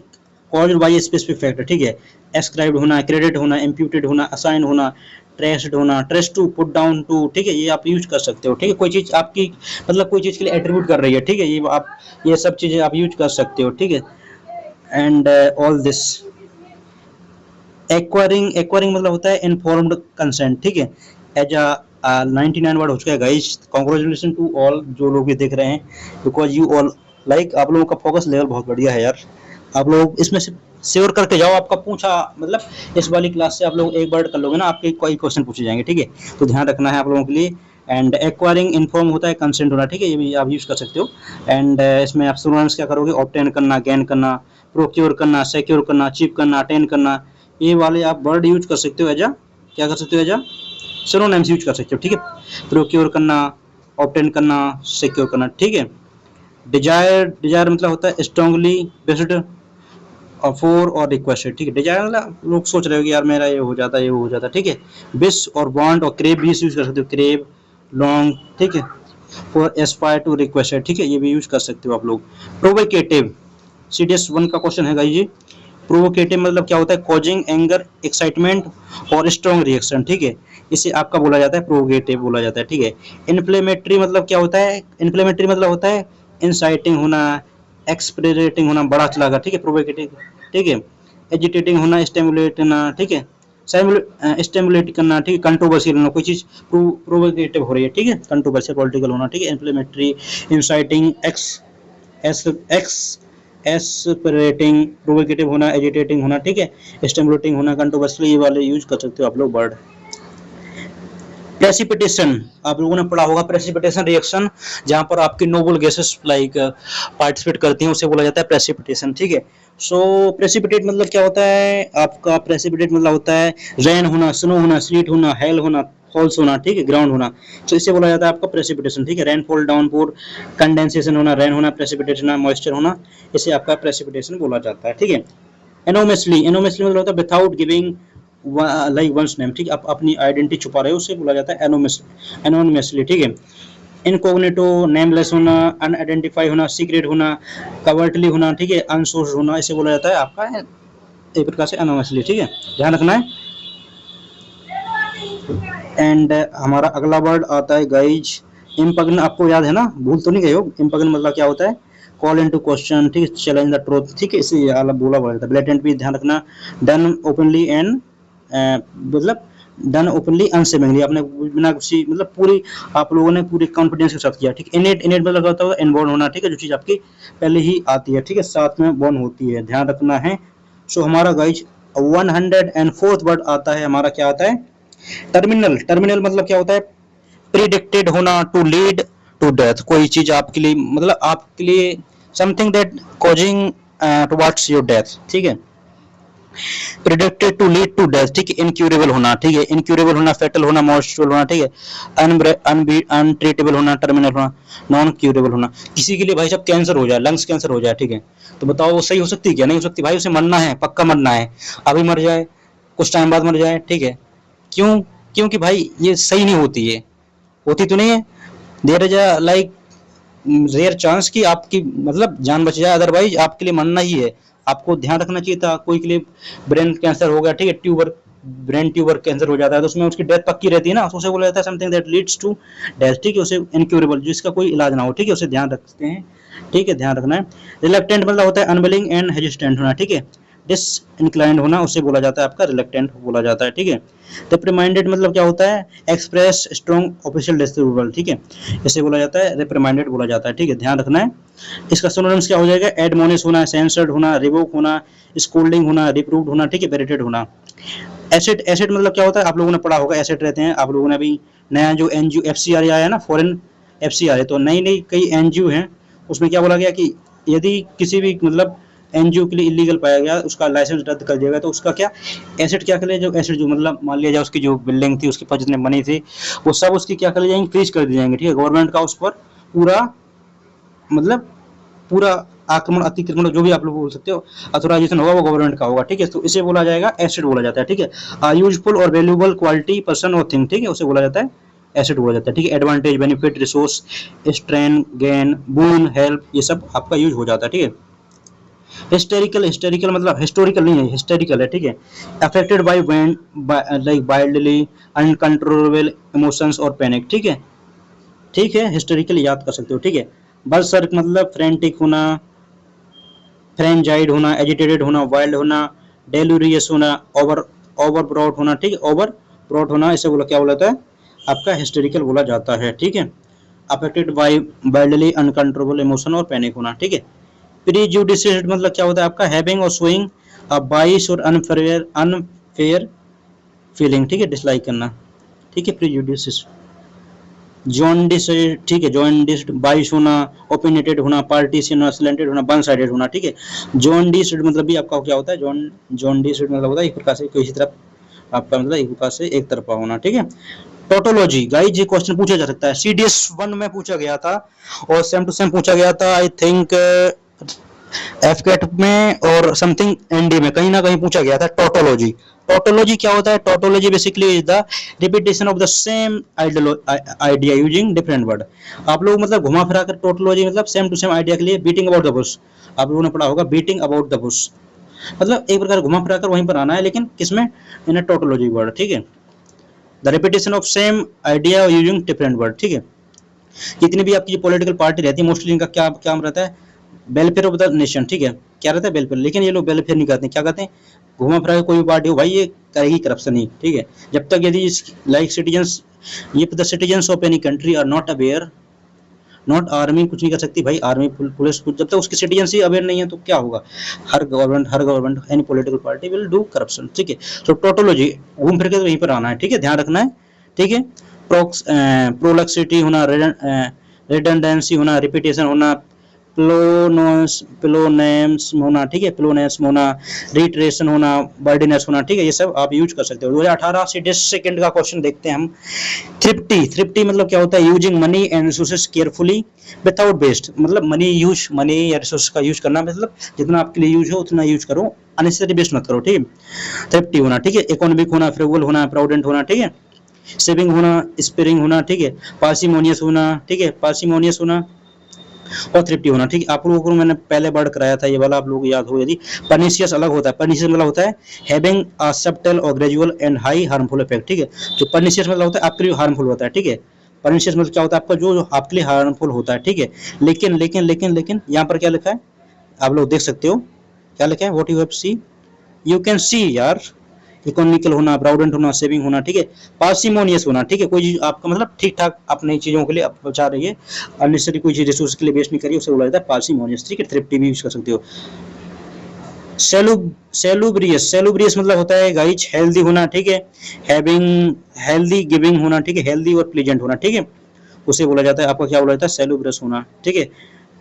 caused by a specific factor, ठीक है, एस्क्राइब्ड होना, क्रेडिट होना, इम्प्यूटेड होना, असाइन होना, ट्रेस्ड होना, trace to, put down to, ठीक है, ये आप यूज कर सकते हो, ठीक है, कोई चीज आपकी मतलब कोई चीज के लिए एट्रीब्यूट कर रही है, ठीक है, ये आप ये सब चीजें आप यूज कर सकते हो, ठीक है। And all this acquiring, acquiring मतलब होता है इनफॉर्म्ड कंसेंट, ठीक है, एज अ 99 वर्ड हो चुका है गाइस, कांग्रेचुलेशन टू ऑल जो लोग भी देख रहे हैं, बिकॉज यू ऑल लाइक, आप लोगों का फोकस लेवल बहुत बढ़िया है यार, आप लोग इसमें से श्योर करके जाओ, आपका पूछा मतलब इस वाली क्लास से आप लोग एक वर्ड कर लोगे ना, आपके कोई क्वेश्चन पूछे जाएंगे, ठीक है, तो ध्यान रखना है आप लोगों के लिए। एंड एक्वायरिंग इन्फॉर्म होता है कंसेंट होना, ठीक है, ये भी आप यूज कर सकते हो। एंड इसमें आप सिनोनिम्स क्या करोगे, ऑब्टेन करना, गेन करना, प्रोक्योर करना, सिक्योर करना, अचीव करना, अटेन करना, ये वाले आप वर्ड यूज कर सकते हो एज अ क्या कर सकते हो, एज अ सिनोनिम्स यूज कर सकते हो, ठीक है, प्रोक्योर करना, ऑब्टेन करना, सिक्योर करना, ठीक है। डिजायर, डिजायर मतलब होता है स्ट्रांगली बेस्ड फॉर और रिक्वेस्टेड, ठीक है, डिजायर मतलब लोग सोच रहे हो कि यार मेरा ये हो जाता है, ये हो जाता है, ठीक है, विश और वांट और क्रेव भी यूज कर सकते हो, क्रेव, लॉन्ग, ठीक है, फॉर एस्पायर टू रिक्वेस्टेड, ठीक है, ये भी यूज कर सकते हो आप लोग। प्रोवोकेटिव, सीडीएस 1 का क्वेश्चन है गाइस जी, प्रोवोकेटिव मतलब क्या होता है, कॉजिंग एंगर, एक्साइटमेंट और स्ट्रॉन्ग रिएक्शन, ठीक है, इसे आपका बोला जाता है प्रोवोकेटिव बोला जाता है, ठीक है। इन्फ्लेमेटरी मतलब क्या होता है, इन्फ्लेमेटरी मतलब होता है इंसाइटिंग होना, एक्सप्रेटिंग होना, बड़ा चलाकर, ठीक है, प्रोवोकेटिव, ठीक है, एजिटेटिंग होना, स्टिमुलेट होना, ठीक है, स्टिमुलेट करना, ठीक है, कंट्रोवर्शियल होना, कोई चीज प्रोवोकेटिव हो रही है, ठीक है, कंट्रोवर्शियल पॉलिटिकल होना, ठीक है, inflammatory, inciting, ex ex exasperating, provocative होना, एजिटेटिंग होना, ठीक है, स्टिमुलेटिंग होना, कंट्रोवर्शियल, ये वाले यूज कर सकते हो आप लोग वर्ड। प्रेसिपिटेशन, आप लोगों ने पढ़ा होगा प्रेसिपिटेशन रिएक्शन, जहां पर आपकी नोबल गैसेस लाइक पार्टिसिपेट करती हैं, उसे बोला जाता है प्रेसिपिटेशन, ठीक है। सो प्रेसिपिटेट मतलब क्या होता है आपका, प्रेसिपिटेट मतलब होता है रेन होना, स्नो होना, स्लीट होना, हेल होना, फॉल्स होना, ठीक है, ग्राउंड होना, तो इसे बोला जाता है आपका प्रेसिपिटेशन, ठीक है। रेनफॉल, डाउनपोर, कंडेंसेशन होना, रेन होना, प्रेसिपिटेशन होना, मॉइस्चर होना, इसे आपका प्रेसिपिटेशन बोला जाता है, ठीक है। एनोमेसली, एनोमेसली मतलब होता है without giving like one's name, ठीक है, आप अपनी आइडेंटिटी छुपा रहे हो, उसे बोला जाता है एनोनिमसली, ठीक है। इनकॉग्निटो, नेमलेस होना, अनआइडेंटिफाई होना, सीक्रेट होना, कवर्टली होना, ठीक है, अनसोर्स होना, इसे बोला जाता है आपका एक प्रकार से एनोनिमसली, ठीक है, ध्यान रखना है। एंड हमारा अगला वर्ड आता है गाइज इम्पगन, आपको याद है ना, भूल तो नहीं गए हो। इम्पगन मतलब क्या होता है, कॉल इनटू क्वेश्चन, ठीक है, चैलेंज द ट्रूथ, ठीक है, इसे अलग बोला जाता है। ब्लेटेंट भी ध्यान रखना, डन ओपनली एंड मतलब डन ओपनली अनसेमिंगली, आपने बिना किसी मतलब पूरी, आप लोगों ने पूरी कॉन्फिडेंस के साथ किया, ठीक है। इनेट, इनेट मतलब होता है इनबॉर्न होना, ठीक है, जो चीज आपकी पहले ही आती है, ठीक है, साथ में बॉर्न होती है, ध्यान रखना है। सो हमारा गाइज 104th वर्ड आता है हमारा, क्या आता है, टर्मिनल। टर्मिनल मतलब क्या होता है, प्रिडिक्टेड होना, टू लीड टू डेथ, कोई चीज आपके लिए मतलब आपके लिए something that causing towards your death, ठीक है। Predicted to lead to death, ठीक है, इनक्यूरेबल होना, ठीक है, इनक्यूरेबल होना, फेटल होना, मॉर्चुअल होना, ठीक है, अनट्रीटेबल होना, टर्मिनल होना, नॉन क्यूरेबल होना। किसी के लिए भाई साहब कैंसर हो जाए, लंग्स कैंसर हो जाए, ठीक है, तो बताओ वो सही हो सकती है क्या, नहीं हो सकती भाई, उसे मरना है, पक्का मरना है, अभी मर जाए, कुछ टाइम बाद मर जाए, ठीक है, क्यों, क्योंकि भाई ये सही नहीं होती है, होती तो नहीं है, there is a like rare chance कि आपकी मतलब जान बच जाए, अदरवाइज आपके लिए मरना ही है। आपको ध्यान रखना चाहिए था, कोई के लिए ब्रेन कैंसर हो गया, ठीक है, ट्यूबर, ब्रेन ट्यूबर कैंसर हो जाता है, तो उसमें उसकी डेथ पक्की रहती है ना, तो उसे बोला जाता है something that leads to death, ठीक है, उसे इनक्यूरेबल, जिसका कोई इलाज ना हो, ठीक है, उसे ध्यान रखते हैं, ठीक है, ध्यान रखना है। रिलक्टेंट मतलब होता है अनविलिंग एंड हेजिस्टेंट होना, ठीक है, डिसइंक्लाइंड होना, उसे बोला जाता है आपका रिलक्टेंट बोला जाता है, ठीक है। रिप्रिमाइंडेड मतलब क्या होता है, एक्सप्रेस स्ट्रॉन्ग ऑफिशियल डिसअप्रूवल, ठीक है, इसे बोला जाता है रिप्रिमाइंडेड बोला जाता है, ठीक है, ध्यान रखना है। इसका सिनोनिम्स क्या हो जाएगा, एडमोनिश होना, सेंसर्ड होना, रिवोक होना, स्कोल्डिंग होना, रिप्रूव्ड होना, ठीक है, वेरेटेड होना। एसेट, एसेट मतलब क्या होता है, आप लोगों ने पढ़ा होगा, एसेट रहते हैं, आप लोगों ने अभी नया जो एनजीओ एफसीआर आया है ना, फॉरेन एफसीआर है, तो नई नई कई एनजीओ हैं, उसमें क्या बोला गया कि यदि किसी भी मतलब एनजीओ के लिए इलीगल पाया गया, उसका लाइसेंस रद्द कर दिया गया, तो उसका क्या एसेट क्या कर लिया, जो एसेट जो मतलब मान लिया जाए उसकी जो बिल्डिंग थी, उसके पास जितने मनी थे, वो सब उसकी क्या कर जाएंगे, फ्रीज कर दिए जाएंगे, ठीक है, गवर्नमेंट का उस पर पूरा मतलब पूरा आक्रमण, अतिक्रमण, जो भी आप लोग बोल सकते हो, अथोराइजेशन होगा वो गवर्नमेंट का होगा, ठीक है, तो इसे बोला जाएगा एसेट बोला जाता है, ठीक है। यूजफुल और वैल्यूएबल क्वालिटी पर्सन और थिंग, ठीक है, उसे बोला जाता है एसेट बोला जाता है, ठीक है। Advantage, benefit, resource, strain, gain, boon, help, ये सब आपका यूज हो जाता है, ठीक है। हिस्टेरिकल, हिस्टेरिकल मतलब हिस्टोरिकल नहीं है, हिस्टेरिकल है, ठीक है। Affected by like wildly uncontrollable emotions और पैनिक, ठीक है, ठीक है, हिस्टोरिकल याद कर सकते हो, ठीक है। बर्सर्क मतलब फ्रेंटिक होना, फ्रेंजाइड होना, एजिटेटेड होना, वाइल्ड होना, डेलूरियस होना, ओवर ओवर ब्रॉड होना, ठीक है, ओवर ब्रॉड होना, इसे बोला क्या बोला जाता है आपका हिस्टेरिकल बोला जाता है, ठीक है। Affected by wildly uncontrollable emotion और पैनिक होना, ठीक है। प्रीजुडिशियस मतलब क्या होता है आपका, हैविंग और शोइंग अ बाइस और अनफेयर अनफेयर फीलिंग, ठीक है, डिसलाइक करना, ठीक है, प्रीजुडिशियस। जॉन्डिस, ठीक है, जॉन्डिस, बाइस होना, ओपिनेटेड होना, पार्टीशन होना, सिलेंटेड होना, वन साइडेड होना, ठीक है। जॉन्डिस मतलब भी आपका क्या होता है, जॉन्डिस मतलब होता है एक प्रकार से किसी तरफ आपका मतलब एक प्रकार से एक तरफा होना, ठीक है। टोटोलॉजी गाइस, ये क्वेश्चन पूछा जा सकता है, सीडीएस 1 में पूछा गया था और सेम टू सेम पूछा गया था, आई थिंक एफकेट में और समथिंग एनडी में कहीं ना कहीं पूछा गया था टोटोलॉजी। टोटोलॉजी क्या होता है, tautology basically is the repetition of the same idea using different word. आप लोग मतलब घुमा फिरा कर टोटोलॉजी मतलब सेम टू सेम आइडिया के लिए बीटिंग अबाउट द बुश, आप लोगों ने पढ़ा होगा बीटिंग अबाउट द बुश, मतलब एक प्रकार घुमा फिरा कर वहीं पर आना है, लेकिन किसमें, इन टोटोलॉजी वर्ड, ठीक है। The repetition of same idea using different word, ठीक है। जितनी भी आपकी पॉलिटिकल पार्टी रहती है मोस्टली इनका क्या क्या रहता है, वेलफेयर ऑफ द नेशन, ठीक है, क्या रहता है वेलफेयर, लेकिन ये लोग वेलफेयर नहीं करते, क्या कहते हैं, घुमा फिरा के कोई भी पार्टी हो भाई ये करेगी करप्शन ही, ठीक है। जब तक यदि लाइक सिटीजन्स, ये the citizens of any country are not aware not army कुछ नहीं कर सकती भाई, आर्मी पुलिस कुछ, जब तक उसकी सिटीजनशिप अवेयर नहीं है तो क्या होगा। हर government any political party will do corruption, ठीक है। तो टोटोलॉजी घूम फिर के तो वहीं पर आना है, ठीक है, ध्यान रखना है, ठीक है। प्रोलक्सिटी होना, रिडंडेंसी होना, रिपीटेशन होना, प्लोनेम्स होना, ठीक है, प्लोनेम्स होना, रिट्रेशन होना, बर्डिनेस होना, ठीक है, ये सब आप यूज कर सकते हो। 2018 से 10 सेकंड का क्वेश्चन देखते हैं हम। थ्रिफ्टी मतलब क्या होता है, using money and resources carefully without waste, मतलब मनी या रिसोर्स का यूज करना, मतलब जितना आपके लिए यूज हो उतना यूज करो, अननेसेसरी वेस्ट मत करो, ठीक है। थ्रिफ्टी होना, ठीक है, इकोनॉमिक होना, फ्रूगल होना, प्राउडेंट होना, ठीक है, सेविंग होना, स्पेयरिंग होना, ठीक है, पार्सिमोनियस होना, ठीक है, पार्सिमोनियस होना और थ्रिफ्टी होना, ठीक है। आप लोगों को मैंने पहले वर्ड कराया था ये वाला, आप लोगों को याद हो यदि। परनिशियस अलग होता है, परनिशियस मतलब होता है हैविंग अ सब्टल और gradual and high harmful effect, ठीक है। जो परनिशियस मतलब होता है आपके लिए हार्मफुल होता है, ठीक है। परनिशियस मतलब क्या होता है, आपका जो आपके लिए हार्मफुल होता है, ठीक है। लेकिन यहाँ पर क्या लिखा है, आप लोग देख सकते हो क्या लिखा है, what you have see, you can see यार, इकोनॉमिकल होना, प्राउडेंट होना, सेविंग होना, ठीक है, पार्सिमोनियस होना, ठीक है, कोई चीज आपका मतलब ठीक ठाक अपनी चीजों के लिए आप बचा रही है, अननेसेसरी कोई चीज रिसोर्स के लिए वेस्ट नहीं करिए, उसे बोला जाता है पार्सिमोनियस, ठीक है। थ्रिफ्टी भी यूज कर सकते हो। सेलुब्रियस मतलब होता है गाइज हेल्दी होना, ठीक है, हैविंग हेल्दी गिविंग होना, ठीक है, हेल्दी और प्लीजेंट होना, ठीक है, उसे बोला जाता है आपका क्या बोला जाता है, सेलुब्रस होना, ठीक है।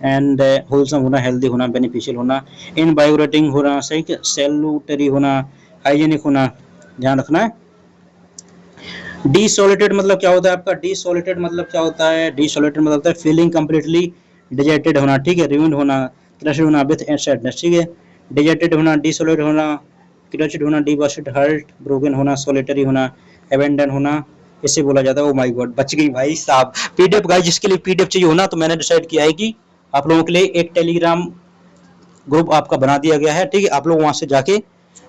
एंड होलसम होना, हेल्दी होना, बेनिफिशियल होना, इनवाइब्रेटिंग होना, सही, सैल्यूटरी होना, हाइजेनिक होना, ध्यान रखना है। डिसोलेटेड मतलब क्या होता है आपका, डिसोलेटेड मतलब क्या होता है, डिसोलेटेड मतलब होता है फीलिंग कंप्लीटली डिजेटेड होना, ठीक है, रिव्यूड होना, क्रश्ड होना विद सैडनेस, ठीक है, डिजेटेड होना, डिसोलेटेड होना, क्रश्ड होना, डिवास्टेड, हर्ट, ब्रोकन होना, सोलिटरी होना, एबेंडन होना, इसे बोला जाता है। ओ माय गॉड, बच गई भाई साहब। पीडीएफ गाइस, जिसके लिए पीडीएफ चाहिए हो ना, तो मैंने डिसाइड किया है कि आप लोगों के लिए एक टेलीग्राम ग्रुप आपका बना दिया गया है, ठीक है, आप लोग वहां से जाके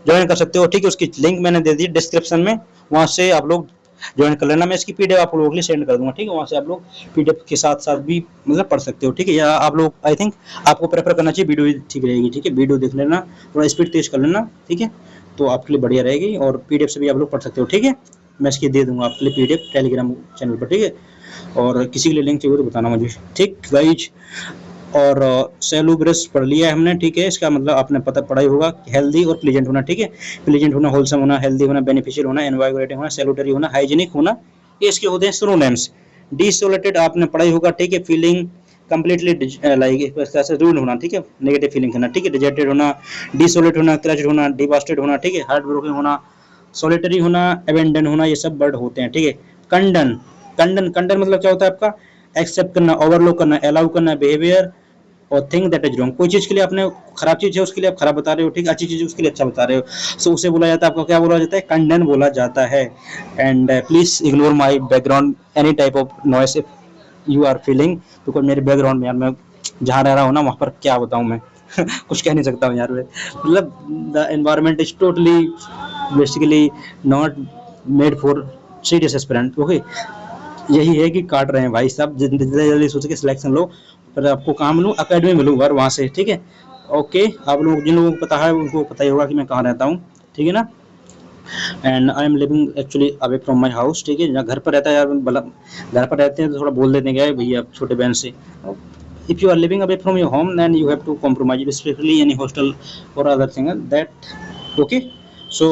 ज्वाइन कर सकते हो, ठीक है, उसकी लिंक मैंने दे दी डिस्क्रिप्शन में, वहां से आप लोग ज्वाइन कर लेना, मैं इसकी पीडीएफ आप लोगों के लिए सेंड कर दूंगा, ठीक है, वहां से आप लोग पीडीएफ के साथ साथ भी मतलब पढ़ सकते हो, ठीक है। या आप लोग आई थिंक आपको प्रेफर करना चाहिए वीडियो ठीक रहेगी, ठीक है, वीडियो देख लेना, थोड़ा स्पीड तेज कर लेना, ठीक है, तो आपके लिए बढ़िया रहेगी, और पीडीएफ से भी आप लोग पढ़ सकते हो, ठीक है। मैं इसकी दे दूंगा आपके लिए पीडीएफ टेलीग्राम चैनल पर, ठीक है, और किसी के लिए लिंक चाहिए तो बताना मुझे, ठीक गाइज। और सेलुब्रस पढ़ लिया है हमने, ठीक है, इसका मतलब आपने पता पढ़ा ही होगा, हेल्दी और प्लीजेंट होना, ठीक है, प्लीजेंट होना, होलसम होना, हेल्दी होना, बेनिफिशियल होना, इनवाइब्रेटिंग होना, सैल्यूटरी होना, हाइजीनिक होना, ये इसके होते हैं सिनोनिम्स। डिसोलेटेड आपने पढ़ा ही होगा, ठीक है, फीलिंग कंप्लीटली लाइक रूड होना, ठीक है, नेगेटिव फीलिंग करना, ठीक है, डिजेटेड होना, डिसोलेट होना, क्रश्ड होना, डिवास्टेड होना, ठीक है, हार्ट ब्रोकन होना, सोलिटरी होना, एबेंडन होना, ये सब वर्ड होते हैं, ठीक है। कंडन कंडन मतलब क्या होता है आपका, एक्सेप्ट करना, ओवरलुक करना, अलाउ करना, बिहेवियर और थिंक दैट इज रॉन्ग, कोई चीज के लिए आपने खराब चीज है उसके लिए आप खराब बता रहे हो, ठीक, अच्छी चीज है उसके लिए अच्छा बता रहे हो, सो उसे बोला जाता है आपको क्या बोला जाता है, कंडन बोला जाता है। And please ignore my background any type of noise if you are feeling, because मेरे बैकग्राउंड में यार मैं जहाँ रह रहा हूँ ना वहाँ पर क्या बताऊँ मैं कुछ कह नहीं सकता हूँ यार मैं, मतलब the environment is totally basically not made for serious aspirant, okay. यही है कि काट रहे हैं भाई साहब, जितनी जल्दी सोच के सिलेक्शन लो, पर आपको काम मिलूँ, अकेडमी मिलूँ वहाँ से, ठीक है, ओके। आप लोग जिन लोगों को पता है उनको पता ही होगा कि मैं कहाँ रहता हूँ, ठीक है ना। And I am living actually away from my house, ठीक है, जहाँ घर पर रहता है यार, मतलब घर पर रहते हैं तो थोड़ा बोल देते हैं क्या भैया छोटे बहन से। If you are living away from your home then you have to compromise specially any hostel और other thing that, okay. So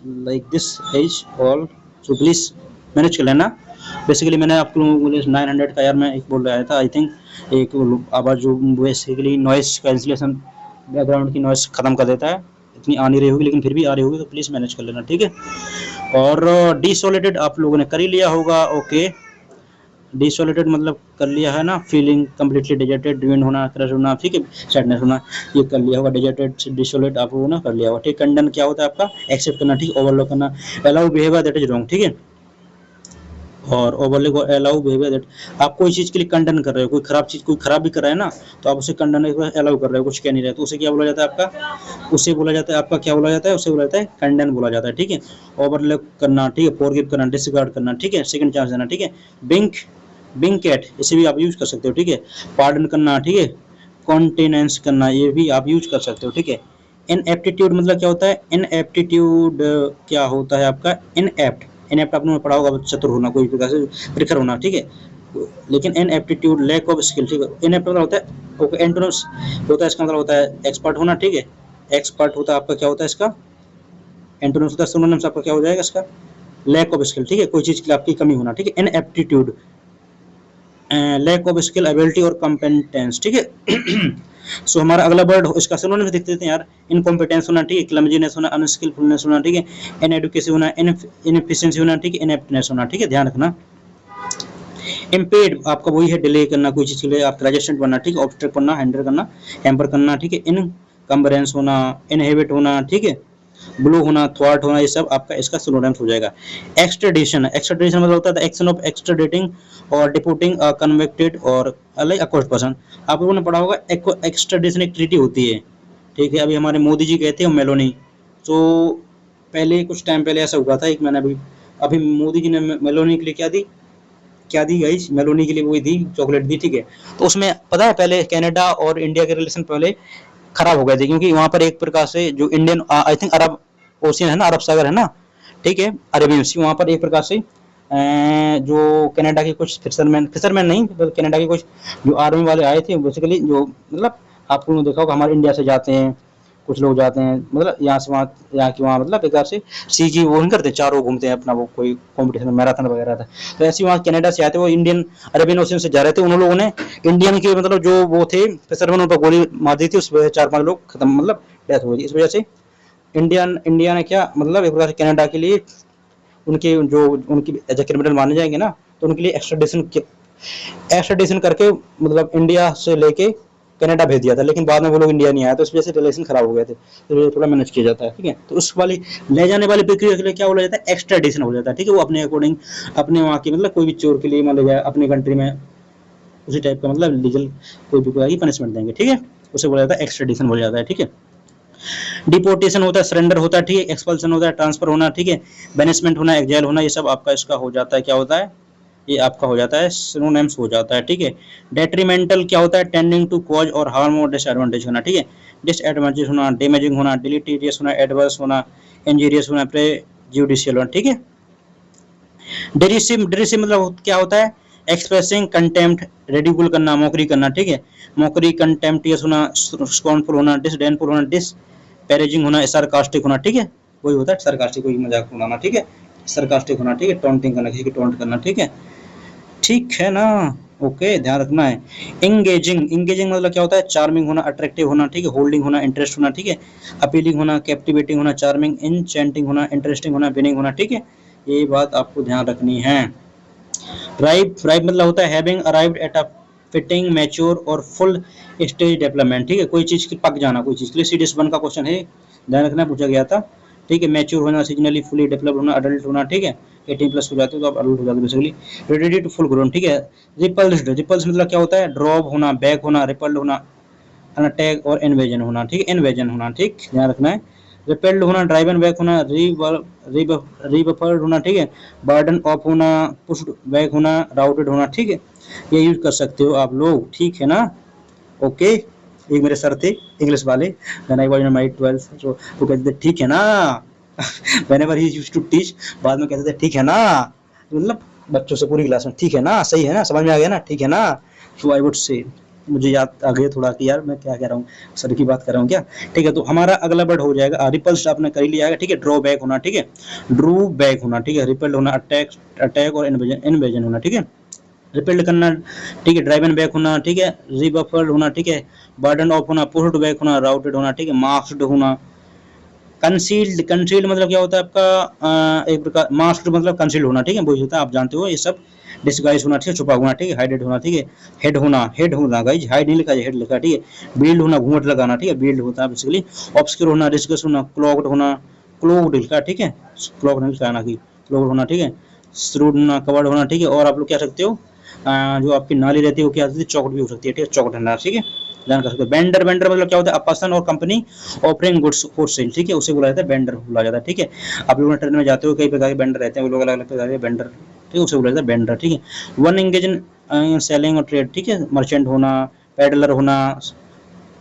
like this is all, so please manage कर लेना। बेसिकली मैंने आप लोगों को 900 का यार मैं एक बोल रहा था, आई थिंक एक आवाज़ जो बेसिकली नॉइस कैंसिलेशन, बैकग्राउंड की नॉइस ख़त्म कर देता है, इतनी आ नहीं रही होगी लेकिन फिर भी आ रही होगी, तो प्लीज़ मैनेज कर लेना, ठीक है। और डिसोलेटेड आप लोगों ने कर ही लिया होगा, ओके। डिसोलेटेड मतलब कर लिया है ना, फीलिंग कंप्लीटली डिजेटेड, ड्रीन होना, क्रश होना, ठीक है, सैडनेस होना, ये कर लिया होगा, डिजेटेड डिसोलेट आप लोगों ने कर लिया होगा, ठीक। कंडन क्या होता है आपका, एक्सेप्ट करना, ठीक, ओवरलुक करना, allow behaviour that is wrong, ठीक है, और ओवरले को अलाउ बिहेवियर दैट, आप कोई चीज़ के लिए कंडन कर रहे हो, कोई खराब चीज़ कोई खराब भी कर रहा है ना, तो आप उसे कंडन अलाउ कर रहे हो, कुछ कह नहीं रहे, तो उसे क्या बोला जाता है आपका, उसे बोला जाता है आपका क्या बोला जाता है, उसे बोला जाता है कंडन बोला जाता है, ठीक है। ओवरले करना, ठीक है, फॉरगिव करना, डिसगार्ड करना, ठीक है, सेकंड चांस देना, ठीक है। बिंक बिंक एट, इसे भी आप यूज कर सकते हो, ठीक है। पार्डन करना, ठीक है, कॉन्टेनेंस करना, ये भी आप यूज कर सकते हो, ठीक है। इनएप्टीट्यूड मतलब क्या होता है, इनएप्टीट्यूड क्या होता है आपका, इनएप्ट, इनएप्ट आपने पढ़ा होगा, चतुर होना, कोई प्रकार से प्रखर होना, ठीक है। लेकिन इनएप्टीट्यूड लैक ऑफ स्किल, ठीक है, इनएप्ट होता है, ओके, एंटोनिम्स होता है इसका मतलब होता है एक्सपर्ट होना, ठीक है, एक्सपर्ट होता है आपका क्या होता है इसका एंटोनिम्स होता है, सिनोनिम्स आपका क्या हो जाएगा इसका लैक ऑफ स्किल, ठीक है, कोई चीज के लिए आपकी कमी होना, ठीक है, इनएप्टीट्यूड लैक ऑफ स्किल एबिलिटी और कॉम्पिटेंस, ठीक है। सो हमारा अगला वर्ड इसका सिनोनिम्स देख लेते हैं यार, इनकॉम्पिटेंस होना, ठीक है, क्लमजीनेस होना, अनस्किलफुलनेस होना, ठीक है, इनएडुकेसी होना, इनएफिशिएंसी होना, ठीक है, इनेप्टनेस होना, ठीक है, ध्यान रखना। इम्पेड आपका वही है डिले करना कोई चीज के लिए, आप रेजिस्टेंट बनना, ठीक है, ऑब्स्ट्रक्ट बनना, हैंडल करना, हैम्पर करना, ठीक है, इनकम्बरेंस होना, इनहेबिट होना, ठीक है, ब्लो होना, थ्वार्ट होना, ये सब आपका इसका सिनोनिम्स हो जाएगा। एक्सट्रेडिशन, एक्सट्रेडिशन मतलब होता है एक्शन ऑफ एक्सट्रेडिटिंग और डिपोर्टिंग अ कन्विक्टेड और लाइक अक्यूज्ड पर्सन। आप लोगों ने पढ़ा होगा एक्सट्रेडिशन एक ट्रीटी होती है, ठीक है, अभी हमारे मोदी जी गए थे मेलोनी, तो पहले कुछ टाइम पहले ऐसा हुआ था, एक मैंने अभी मोदी जी ने मेलोनी के लिए क्या दी गाइस, मेलोनी के लिए वही दी, चॉकलेट दी, ठीक है। तो उसमें पता है पहले कनाडा और इंडिया के रिलेशन पहले खराब हो गए थे, क्योंकि वहां पर एक प्रकार से जो Indian I think Arab ocean है ना, अरब सागर है ना, ठीक है, अरेबियन सी, वहां पर एक प्रकार से जो कनाडा के कुछ फिशरमैन नहीं, कनाडा के कुछ जो आर्मी वाले आए थे बेसिकली, जो मतलब आपको देखा होगा हमारे इंडिया से जाते हैं कुछ लोग, जाते हैं मतलब यहाँ से वहाँ, यहाँ की वहाँ, मतलब एक प्रकार से सी की वो नहीं करते, चारों घूमते हैं अपना, वो कोई कॉम्पिटिशन मैराथन वगैरह था, तो ऐसे वहाँ कनाडा से आते, वो इंडियन अरेबियन ओशियन से जा रहे थे, उन लोगों ने इंडियन के मतलब जो वो थे फिशरमैन, उन पर गोली मार दी थी, उस वजह 4-5 लोग खत्म, मतलब डेथ हो गई, इस वजह से इंडिया ने क्या मतलब एक प्रकार से कनाडा के लिए उनके जो उनकी एज ए क्रिमिनल माने जाएंगे ना, तो उनके लिए एक्स्ट्राडिशन करके मतलब इंडिया से लेके कनाडा भेज दिया था, लेकिन बाद में वो लोग इंडिया नहीं आया, तो इस वजह से रिलेशन खराब हो गए थे, तो ये थोड़ा मैनेज किया जाता है, ठीक है। तो उस वाली ले जाने वाली प्रक्रिया के लिए क्या बोला जाता है, एक्स्ट्राडिशन हो जाता है, ठीक है, वो अपने अकॉर्डिंग अपने वहाँ की मतलब कोई भी चोर के लिए मान लिया अपनी कंट्री में उसी टाइप का मतलब लीगल कोई भी कोई पनिशमेंट देंगे, ठीक है, उसे बोला जाता है एक्स्ट्राडिशन बोला जाता है, ठीक है। डिपोर्टेशन होता है, सरेंडर होता है, ठीक है, एक्सपल्सन होता है, ट्रांसफर होना, ठीक है, बैनिशमेंट होना, एक्जाइल होना, ये सब आपका इसका हो जाता है, क्या होता है, ये आपका हो जाता है सिनोनिम्स हो जाता है, ठीक है। डेट्रीमेंटल क्या होता है, टेंडिंग टू कॉज और हार्म और डिसएडवांटेज होना, ठीक है, डिसएडवांटेज होना, डैमेजिंग होना, डिलीटेरियस होना, एडवर्स होना, इंजीरियस होना, प्रेजुडिशियल होना, ठीक है। डेरिसिव डेरिसिव मतलब क्या होता है, एक्सप्रेसिंग कंटेम्प्ट, रेडिकुल करना, मौकरी करना, ठीक है, मौकरी, कंटेम्प्टियस होना, स्कॉर्नफुल होना, डिसडेनफुल होना, डिसपैरेजिंग होना, सार्कास्टिक होना, ठीक है, वही होता है सार्कास्टिक, कोई मजाक उड़ाना, ठीक है, सार्कास्टिक होना, ठीक है, टॉन्टिंग करना, किसी की टॉन्ट करना, ठीक है, ठीक है ना, ओके, ध्यान रखना है। इंगेजिंग, इंगेजिंग मतलब क्या होता है, चार्मिंग होना, अट्रैक्टिव होना, ठीक है, होल्डिंग होना, इंटरेस्ट होना, ठीक है, अपीलिंग होना, कैप्टिवेटिंग होना, चार्मिंग, इंचेंटिंग होना, इंटरेस्टिंग होना, विनिंग होना, ठीक है, ये बात आपको ध्यान रखनी है। राइप, राइप मतलब होता है having arrived at a fitting mature और फुल स्टेज डेवलपमेंट, ठीक है, कोई चीज की पक जाना, कोई चीज के लिए सीडीएस 1 का क्वेश्चन है, ध्यान रखना, पूछा गया था, ठीक है, मैच्योर होना, सीजनली फुली डेवलप होना, अडल्ट होना, ठीक है, 18+ हो जाते हो तो आप अडल्ट हो जाते हो basically, ready to full grown, ठीक है। रिपल्स्ड, रिपल्स मतलब क्या होता है, ड्रॉप होना, बैक होना, रिपल्ड होना, अटैक और इन्वेजन होना, ठीक है, इन्वेजन होना, ठीक, ध्यान रखना है। रिपेल्ड होना, ड्राइवन बैक होना, रीबफर्ड होना, ठीक है, बर्डन ऑफ होना, पुश्ड बैक होना, राउटेड होना, ठीक है, ये यूज कर सकते हो आप लोग, ठीक है ना, ओके। एक मेरे सर थे इंग्लिश वाले, when I was in my 12th, तो वो कहते थे ठीक है ना, whenever he used to teach, बाद में कहते थे ठीक है ना, मतलब बच्चों से पूरी क्लास में, ठीक है ना, सही है ना, समझ में आ गया ना, ठीक है ना, तो आई वुड से मुझे याद आ गया थोड़ा कि यार मैं क्या कह रहा हूँ, सर की बात कर रहा हूँ क्या, ठीक है। तो हमारा अगला वर्ड हो जाएगा रिपल्स, आपने कर ही लिया है, ठीक है, ड्रॉ बैक होना, ठीक है, ड्रू बैक होना, ठीक है, रिपेल्ड होना, अटैक, अटैक और इन्वेजन होना, ठीक है, रिपेल्ड करना, ठीक है, ड्राइव एंड बैक होना, ठीक है, रिबफर्ड होना, ठीक है, बर्डन ऑफ होना, पुश्ड बैक होना, राउटेड होना, ठीक है, मास्क्ड होना, कंसील्ड, कंसील्ड मतलब क्या होता है आपका एक प्रकार, मास्क्ड मतलब कंसील्ड होना, ठीक है, वही होता है, आप जानते हो ये सब, डिस्गाइज होना, ठीक है, छुपा होना, ठीक है, हाइडेड होना, ठीक है, हेड होना गाइज, हाइड नहीं लिखा है, हेड लिखा, ठीक है, बील्ड होना, घूंघट लगाना, ठीक है, बील्ड होता है बेसिकली, ऑब्सक्योर होना, डिस्कस होना, क्लॉग्ड होना, क्लोग्ड लिखा, ठीक है, क्लॉग्ड नहीं लिखा ना कि क्लोग्ड होना, ठीक है, स्रूड होना, कवर्ड होना, ठीक है, और आप लोग क्या सकते हो, जो आपकी नाली रहती है वो क्या होती है, चौकट भी हो सकती है, ठीक है, चौकट है, ठीक है, ध्यान कर सकते हो। वेंडर, वेंडर मतलब क्या होता है, अ पर्सन और company offering goods for sale, ठीक है, उसे बोला जाता है वेंडर बोला जाता है, ठीक है। आप लोग ट्रेन में जाते हो, कई प्रकार के वेंडर रहते हैं, वो लोग अलग अलग प्रकार के वेंडर, ठीक है, उसे बोला जाता है वेंडर, ठीक है। वन एंगेज इन सेलिंग और ट्रेड, ठीक है, मर्चेंट होना, पेडलर होना,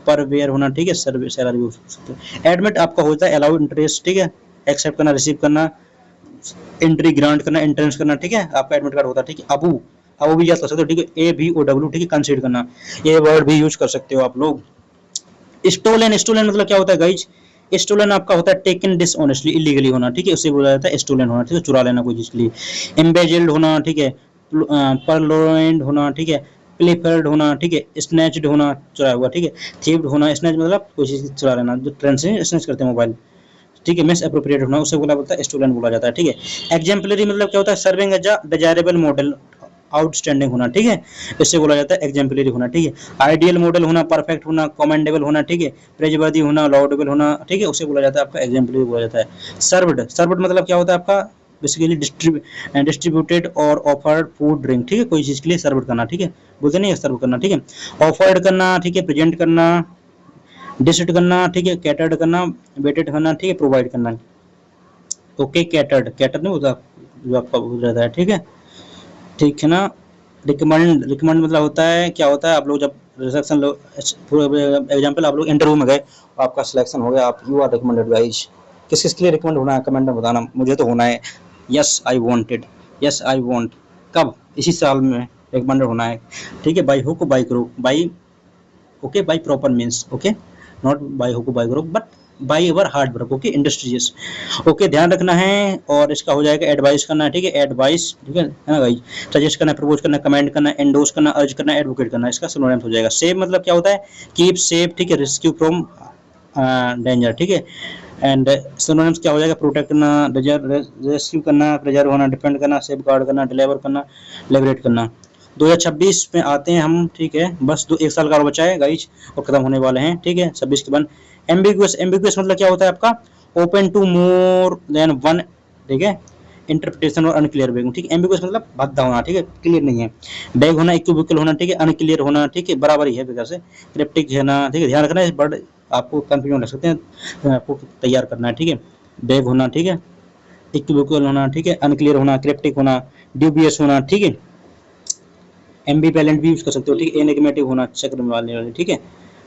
परवेयर होना, ठीक है, सैलरी हो सकते हैं। एडमिट आपका होता है अलाउ इंटरेस्ट, ठीक है, एक्सेप्ट करना, रिसीव करना, एंट्री ग्रांट करना, एंट्रेंस करना, ठीक है, आपका एडमिट कार्ड होता है, ठीक है। अबू, वो भी याद कर सकते हो, ठीक है, ABOW, ठीक है, कंसीड करना, ये वर्ड भी यूज कर सकते हो आप लोग। स्टोलन, स्टोलन मतलब क्या होता है गाइज? स्टोलन आपका होता है टेकन डिसऑनेस्टली, इलीगली होना, ठीक है, उसे बोला जाता है स्टोलन होना, ठीक है, चुरा लेना कोई चीज के लिए। एम्बेजिल्ड होना, ठीक है, परलोइंड होना, ठीक है, प्लीफर्ड होना, ठीक है, स्नैच्ड होना, चुराया हुआ, ठीक है, थीव्ड होना, स्नैच मतलब कोई चीज चुरा लेना, जो ट्रेन से स्नैच करते हैं मोबाइल, ठीक है, मिस अप्रोप्रिएट होना, उसे बोला बोलता है स्टोलन बोला जाता है, ठीक है। एग्जाम्पलरी मतलब क्या होता है? Serving as a desirable model, outstanding होना, ठीक है, इससे बोला जाता है एग्जाम्पलरी होना, ठीक है। आइडियल मॉडल होना, परफेक्ट होना, कमेंडेबल होना, ठीक है, प्रेजवर्दी होना, लाउडेबल होना, ठीक है, उसे बोला जाता है आपका एग्जाम्पलरी बोला जाता है। सर्व्ड, सर्व्ड मतलब क्या होता है आपका? बेसिकली डिस्ट्रीब्यूटेड और ऑफर्ड फूड ड्रिंक, ठीक है, कोई चीज के लिए सर्व करना, ठीक है, बोलते नहीं है सर्व करना, ठीक है। ऑफर्ड करना, ठीक है, प्रेजेंट करना, डिस्ट्रीब्यूट करना, ठीक है, कैटर्ड करना, वेटेड करना, ठीक है, प्रोवाइड करना। ओके, कैटर्ड, कैटर्ड नहीं होता जो आपका बोल जाता है, ठीक है, ठीक है ना। रिकमेंड, रिकमेंड मतलब होता है क्या होता है? आप लोग जब रिसेप्शन लो, एग्जाम्पल आप लोग इंटरव्यू में गए, आपका सिलेक्शन हो गया, आप यू आर रिकमेंडेड गाइज, किस किस के लिए रिकमेंड होना है कमेंट में बताना, मुझे तो होना है, yes I wanted, yes I want, कब? इसी साल में रिकमेंडेड होना है, ठीक है, by hook by crook, by, okay, by proper means, okay, not by hook by crook but by our hard work, okay, industrious, okay, ध्यान रखना है। और इसका हो जाएगा एडवाइस करना, ठीक है, एडवाइस, ठीक है ना भाई, सजेस्ट करना, प्रपोज करना, कमेंट करना, एंडोर्स करना, अर्ज करना, एडवोकेट करना, इसका सिनोनिम्स हो जाएगा। सेव मतलब क्या होता है? कीप सेफ, ठीक है, रेस्क्यू फ्रॉम डेंजर, ठीक है। एंड सिनोनिम्स क्या हो जाएगा? प्रोटेक्ट करना, रेस्क्यू करना, प्रिजर्व होना, डिफेंड करना, सेफ गार्ड करना, डिलीवर करना, लिबरेट करना। 2026 में आते हैं हम, ठीक है, बस एक साल का और बचा है गाइज, और खत्म होने वाले हैं, ठीक है, 26 के बाद। एम्बिगुअस, एम्बिगुअस मतलब क्या होता है आपका? Open to more than one, ठीक है, इंटरप्रिटेशन और अनक्लियर बैग, ठीक है, एम्बिगुअस मतलब भद्दा होना, ठीक है, क्लियर नहीं है। बैग होना, इक्विवोकल होना, ठीक है, अनक्लियर होना, ठीक है, बराबर ही है बेकार से। क्रिप्टिक है ना, ठीक है, ध्यान रखना, इस वर्ड आपको कंफ्यूजन लग सकते हैं, आपको तैयार करना है, ठीक है। बैग होना, ठीक है, इक्विवोकल होना, ठीक है, अनक्लियर होना, क्रिप्टिक होना, ड्यूबियस होना, ठीक है, एम्बीवेलेंट भी यूज कर सकते हो, ठीक है, एनिग्मेटिक होना, चक्र में वाले, ठीक है,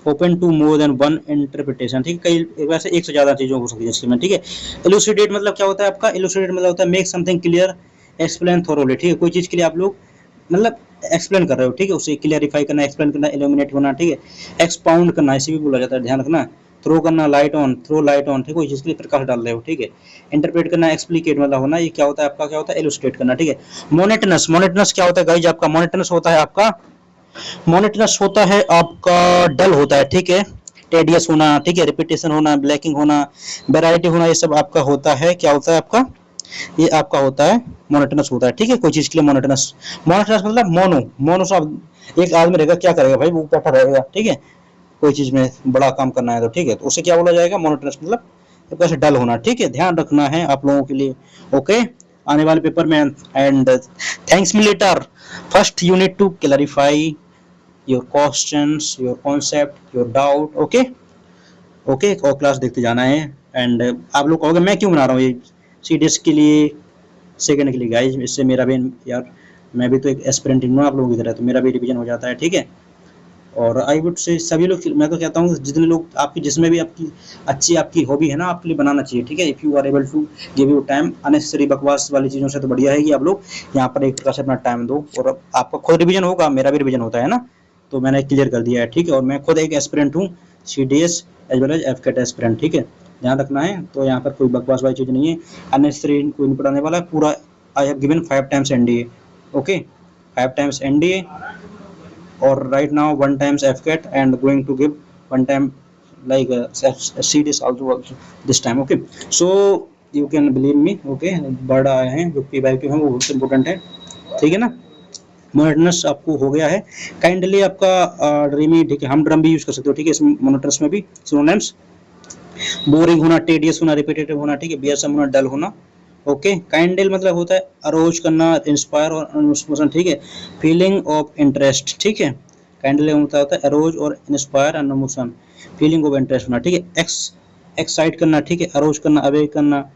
open to more than one interpretation, ठीक है, कई वैसे एक से ज्यादा चीजों हो सकती है इसमें, ठीक है। इलुसिडेट मतलब क्या होता है आपका? इलुसिडेट मतलब होता है make something clear, explain thoroughly, ठीक है, कोई चीज के लिए आप लोग मतलब एक्सप्लेन कर रहे हो, ठीक है, उसे क्लियरिफाई करना, एक्सप्लेन करना, इल्यूमिनेट होना, ठीक है, एक्सपाउंड करना, इसे भी बोला जाता है, ध्यान रखना। थ्रो करना, light on, throw light on, ठीक है, कोई चीज के लिए प्रकाश डाल रहे हो, ठीक है। इंटरप्रेट करना, एक्सप्लिकेट मतलब होना, ये क्या होता है आपका? क्या होता है? इलुस्ट्रेट करना, ठीक है। मोनेटनस, मोनेटनस क्या होता है गाइज आपका? मोनेटनस होता है आपका, मोनेटनस होता है आपका डल होता है, ठीक है, टेडियस होना, ठीक है, रिपीटेशन होना, ब्लैकिंग होना, वेराइटी होना, ये सब आपका होता है, क्या होता है आपका? ये आपका होता है मोनोटनस होता है, ठीक है, कोई चीज के लिए मोनोटनस। मोनोटनस मतलब मोनो, मोनो सा एक आदमी रहेगा, क्या करेगा भाई? वो बैठा रहेगा, ठीक है, कोई चीज में बड़ा काम करना है तो, ठीक है, तो उसे क्या बोला जाएगा? मोनोटनस मतलब एक तरह से डल होना, ठीक है, ध्यान रखना है आप लोगों के लिए, ओके, आने वाले पेपर में। And thanks me later, first you need to clarify your questions, your concept, your doubt, okay, okay, और क्लास देखते जाना है। एंड आप लोग कहोगे मैं क्यों बना रहा हूँ ये सीडीएस के लिए, सेकंड के लिए गाइज, इससे मेरा भी यार, मैं भी तो एक एस्पिरेंट हूँ आप लोगों की तरह, तो मेरा भी रिवीजन हो जाता है, ठीक है। और आई वुड से सभी लोग, मैं तो कहता हूँ जितने लोग आपकी, जिसमें भी आपकी अच्छी आपकी हॉबी है ना, आपके लिए बनाना चाहिए, ठीक है, if you are able to give you time, unnecessary बकवास वाली चीज़ों से तो बढ़िया है कि आप लोग यहाँ पर एक प्रकार से अपना टाइम दो, और आपका खुद रिवीजन होगा, मेरा भी रिवीजन होता है ना, तो मैंने क्लियर कर दिया है, ठीक है, और मैं खुद एक एस्पिरेंट हूँ, CDS as well as FCAT aspirant, ठीक है, ध्यान रखना है। तो यहाँ पर कोई बकवास वाली चीज़ नहीं है, अननेसेसरी कोई नहीं पढ़ाने वाला, पूरा I have given 5 times NDA, okay, 5 times NDA, or right now 1 times FCAT, and going to give 1 time like CDS also this time, okay, so you can believe me, okay, बड़ा आए हैं जो P5 हैं वो बहुत important है, ठीक है ना। मोनोटनस आपको हो गया है, काइंडली आपका ड्रीमी, ठीक है, हम ड्रम भी यूज कर सकते हो, ठीक है, इस मोनोटनस में भी सिनोनिम्स, बोरिंग होना, टेडियस होना, रिपीटेटिव होना, ठीक है, बियरसम होना, डल होना, ओके। काइंडल मतलब होता है अरोज करना, इंस्पायर और इमोशन, ठीक है, फीलिंग ऑफ इंटरेस्ट, ठीक है, काइंडल होता है अरोज और inspire and emotion, feeling of interest होना, ठीक है, एक्साइट करना, ठीक है, अरोज करना, अवेक करना,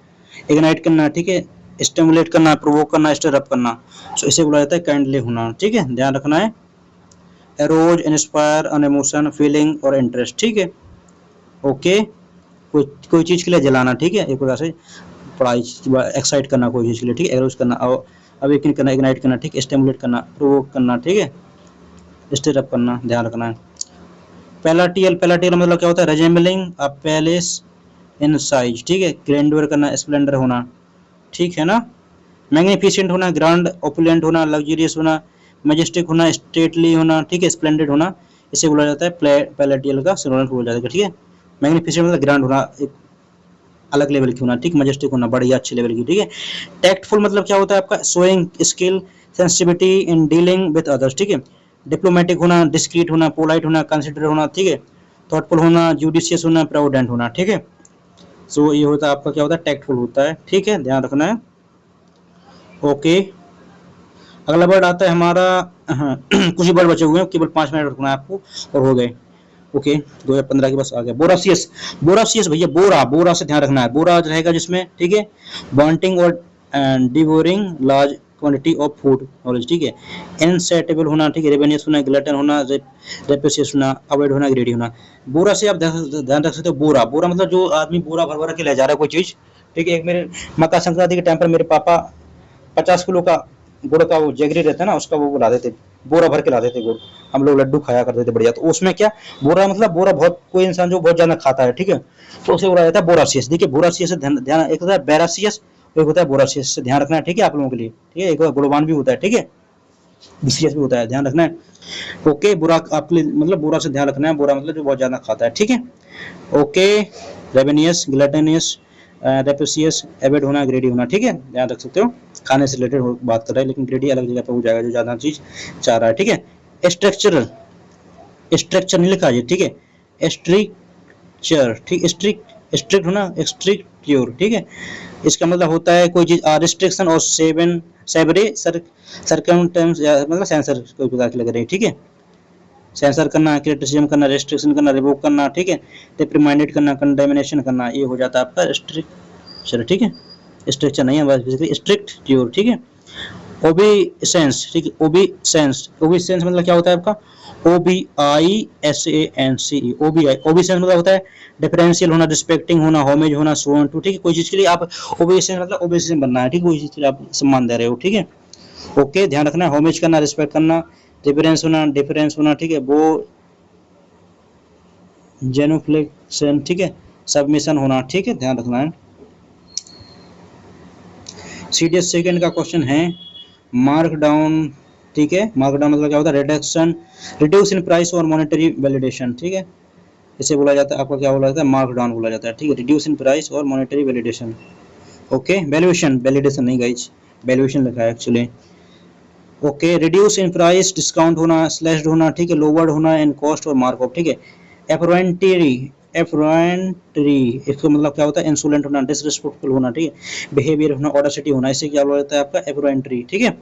इग्नाइट करना, ठीक है, स्टिमुलेट करना, प्रोवोक करना, स्टर अप करना, सो इसे बोला जाता है काइंडली होना, ठीक है, ध्यान रखना है, arouse, inspire, an emotion, feeling और इंटरेस्ट, ठीक है, ओके। कोई चीज़ के लिए जलाना, ठीक है, एक प्रकार से पढ़ाई एक्साइट करना कोई चीज़ के लिए, ठीक है, एरोज करना, अवेकन करना, इग्नाइट करना, ठीक है, स्टिमुलेट करना, प्रोवोक करना, ठीक है, स्टिर अप करना, ध्यान रखना है। पैलाटियल, पैलाटियल मतलब क्या होता है, रेजेंबलिंग अ पैलेस इन साइज, ठीक है, ग्रैंडर करना, स्प्लेंडर होना, ठीक है ना। मैग्निफिसेंट होना, ग्रांड ओपुलेंट होना, लग्जरियस होना, मैजेस्टिक होना, स्टेटली होना, ठीक है, स्प्लेंडेड होना, इसे बोला जाता है पैलेटियल का सिनोनिम बोला जाएगा, ठीक है। मैग्निफिसेंट मतलब ग्रांड होना, एक अलग लेवल की होना, ठीक, मैजेस्टिक होना, बढ़िया अच्छी लेवल की, ठीक है। टैक्टफुल मतलब क्या होता है आपका, showing skill sensitivity in dealing with others, ठीक है। डिप्लोमेटिक होना, डिस्क्रीट होना, पोलाइट होना, कंसिडर होना, ठीक है, थॉटफुल होना, जुडिशियस होना, प्रोविडेंट होना, ठीक है। सो ये होता है आपका क्या होता है, टैक्टफुल होता है, ठीक है, ध्यान रखना है। ओके, अगला वर्ड आता है हमारा, हाँ, कुछ ही वर्ड बचे हुए हैं, केवल 5 मिनट रखना है आपको और हो गए। ओके, 2015 के बस आ गया। बोरासियस, बोरासियस भैया, बोरा, बोरा से ध्यान रखना है, बोरा रहेगा जिसमें, ठीक है, वांटिंग और devouring large quantity of food knowledge, ठीक है। इनसेटेबल होना, ठीक है, रेवेनियस होना, ग्लटन होना, रेपिशियस होना, अवॉइड होना, ग्रेडी होना। बोरा से आप ध्यान रख सकते हो, बोरा, बोरा मतलब जो आदमी बोरा भर भर के ले जा रहा है कोई चीज, ठीक है। एक मेरे मकर संक्रांति के टाइम पर मेरे पापा 50 किलो का गुड़ का वो जगरी रहता है ना, उसका वो ला देते, बोरा भर के ला देते गुड़, हम लोग लड्डू खाया करते थे बढ़िया। तो उसमें क्या, बोरा मतलब बोरा, बहुत कोई इंसान जो बहुत ज्यादा खाता है, ठीक है, तो उसे बोला जाता है बोरासियस। देखिए बोरासियस से ध्यान, एक होता है बैरासियस, एक होता है बोरासियस, से ध्यान रखना है, ठीक है, आप लोगों के लिए, ठीक है। एक गुणवान भी होता है, ठीक है, बीसीएस भी होता है, ध्यान रखना है। ओके, बुरा आपके लिए मतलब बुरा से ध्यान रखना है, बुरा मतलब जो बहुत ज्यादा खाता है, ठीक है। ओके, रेवेनियस, ग्लटनियस, रेपिशियस, एविड होना, ग्रेडी होना, ठीक है, ध्यान रख सकते हो। खाने से रिलेटेड बात कर रहे हैं, लेकिन ग्रेडी अलग जगह पे हो जाएगा जो ज्यादा चीज चाह रहा है, ठीक है। स्ट्रक्चरल, स्ट्रक्चर नहीं लिखा है, ठीक है, स्ट्रिक्चर, ठीक, स्ट्रिक्ट होना, स्ट्रिक्ट्योर, ठीक है। इसका मतलब होता है कोई चीज रिस्ट्रिक्शन और सेवरे सरकमस्टेंस, मतलब सेंसर कोई प्रकार की लग रही है, ठीक है। सेंसर करना, क्रिटिसिज्म करना, रेस्ट्रिक्शन करना, रिवोक करना, ठीक है, रिप्रिमाइंडेड करना, कंडेमिनेशन करना, ये हो जाता है आपका स्ट्रिक्चर, ठीक है। स्ट्रक्चर नहीं है, बस बेसिकली स्ट्रिक्ट ट्योर, ठीक है। ओबीसेंस, ठीक है, ओबीसेंस, ओबीसेंस मतलब क्या होता है आपका, OBISANCE, ओबीआई, ओबीसेंस मतलब होता है डिफरेंशियल होना, रिस्पेक्टिंग होना, होमेज होना, सो ऑन टू, ठीक है। कोई चीज के लिए आप ओबीसेंस मतलब ओबीसेंस बनना है, ठीक है, कोई चीज के लिए आप सम्मान दे रहे हो, ठीक है। ओके, ध्यान रखना है, होमेज करना, रिस्पेक्ट करना, डिफरेंस होना, ठीक है, वो जेनोफ्लेक्शन, ठीक है, सबमिशन होना, ठीक है, ध्यान रखना है। सीडीएस सेकंड का क्वेश्चन है मार्क डाउन, ठीक है, मार्क डाउन मतलब क्या होता है, रिडक्शन, रिड्यूस इन प्राइस और मॉनेटरी वैलिडेशन, ठीक है, इसे बोला जाता है आपका क्या बोला जाता है, मार्क डाउन बोला जाता है, ठीक है, रिड्यूस इन प्राइस और monetary validation. Okay, valuation, validation नहीं गाइस, वैल्यूएशन लिखा है actually. Okay, reduce in price, discount होना, स्लैश्ड होना, ठीक है, लोवर्ड होना इन कॉस्ट और मार्कअप, ठीक है। एफरेंटरी, एफरेंटरी इसका मतलब क्या होता है, इंसोलेंट होना, डिसरिस्पेक्टफुल होना, ठीक है, बिहेवियर होना, ऑडेसिटी होना, इसे क्या बोला जाता है आपका, एफरेंटरी, ठीक है।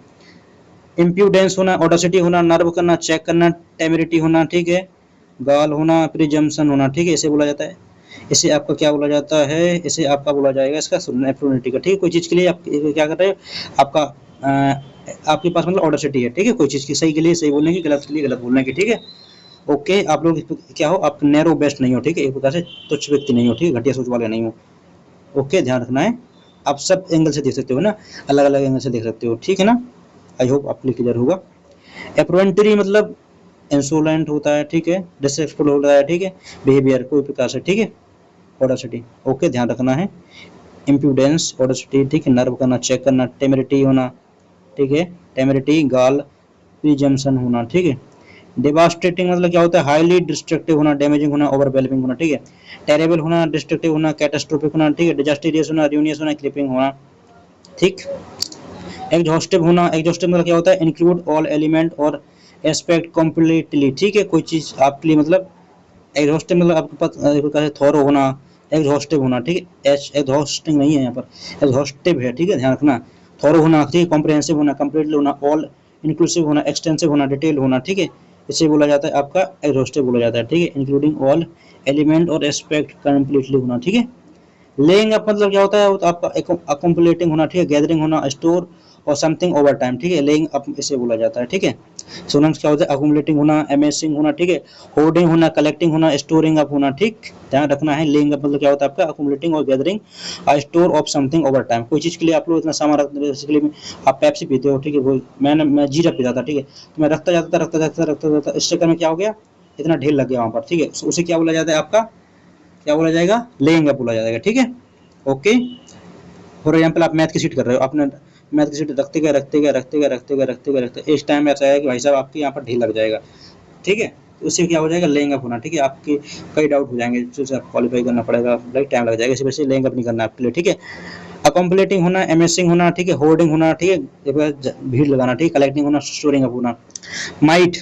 इम्प्यूडेंस होना, ऑडेसिटी होना, नर्व करना, चेक करना, टेमरिटी होना, ठीक है, गाल होना, प्रिजम्पशन होना, ठीक है, इसे बोला जाता है, इसे आपका क्या बोला जाता है, इसे आपका बोला जाएगा इसका एफरेंटरी का, ठीक है। कोई चीज के लिए आप क्या कर रहे हो, आपका आपके पास मतलब ऑडेसिटी है, ठीक है, कोई चीज की सही के लिए सही बोलने की, गलत के लिए गलत बोलने की, ठीक है। ओके, आप लोग क्या हो, आप नैरो बेस्ट नहीं हो, ठीक है, एक प्रकार से तुच्छ व्यक्ति नहीं हो, ठीक है, घटिया सोच वाले नहीं हो। ओके, ध्यान रखना है, आप सब एंगल से देख सकते हो ना, अलग अलग एंगल से देख सकते हो, ठीक है ना। आई होप आपके लिए क्लियर होगा। एप्रोवेंटरी मतलब इंसोलेंट होता है, ठीक है, डिसरेस्पेक्टफुल होता है, ठीक है, बिहेवियर कोई प्रकार से, ठीक है, ऑडेसिटी। ओके, ध्यान रखना है। इम्प्यूडेंस, ऑडेसिटी, ठीक है, नर्व करना, चेक करना, टेमरिटी होना, ठीक है, टेमरिटी, गाल, प्रिजम्पशन होना, ठीक है। डेवास्टेटिंग मतलब क्या होता है, हाईली डिस्ट्रक्टिव होना, डैमेजिंग होना, ओवरवेलमिंग होना, ठीक है। टेरेबल होना, डिस्ट्रक्टिव होना, कैटास्ट्रोफिक होना, ठीक है, डिजास्टरियस होना, रूइनियस होना, क्लिपिंग होना, ठीक। एग्जॉस्टिव होना, एग्जॉस्टिव मतलब क्या होता है, इंक्लूड ऑल एलिमेंट और एस्पेक्ट कंप्लीटली, ठीक है, कोई चीज आपके लिए मतलब एग्जॉस्टिव मतलब आपके पास एक प्रकार से थॉरो होना, एग्जॉस्टिव होना, ठीक है, एग्जॉस्टिंग नहीं है यहाँ पर, एग्जॉस्टिव है, ठीक है, ध्यान रखना। थॉरो होना, ठीक है, कॉम्प्रिहेंसिव होना, कंप्लीटली होना, ऑल इंक्लूसिव होना, एक्सटेंसिव होना, डिटेल होना, ठीक है, इसे बोला जाता है आपका एग्जॉस्टिव बोला जाता है, ठीक है, इंक्लूडिंग ऑल एलिमेंट और एस्पेक्ट कंप्लीटली होना, ठीक है। लेइंग अप मतलब क्या होता है, तो आपका अकोम्पलेटिंग होना, ठीक है, गैदरिंग होना, स्टोर और समथिंग ओवर टाइम, ठीक है, लेइंग अप इसे बोला जाता है, ठीक है। सिनोनिम्स क्या होता है, अकुमुलेटिंग होना, अमेसिंग होना, ठीक है, होर्डिंग होना, कलेक्टिंग होना, स्टोरिंग अप होना, ठीक, ध्यान रखना है। लेइंग अप मतलब क्या होता है आपका, अकुमुलेटिंग और gathering a store of something over time, कोई चीज के लिए आप लोग इतना सामान रखते हैं, बेसिकली आप पेप्सी पीते हो, ठीक है, वो मैं जीरा पीता था, ठीक है, तो मैं रखता जाता, इस चक्कर में क्या हो गया, इतना ढेर लग गया वहां पर, ठीक है, उसे क्या बोला जाता है आपका, क्या बोला जाएगा, लेइंग अप बोला जाएगा, ठीक है। ओके, फॉर एग्जाम्पल आप मैथ की सीट कर रहे हो, आपने मैथ की सीट रखते गए, इस टाइम में ऐसा है कि भाई साहब आपके यहाँ पर ढील लग जाएगा, ठीक है, तो उससे क्या हो जाएगा, लेइंग अप होना, ठीक है, आपके कई डाउट हो जाएंगे, जैसे आप क्वालिफाई करना पड़ेगा, लाइक टाइम लग जाएगा, इसी वजह से लेइंग अप नहीं करना आपके लिए, ठीक है। अकम्पलेटिंग होना, एमेसिंग होना, ठीक है, होर्डिंग होना, ठीक है, भीड़ लगाना, ठीक है, कलेक्टिंग होना, स्टोरिंग अप होना। Might,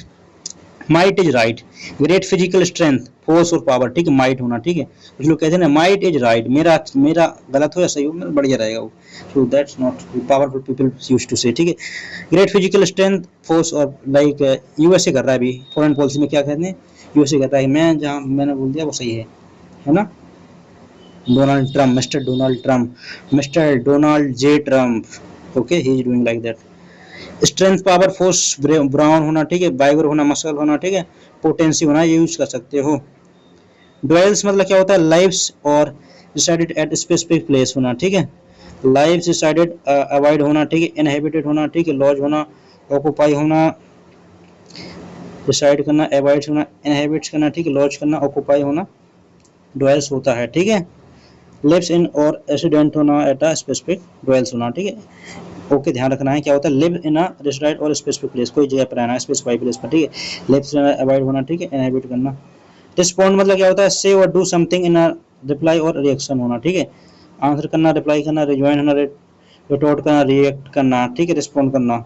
might is right, great physical strength, force और पावर, ठीक है, माइट होना, ठीक है, कुछ लोग कहते हैं ना माइट इज राइट, मेरा मेरा गलत हो या सही हो, मेरा बढ़िया रहेगा वो, so that's not powerful people used to say, ठीक है। ग्रेट फिजिकल स्ट्रेंथ, फोर्स और लाइक यूएसए कर रहा है अभी फॉरेन पॉलिसी में, क्या कहते हैं, यूएसए कर रहा है, मैं जहाँ मैंने बोल दिया वो सही है ना। Donald Trump, mister Donald J Trump, okay, he is doing like that. Strength, power, force, brown होना, ठीक है, वाइगर होना, मसल होना, ठीक है, पोटेंसी होना, ये यूज कर सकते हो। ड्वेल्स मतलब क्या होता है, लाइव्स और डिसाइडेड एट स्पेसिफिक प्लेस होना, ठीक है, लाइव्स डिसाइडेड अवॉइड होना, ठीक है, इनहेबिटेड होना, ठीक है, लॉज होना, ऑक्यूपाई होना, डिसाइड करना, अवॉइड होना, इनहेबिट करना, ठीक है, लॉज करना, ऑक्यूपाई होना, ड्वेल्स होता है, ठीक है। लिव्स इन और रेसिडेंट होना एट अ स्पेसिफिक, ड्वेल्स होना, ठीक है। ओके, ध्यान रखना है क्या होता है, लिव इन अ रेसिडेंट और स्पेसिफिक प्लेस, कोई जगह पर रहना, स्पेसिफाइड प्लेस पर, ठीक है। लिव्स अवॉइड होना, ठीक है, इनहेबिट करना। रिस्पॉन्ड मतलब क्या होता है, से और do something in a reply और रिएक्शन होना, ठीक है, आंसर करना, रिप्लाई करना, रिजॉइन होना, रिटोर्ट करना, रिएक्ट करना, ठीक है, रिस्पॉन्ड करना।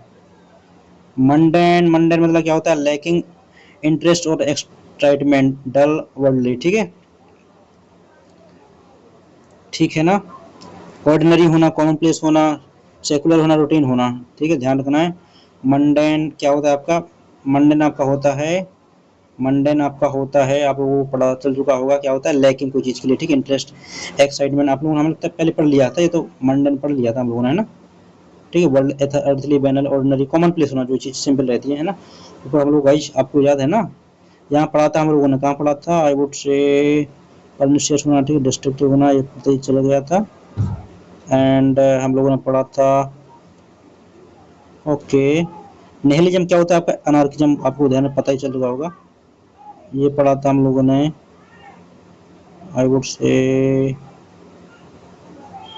मंडेन, मंडेन मतलब क्या होता है, लैकिंग इंटरेस्ट और एक्साइटमेंट, डल, वर्ल्डली, ठीक है, ठीक है ना। ऑर्डिनरी होना, कॉमन प्लेस होना, सेकुलर होना, रूटीन होना, ठीक है, ध्यान रखना है। मंडेन क्या होता है आपका, मंडेन आपका होता है, मंडेन आपका होता है, आपको वो पढ़ा चल चुका होगा, क्या होता है, लैकिंग कोई चीज़ के लिए, ठीक है, इंटरेस्ट, एक्साइटमेंट, आप लोगों ने हमें तब पहले पढ़ लिया था, ये तो मंडेन पढ़ लिया था हम लोगों ने, है ना, ठीक है। World, earthly, banal, ordinary, commonplace होना, जो चीज़ सिंपल रहती है ना, तो हम लोग गाइस आपको याद है ना, यहाँ पढ़ा था हम लोगों ने, कहाँ पढ़ा था, आई वुड से परनिशियस होना, ठीक है, डिस्ट्रक्टिव होना, ये पता ही चला गया था। एंड हम लोगों ने पढ़ा था, ओके, निहिलिज्म क्या होता है आपका, अनार्किज्म, आपको ध्यान में पता ही चल रहा होगा, ये पढ़ा था हम लोगों ने, आई वुड से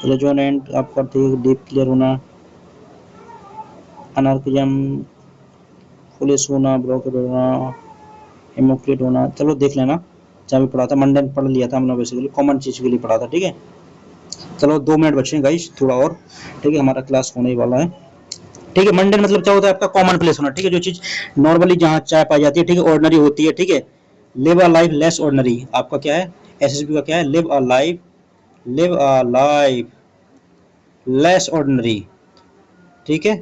रेजोनेंट आपका, ठीक, डीप क्लियर होना, अनार्किज्म, पुलिस होना, ब्लॉकेड होना, हेमोक्रेट होना, चलो देख लेना, जहाँ भी पढ़ा था, मंडन पढ़ लिया था हमने, बेसिकली कॉमन चीज के लिए पढ़ा था, ठीक है। चलो 2 मिनट बचे हैं गाइस, थोड़ा और, ठीक है, हमारा क्लास होने ही वाला है, ठीक है। मंडन मतलब क्या होता है आपका, कॉमन प्लेस होना, ठीक है, जो चीज नॉर्मली जहाँ चाय पाई जाती है, ठीक है, ऑर्डिनरी होती है, ठीक है। Live a life less ordinary, आपका क्या है, एसएसबी का क्या है, live a life less ordinary, ठीक है,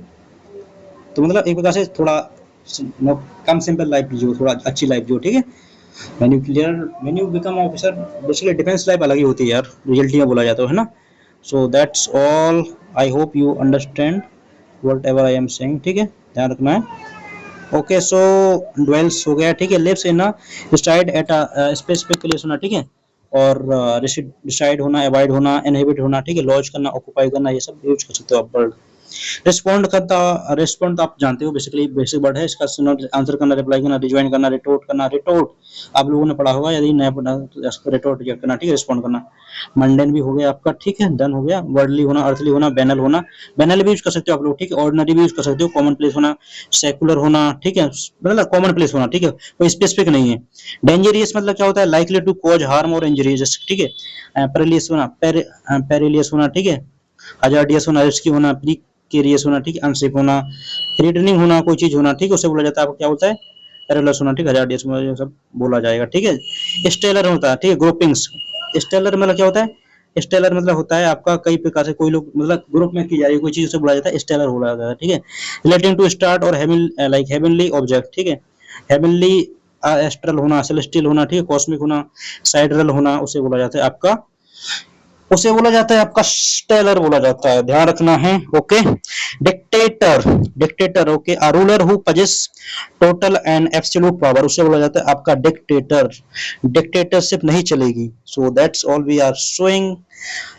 तो मतलब एक प्रकार से थोड़ा कम सिंपल लाइफ जियो, थोड़ा अच्छी लाइफ जियो, ठीक है। When you become officer, basically defence life अलग ही होती है यार, रियलिटी में बोला जाता है ना। सो that's all, I hope you understand what ever I am saying, ठीक है, ध्यान रखना है। ओके, सो ड्वेल्स हो गया, ठीक है, lives in a decide at a specific place होना, ठीक है, और डिसाइड होना, अवॉइड होना, इनहिबिट होना, ठीक है, लॉज करना, ऑक्यूपाई करना, ये सब यूज कर सकते हो आप वर्ड। रिस्पॉन्ड करता, रिस्पॉन्ड तो आप जानते हो, बेसिकली बेसिक वर्ड है इसका, आंसर करना, रिप्लाई करना, रिज्वाइन करना, रिटोर्ट करना, रिटोर्ट आप लोगों ने पढ़ा होगा, यदि नया पढ़ा तो रिटोर्ट रिजेक्ट करना, ठीक है, रिस्पॉन्ड करना। मंडेन भी हो गया आपका, ठीक है, डन हो गया। वर्डली होना, अर्थली होना, बैनल होना, बैनल भी यूज कर सकते हो आप लोग, ठीक है, ऑर्डिनरी भी यूज कर सकते हो, कॉमन प्लेस होना, सेकुलर होना, ठीक है, मतलब कॉमन प्लेस होना, ठीक है, कोई स्पेसिफिक नहीं है। डेंजरियस मतलब क्या होता है, लाइकली टू कॉज हार्म और इंजरीज, ठीक है, पेरिलियस होना, पेरिलियस होना, ठीक है, हजार्डियस होना, रिस्की होना, प्रीकेरियस होना, ठीक है, अनसेफ होना, थ्रेटनिंग होना, कोई चीज होना, ठीक है, उसे बोला जाता है आपको क्या होता है, पेरिलस होना, ठीक है, हजार्डियस होना, ये सब बोला जाएगा, ठीक है। स्टेलर होता है, ठीक है, ग्रुपिंग्स, स्टेलर मतलब क्या होता है, स्टेलर मतलब होता है आपका कई प्रकार से, कोई लोग मतलब ग्रुप में की जा रही है कोई चीज, उसे बोला जाता है स्टेलर बोला जाता है, ठीक है। रिलेटिंग टू स्टार्ट और लाइक हेवनली ऑब्जेक्ट, ठीक है, हेवनली, एस्ट्रल होना, सेलेस्टियल होना, ठीक है, कॉस्मिक होना, साइडरल होना, उसे बोला जाता है आपका उसे बोला जाता है आपका स्टेलर बोला जाता है, ध्यान रखना है। Okay, dictator, dictator okay, a ruler who possess total and absolute power, उसे बोला जाता है आपका डिक्टेटर। डिक्टेटरशिप नहीं चलेगी। So that's all we are showing.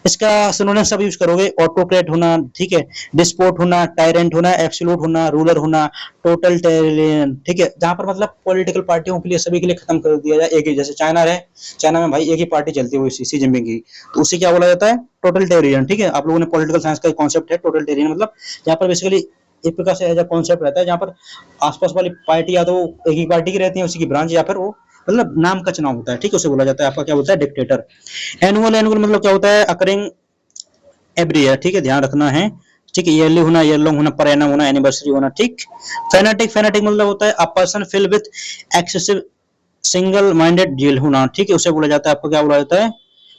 इसका सिनोनिम सब यूज करोगे, ऑटोक्रेट होना, ठीक है, डिस्पोट होना, टायरेंट होना, एब्सोल्यूट होना, रूलर होना, टोटलिटेरियन, ठीक है, जहां पर मतलब पॉलिटिकल पार्टियों के लिए सभी के लिए खत्म कर दिया जाए एक ही, जैसे चाइना है, चाइना में भाई एक ही पार्टी चलती है, वो सी जिनपिंग की, तो उसे क्या बोला जाता है, टोटलिटेरियन। ठीक है, आप लोगों ने पॉलिटिकल साइंस का कॉन्सेप्ट है टोटलिटेरियन, मतलब जहां पर बेसिकली एक प्रकार से ऐसा कॉन्सेप्ट रहता है जहां पर आसपास वाली पार्टी या तो एक ही पार्टी की रहती है, उसी की ब्रांच, या फिर वो मतलब नाम का चुनाव होता है, ठीक है, उसे बोला जाता है आपका क्या बोलता है, डिक्टेटर। एनुअल, एनुअल मतलब क्या होता है, अकरिंग एवरी ईयर, ठीक है, ध्यान रखना है। ठीक है, ईयरली होना, ईयर लॉन्ग होना, पर एनम होना, एनिवर्सरी होना, ठीक। फेनेटिक, फेनेटिक मतलब होता है a person fill with excessive single minded zeal होना, ठीक है, उसे बोला जाता है आपको क्या बोला जाता है,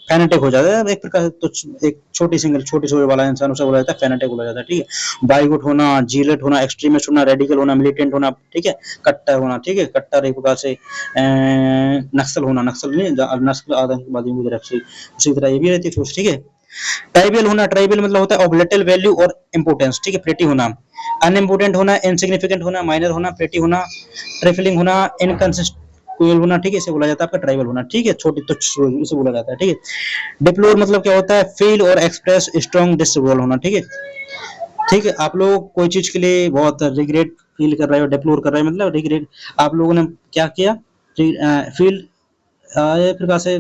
फेनेटिक हो जाता है एक प्रकार से, तो एक छोटी सिंगल छोटी सोच वाला इंसान, उसे बोला जाता है फेनेटिक बोला जाता है, ठीक है। बाइगुट होना, जीलेट होना, एक्सट्रीमिस्ट होना, रेडिकल होना, मिलिटेंट होना, ठीक है, कट्टर होना, ठीक है, कट्टर एक प्रकार से नक्सल होना, नक्सल नहीं, नस्ल आतंकवादियों की तरफ से, उसी तरह ये भी रहती है सोच, ठीक है। ट्राइबल होना, ट्राइबल मतलब होता है ऑफ लिटिल वैल्यू और इंपोर्टेंस, ठीक है, प्रेटी होना, अनइम्पोर्टेंट होना, इनसिग्निफिकेंट होना, माइनर होना, प्रेटी होना, ट्रिफलिंग होना, इनकंसिस्टेंट होना, ठीक है, इसे बोला जाता है आपका ट्राइबल होना, ठीक है, छोटी तुच्छ इसे बोला जाता है, ठीक है। डिप्लोर मतलब क्या होता है, फील और एक्सप्रेस स्ट्रॉन्ग डिसअप्रूवल होना, ठीक है, ठीक है, आप लोग कोई चीज के लिए बहुत रिग्रेट फील कर रहे हो, डिप्लोर कर रहे हो, मतलब रिग्रेट, आप लोगों ने क्या किया, फील, ये प्रकार से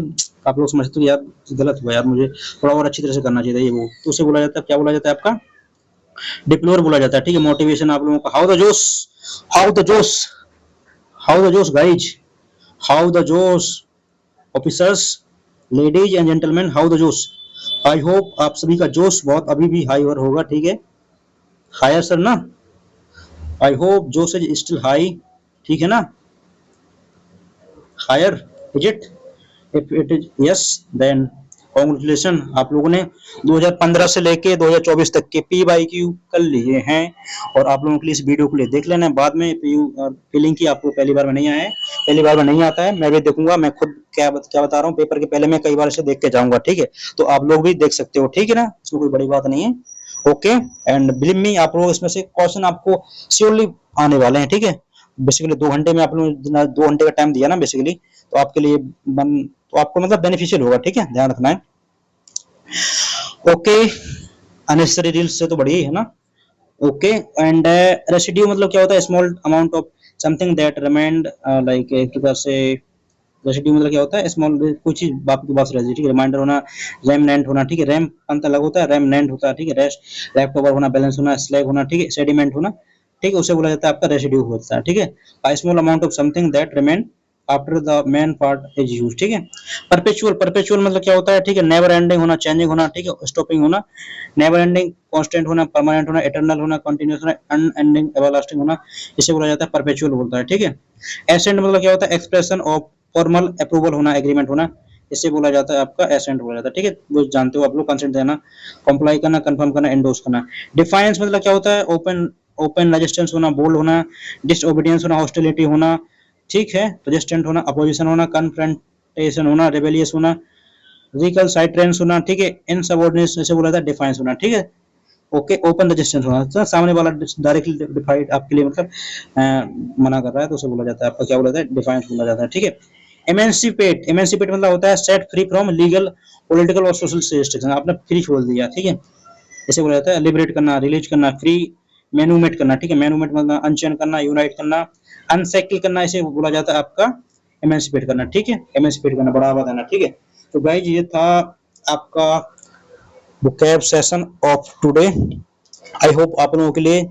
आप लोग समझते हो यार गलत हुआ यार, मुझे थोड़ा और अच्छी तरह से करना चाहिए ये वो, तो उसे बोला जाता है क्या बोला जाता है आपका, डिप्लोर बोला जाता है, ठीक है। मोटिवेशन आप लोगों का, हाउ द जोश, हाउ द जोश, हाउ द जोश गाइज, हाउ द जोश officers, ladies and gentleman, how the जोश। आई होप आप सभी का जोश बहुत अभी भी हाई और होगा, ठीक है, हायर सर ना, I hope josh is still high, ठीक है ना, higher is it, if it is yes then congratulation, आप लोगों ने 2015 से लेके 2024 तक के पी बाई क्यू कर लिए हैं, और आप लोगों के लिए इस वीडियो को लिए देख लेना है बाद में, फीलिंग की आपको पहली बार में नहीं आया है, पहली बार में नहीं आता है, मैं भी देखूंगा, मैं खुद क्या बता रहा हूँ, पेपर के पहले मैं कई बार इसे देख के जाऊंगा, ठीक है, तो आप लोग भी देख सकते हो, ठीक है ना, इसमें कोई बड़ी बात नहीं है। ओके, एंड बिलीव मी, आप लोग इसमें से क्वेश्चन आपको श्योरली आने वाले हैं, ठीक है, बेसिकली 2 घंटे में आप लोग 2 घंटे का टाइम दिया ना बेसिकली, तो आपके लिए तो आपको मतलब बेनिफिशियल होगा, ठीक है, ध्यान रखना है। ओके, अननेसेसरी रील्स से तो बढ़िया ही है ना। ओके, एंड रेसिड्यू मतलब क्या होता है, small amount of something that remind, like एक प्रकार से रेसिड्यू मतलब क्या होता है, स्मॉल कुछ चीज आपके पास रह, ठीक है, रिमाइंडर होना, रेमनेंट होना, ठीक है, रैम अंत अलग होता है, रेमनेंट होता है, ठीक है, रेस्ट लेफ्ट ओवर होना, बैलेंस होना, स्लैग होना, ठीक है, सेडिमेंट होना, ठीक है, उसे बोला जाता है आपका रेसिड्यू होता है, ठीक है, small amount of something that remain after the main part is use, ठीक है। परपेचुअल, परपेचुअल मतलब क्या होता है, ठीक है, नेवर एंडिंग होना, चेंजिंग होना, ठीक है, स्टॉपिंग होना, नेवर एंडिंग, कांस्टेंट होना, परमानेंट होना, इटर्नल होना, कंटीन्यूअस होना, अनएंडिंग, एवरलास्टिंग होना, इसे बोला जाता है परपेचुअल बोलता है, ठीक है। एसेंट मतलब क्या होता है, एक्सप्रेशन ऑफ फॉर्मल अप्रूवल होना, एग्रीमेंट होना, इसे बोला जाता है आपका एसेंट बोला जाता है, ठीक है, वो जानते हो आप लोग, कंसेंट देना, कंप्लाई करना, कंफर्म करना, एंडोर्स करना। डिफाइंस मतलब क्या होता है, ओपन ओपन रेजिस्टेंस होना, बोल्ड होना, डिसओबीडियंस होना, हॉस्टिलिटी होना, ठीक है, रेजिस्टेंट होना, अपोजिशन होना, कन्फ्रंटेशन होना, रेबेलियस होना, रिकल साइड ट्रेंस होना, ठीक है, इनसबऑर्डिनेशन इसे बोला जाता है डिफाइंस होना, ठीक है। ओके, ओपन रेजिस्टेंस होना, तो सामने वाला डायरेक्टली डिफाइड आपके लिए मतलब मना कर रहा है, तो उसे बोला जाता है आपका क्या बोला जाता है, डिफाइंस बोला जाता है, ठीक है। एमेंसिपेट, एमेंसिपेट मतलब होता है set free from legal, political और सोशल रिस्ट्रिक्शन, आपने फ्री छोड़ दिया, ठीक है, इसे बोला जाता है लिबरेट करना, रिलीज करना, फ्री मैनुमेट करना, ठीक है, मैनुमेट मतलब अनचेन करना, यूनाइट करना, अनसेटल करना, इसे बोला जाता है आपका एमेंसिपेट करना, ठीक है, एमेंसिपेट करना, बढ़ावा देना, ठीक है। तो गाइज ये था आपका vocab session of today. I hope आप लोगों के लिए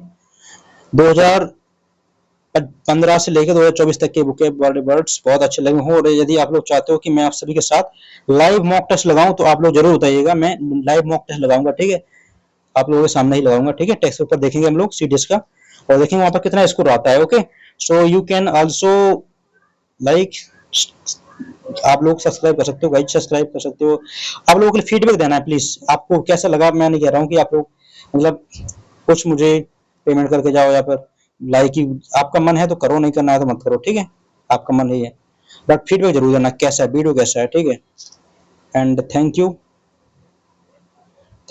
2015 से लेकर 2024 तक के vocab वाले वर्ड्स बहुत अच्छे लगे हों, और यदि आप लोग चाहते हो कि मैं आप सभी के साथ लाइव मॉक टेस्ट लगाऊं तो आप लोग जरूर बताइएगा, मैं लाइव मॉक टेस्ट लगाऊंगा, ठीक है, आप लोगों के सामने ही लगाऊंगा, ठीक है, टेस्ट पेपर देखेंगे हम लोग सीडीएस का, और देखेंगे वहां पर कितना स्कोर आता है। Okay, so you can also like, आप लोग सब्सक्राइब कर सकते हो गाइज, सब्सक्राइब कर सकते हो, आप लोगों के लिए फीडबैक देना है प्लीज, आपको कैसा लगा, मैं नहीं कह रहा हूँ कि आप लोग मतलब कुछ मुझे पेमेंट करके जाओ, या फिर लाइक ही आपका मन है तो करो, नहीं करना है तो मत करो, ठीक है, आपका मन ही है, बट फीडबैक जरूर देना कैसा है वीडियो, कैसा है, ठीक है, and thank you.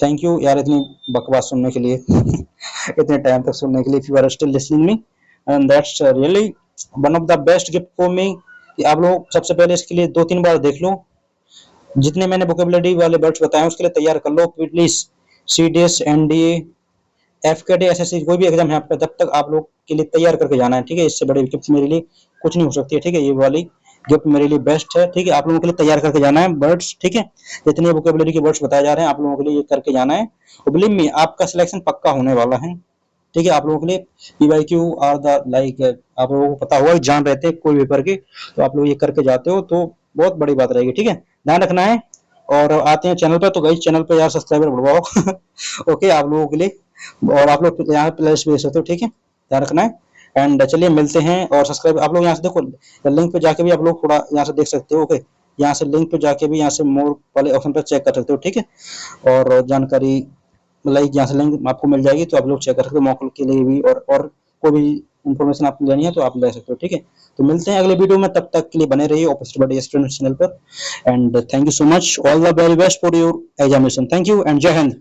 Thank you यार इतनी बकवास सुनने के लिए इतने टाइम तक सुनने के लिए। If you are still listening me, and that's really one of the best gift for me कि आप लोग सबसे पहले इसके लिए 2-3 बार देख लो। जितने मैंने वोकेबुलरी वाले वर्ड्स बताए उसके लिए तैयार कर लो प्लीज। सीडीएस, एनडीए, एफकेडी, एसएससी कोई भी एग्जाम है आपका, तब तक आप लोग के लिए तैयार करके जाना है, ठीक है। इससे बड़ी गिफ्ट मेरे लिए कुछ नहीं हो सकती है, ठीक है। ये वाली गिफ्ट मेरे लिए बेस्ट है, ठीक है। आप लोगों के लिए तैयार करके जाना है वर्ड्स, ठीक है। जितने वोकेबुलरी के वर्ड्स बताए जा रहे हैं आप लोगों के लिए ये करके जाना है, और बिलीव मी आपका सिलेक्शन पक्का होने वाला है, ठीक है। आप लोगों के लिए पीवाईक्यू आर द लाइक, आप लोगों को पता होगा जान रहते हैं कोई पेपर के, तो आप लोग ये करके जाते हो तो बहुत बड़ी बात रहेगी, ठीक है। ध्यान रखना है। और आते हैं चैनल पर, तो गाइस चैनल पर यार सब्सक्राइबर बढ़वाओ ओके आप लोगों के लिए। और आप लोग यहाँ प्ले लिस्ट भेज सकते हो, ठीक है। ध्यान रखना है। एंड चलिए मिलते हैं। और सब्सक्राइब आप लोग यहाँ से देखो, लिंक पे जाके भी आप लोग थोड़ा यहाँ से देख सकते हो, ओके। यहाँ से लिंक पे जाके भी यहाँ से मोर वाले ऑप्शन पर चेक कर सकते हो, ठीक है। और जानकारी लाइक यहाँ से लिंक आपको मिल जाएगी, तो आप लोग चेक कर सकते हो मॉक के लिए भी, और कोई भी इंफॉर्मेशन आपको लेनी है तो आप ले सकते हो, ठीक है। तो मिलते हैं अगले वीडियो में, तब तक के लिए बने रहिए ऑफिसर बडी स्टूडेंट चैनल पर। And thank you so much, all the very best for your examination. Thank you and जय हिंद।